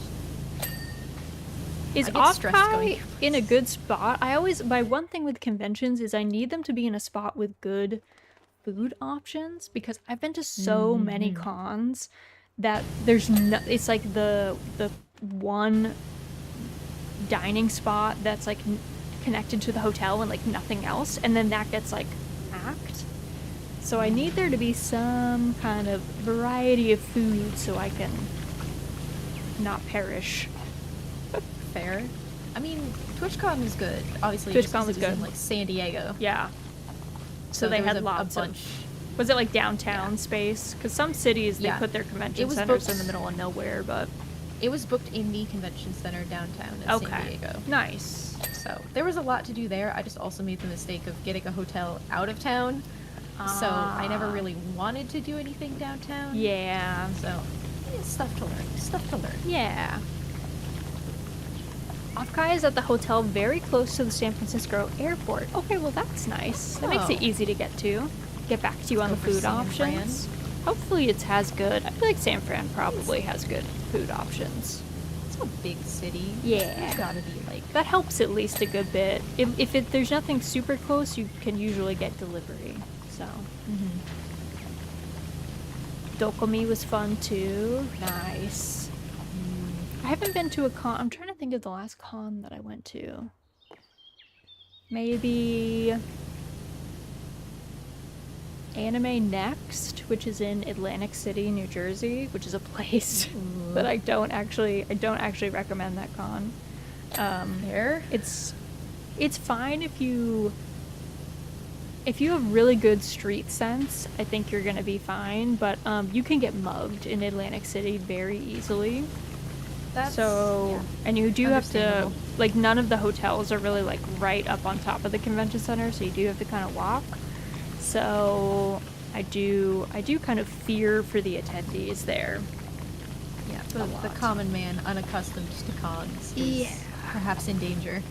Is Offkai in a good spot? My one thing with conventions is I need them to be in a spot with good food options, because I've been to so many cons that there's no, it's like the one dining spot that's, like, connected to the hotel and, like, nothing else, and then that gets, like, packed. So I need there to be some kind of variety of food so I can not perish fair. I mean, TwitchCon was good. Obviously, TwitchCon was it good. in, like, San Diego. Yeah. So they had lots of... Was it like downtown space? Because some cities, they put their convention centers in the middle of nowhere, but... It was booked in the convention center downtown in San Diego. Nice. So there was a lot to do there. I just also made the mistake of getting a hotel out of town. So I never really wanted to do anything downtown. Yeah. So, stuff to learn. Stuff to learn. Yeah. Afkai is at the hotel very close to the San Francisco airport. Okay, well that's nice. That makes it easy to get to. Get back to you on the food options. Hopefully it has good. I feel like San Fran probably has good food options. It's a big city. Yeah. There's gotta be like... That helps at least a good bit. If there's nothing super close, you can usually get delivery. So. Dokumi was fun too. Nice. I haven't been to a con. I'm trying to think of the last con that I went to. Maybe Anime Next, which is in Atlantic City, New Jersey, which is a place that I don't actually recommend that con. It's fine if you have really good street sense. I think you're gonna be fine, but you can get mugged in Atlantic City very easily. And you do have to, like, none of the hotels are really like right up on top of the convention center, so you do have to kind of walk. So I do kind of fear for the attendees there. Yeah, the common man unaccustomed to cons is perhaps in danger.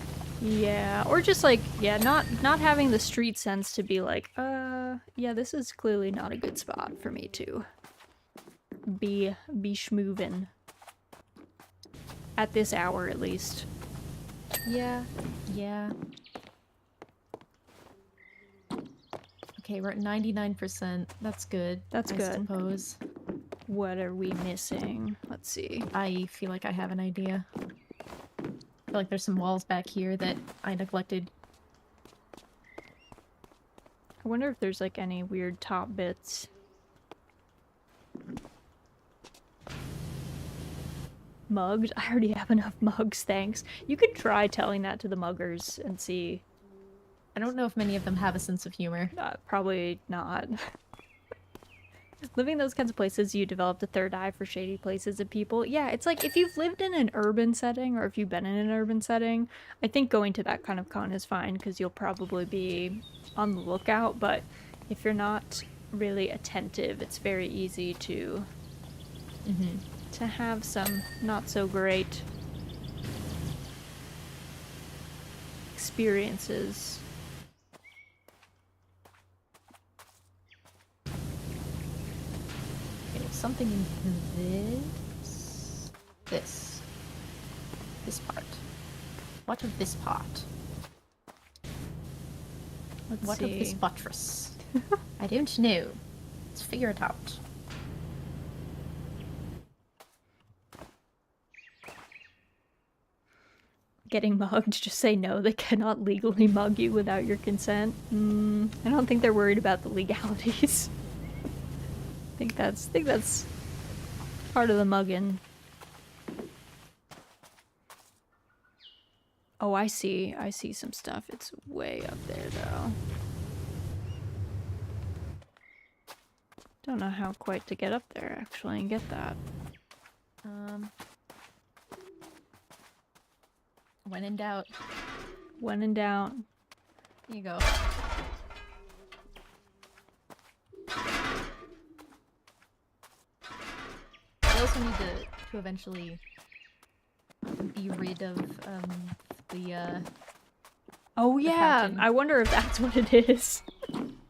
Yeah, or just like, not having the street sense to be like, yeah, this is clearly not a good spot for me to be schmoovin'. At this hour, at least. Yeah. Okay, we're at 99%. That's good. That's good. I suppose. What are we missing? Let's see. I feel like I have an idea. I feel like there's some walls back here that I neglected. I wonder if there's like any weird top bits. Mugged? I already have enough mugs, thanks. You could try telling that to the muggers and see. I don't know if many of them have a sense of humor. Probably not. Living in those kinds of places, you developed a third eye for shady places and people. Yeah, it's like if you've lived in an urban setting or if you've been in an urban setting, I think going to that kind of con is fine because you'll probably be on the lookout, but if you're not really attentive, it's very easy to to have some not so great experiences. Okay, there's something in this part. What of this part? What of this buttress? I don't know. Let's figure it out. Getting mugged, just say no. They cannot legally mug you without your consent. I don't think they're worried about the legalities. I think that's part of the mugging. Oh, I see some stuff. It's way up there though. Don't know how quite to get up there actually and get that. When in doubt. When in doubt. Here you go. I also need to eventually be rid of the Oh yeah, fountain. I wonder if that's what it is.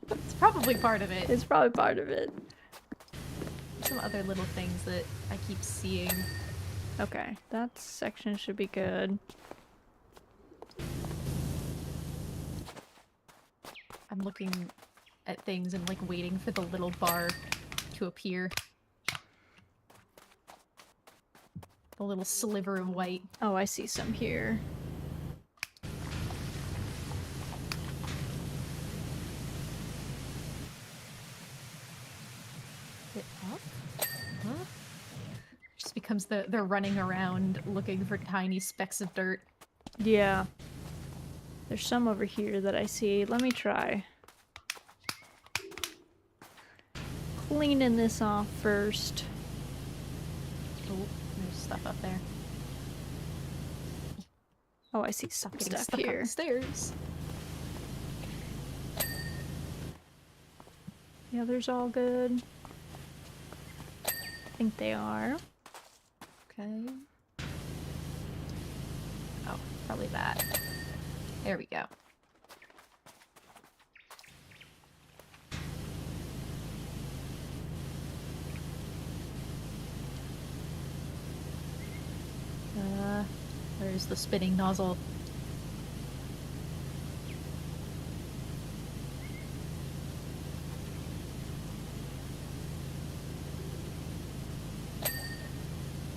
It's probably part of it. It's probably part of it. Some other little things that I keep seeing. Okay, that section should be good. I'm looking at things and like waiting for the little bar to appear. The little sliver of white. Oh, I see some here. Is it up? Huh? Just comes the running around looking for tiny specks of dirt. Yeah. There's some over here that I see. Let me try cleaning this off first. Oh, there's stuff up there. Oh, I see some Getting stuff stuck on here. the stairs. The others all good. I think they are. Okay. Oh, probably that. There we go. There's the spitting nozzle.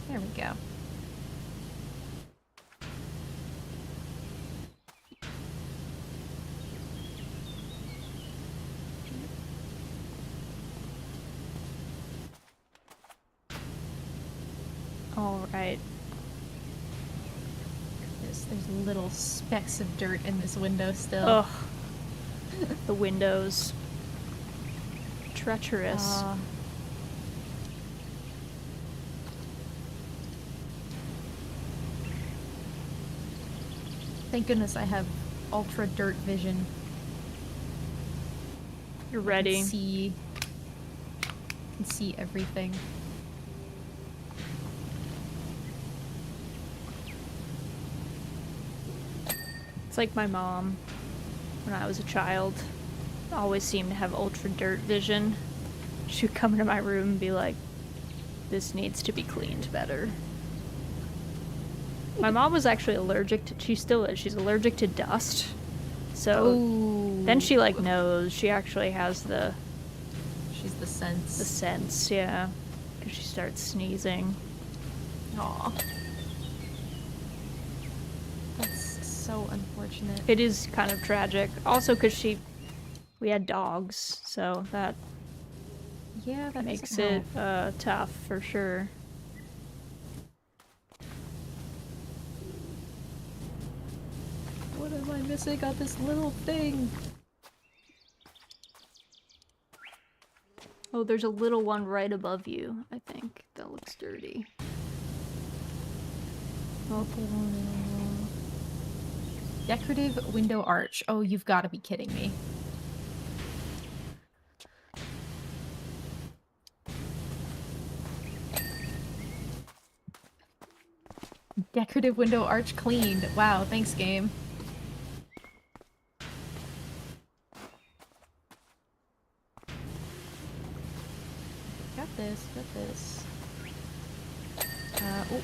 There we go. All right. There's little specks of dirt in this window still. Ugh. The windows. Treacherous. Thank goodness I have ultra dirt vision. You're ready. I can see everything. It's like my mom, when I was a child, always seemed to have ultra dirt vision. She would come into my room and be like, this needs to be cleaned better. My mom was actually allergic to, she still is, she's allergic to dust. So then she like knows, she actually has the... She's the sense. The sense, yeah. Because she starts sneezing. Aw. That's so unfortunate. It is kind of tragic. Also because we had dogs, so that... Yeah, that makes it tough for sure. What am I missing on this little thing? Oh, there's a little one right above you, I think. That looks dirty. Oh, decorative window arch. Oh, you've got to be kidding me. Decorative window arch cleaned. Wow, thanks, game. Got this, got this. Oh.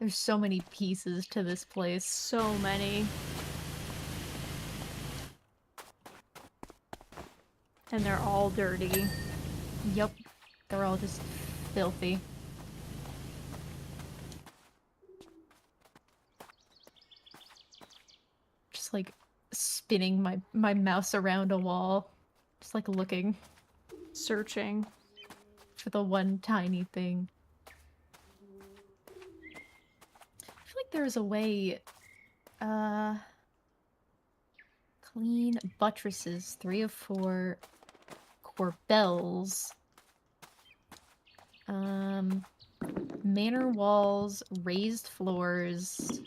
There's so many pieces to this place. So many. And they're all dirty. Yep. They're all just filthy. Just like spinning my mouse around a wall. Just like looking. Searching. For the one tiny thing. I feel like there's a way... Clean buttresses. 3 of 4. Corbels. Manor walls. Raised floors.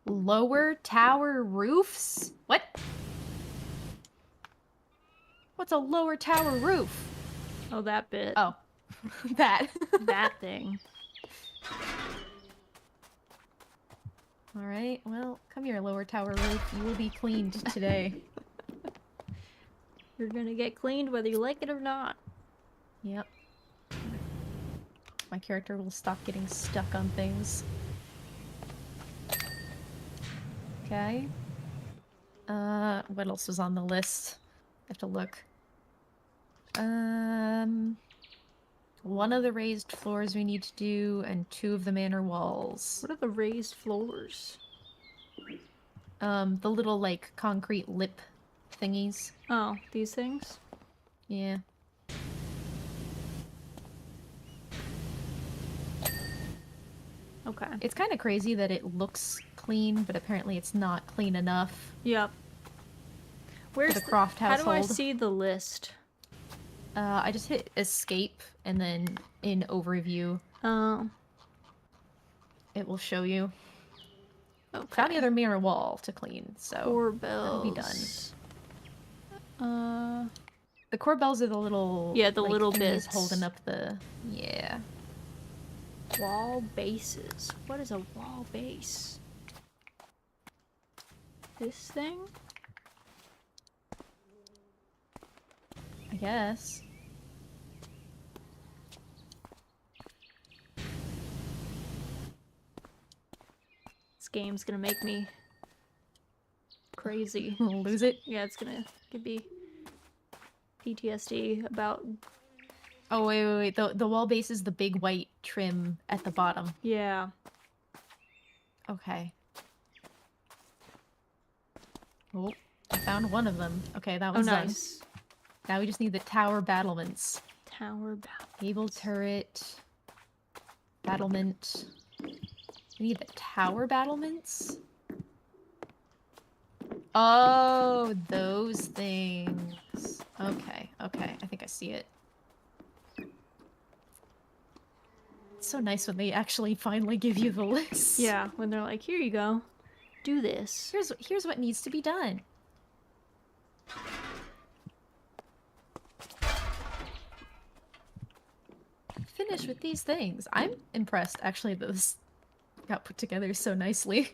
Lower tower roofs? What? What's a lower tower roof? Oh, that bit. Oh. That. That thing. Alright, well, come here, lower tower roof. You will be cleaned today. You're gonna get cleaned whether you like it or not. Yep. My character will stop getting stuck on things. Okay. What else was on the list? I have to look. One of the raised floors we need to do, and 2 of the manor walls. What are the raised floors? The little, like, concrete lip thingies. Oh, these things? Yeah. Okay. It's kind of crazy that it looks clean, but apparently it's not clean enough. Yep. Where's the Croft How do I household. see the list? I just hit escape and then in overview. Oh. It will show you. Okay. Found the other mirror wall to clean, so Doorbells. that'll be done. The core bells are the little the like, little thingies bits holding up the wall bases. What is a wall base? This thing? I guess. This game's gonna make me crazy. Lose it? Yeah, it's gonna give me PTSD about... Oh, wait. The wall base is the big white trim at the bottom. Yeah. Okay. Oh, I found one of them. Okay, that was nice. done. Now we just need the tower battlements. Tower battlements. Gable turret. Battlement. We need the tower battlements? Oh, those things. Okay. I think I see it. It's so nice when they actually finally give you the list. Yeah, when they're like, here you go. Do this. Here's what needs to be done. Finish with these things. I'm impressed, actually, that this got put together so nicely.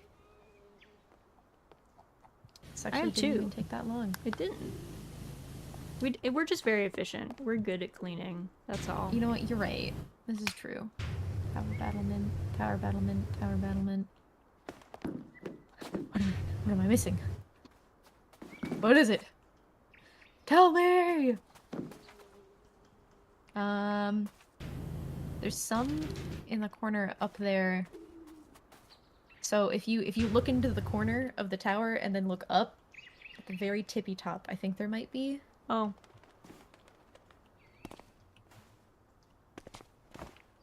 This actually didn't even take that long. It didn't. We're just very efficient. We're good at cleaning. That's all. You know what? You're right. This is true. Tower battlement, tower battlement, tower battlement. What am I missing? What is it? Tell me! There's some in the corner up there. So if you look into the corner of the tower and then look up at the very tippy top, I think there might be. Oh.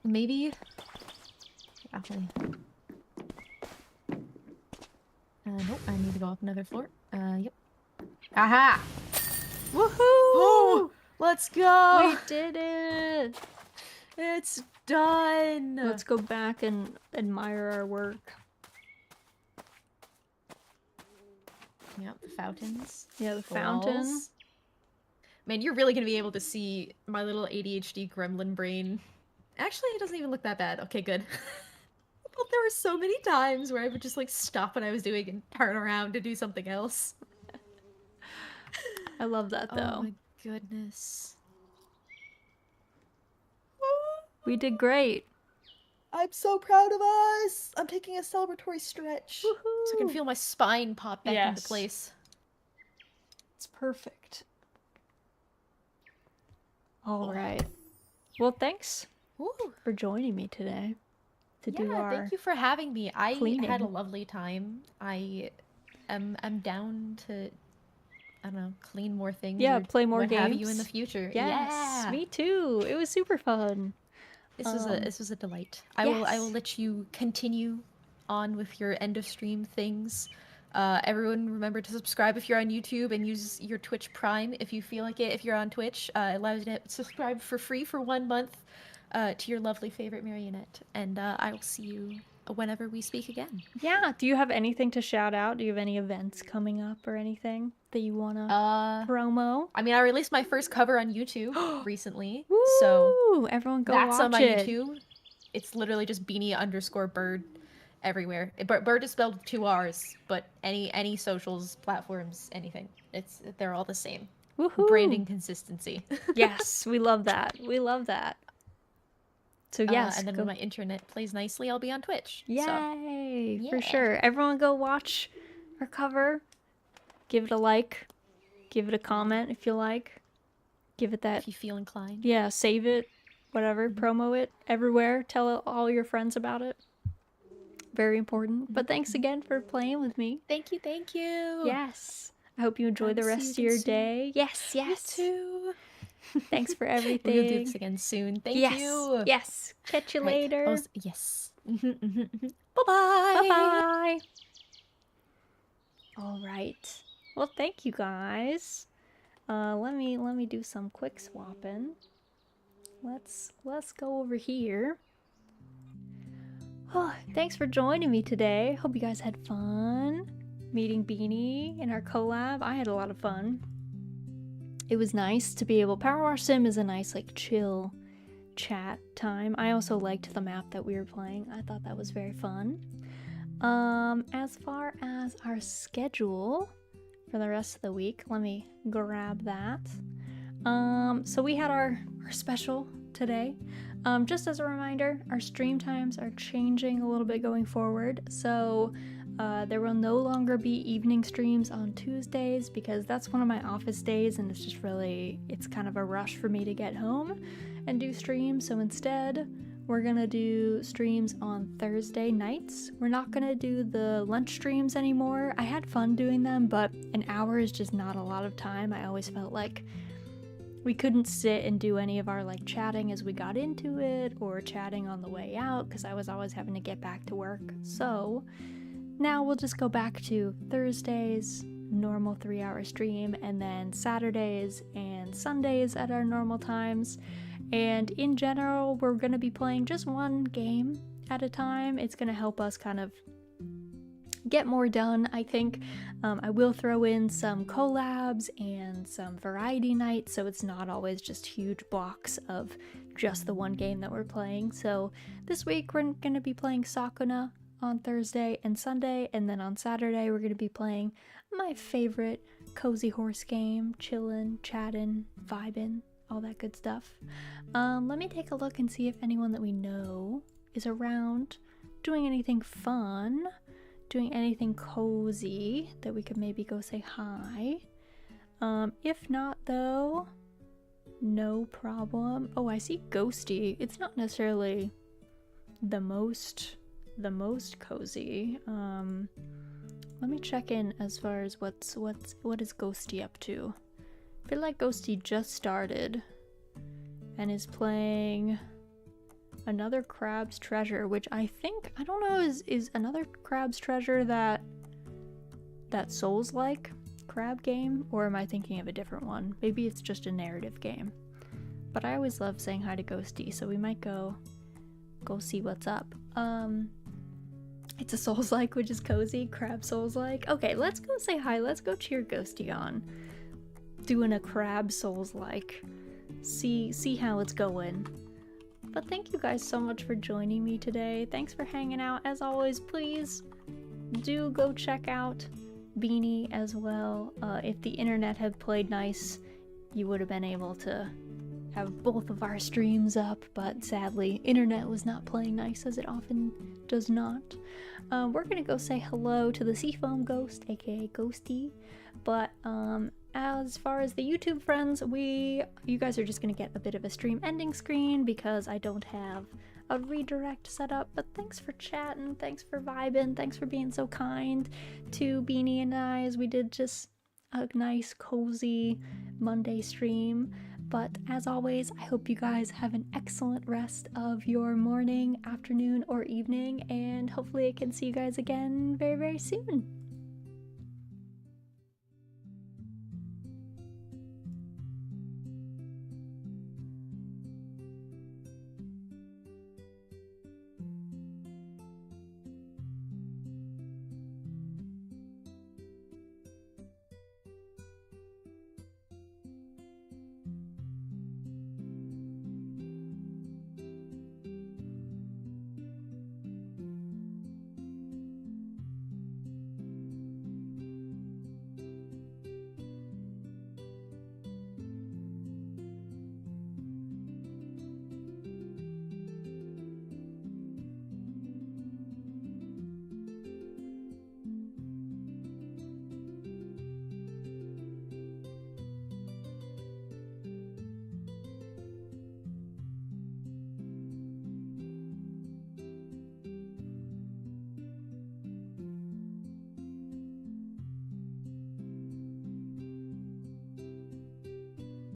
Maybe. Actually. Nope, I need to go up another floor. Yep. Aha! Woohoo! Oh! Let's go! We did it! It's done! Let's go back and admire our work. Yep, the fountains. Yeah, the fountain. Walls. Man, you're really gonna be able to see my little ADHD gremlin brain. Actually, it doesn't even look that bad. Okay, good. But there were so many times where I would just like stop what I was doing and turn around to do something else. I love that though. Oh my goodness. We did great. I'm so proud of us. I'm taking a celebratory stretch. Woohoo! So I can feel my spine pop back into place. It's perfect. All right. Well, thanks for joining me today to do our thank you for having me. I cleaning. had a lovely time. I'm down to, I don't know, clean more things. Yeah, or play more what games. have you in the future. Yes, me too. It was super fun. This was a delight. I will let you continue on with your end of stream things. Everyone remember to subscribe if you're on YouTube and use your Twitch Prime if you feel like it. If you're on Twitch, it allows you to subscribe for free for 1 month to your lovely favorite marionette. And I will see you whenever we speak again. Yeah. Do you have anything to shout out? Do you have any events coming up or anything that you want to promo? I mean, I released my first cover on YouTube recently. Woo! So everyone go that's watch on my it. YouTube. It's literally just beanie_bird everywhere. Bird is spelled with 2 R's, but any socials, platforms, anything. They're all the same. Woohoo! Branding consistency. Yes, we love that. We love that. So yes, and then when my internet plays nicely, I'll be on Twitch. Yay! So, For sure. Everyone go watch our cover. Give it a like. Give it a comment if you like. Give it that. If you feel inclined. Yeah, save it. Whatever. Promo it everywhere. Tell all your friends about it. Very important. But thanks again for playing with me. Thank you, thank you. Yes. I hope you enjoy the rest of your day. Yes, yes. You too. Thanks for We're gonna do everything. this again soon. Thank Yes, you. yes. Catch you All right. later. Yes. Bye-bye. Bye-bye. All right. Well, thank you guys. Let me do some quick swapping. Let's go over here. Oh, thanks for joining me today. Hope you guys had fun meeting Beanie in our collab. I had a lot of fun. It was nice to be able. PowerWash Sim is a nice, like, chill chat time. I also liked the map that we were playing. I thought that was very fun. As far as our schedule for the rest of the week, let me grab that. So we had our special today. Just as a reminder, our stream times are changing a little bit going forward. So there will no longer be evening streams on Tuesdays because that's one of my office days and it's kind of a rush for me to get home and do streams. So instead, we're gonna do streams on Thursday nights. We're not gonna do the lunch streams anymore. I had fun doing them, but an hour is just not a lot of time. I always felt like we couldn't sit and do any of our like chatting as we got into it or chatting on the way out because I was always having to get back to work. So now we'll just go back to Thursdays, normal 3-hour stream, and then Saturdays and Sundays at our normal times. And in general, we're going to be playing just one game at a time. It's going to help us kind of get more done, I think. I will throw in some collabs and some variety nights, so it's not always just huge blocks of just the one game that we're playing. So this week we're going to be playing Sakuna on Thursday and Sunday, and then on Saturday we're going to be playing my favorite cozy horse game, chillin', chattin', vibin', all that good stuff. Let me take a look and see if anyone that we know is around doing anything fun, doing anything cozy that we could maybe go say hi. If not though, no problem. Oh, I see Ghosty. It's not necessarily the most cozy. Let me check in as far as what is Ghosty up to. I feel like Ghosty just started and is playing another Crab's Treasure, which I don't know, is another Crab's Treasure that Souls-like crab game, or am I thinking of a different one? Maybe it's just a narrative game. But I always love saying hi to Ghosty, so we might go see what's up. It's a Souls-like, which is cozy. Crab Souls-like. Okay, let's go say hi. Let's go cheer Ghosty on. Doing a Crab Souls-like. See how it's going. But thank you guys so much for joining me today. Thanks for hanging out. As always, please do go check out Beanie as well. If the internet had played nice, you would have been able to have both of our streams up, but sadly, internet was not playing nice as it often does not. We're gonna go say hello to the Seafoam Ghost, aka Ghosty, but as far as the YouTube friends, you guys are just gonna get a bit of a stream ending screen because I don't have a redirect set up, but thanks for chatting, thanks for vibing, thanks for being so kind to Beanie and I as we did just a nice cozy Monday stream. But as always, I hope you guys have an excellent rest of your morning, afternoon, or evening, and hopefully I can see you guys again very, very soon.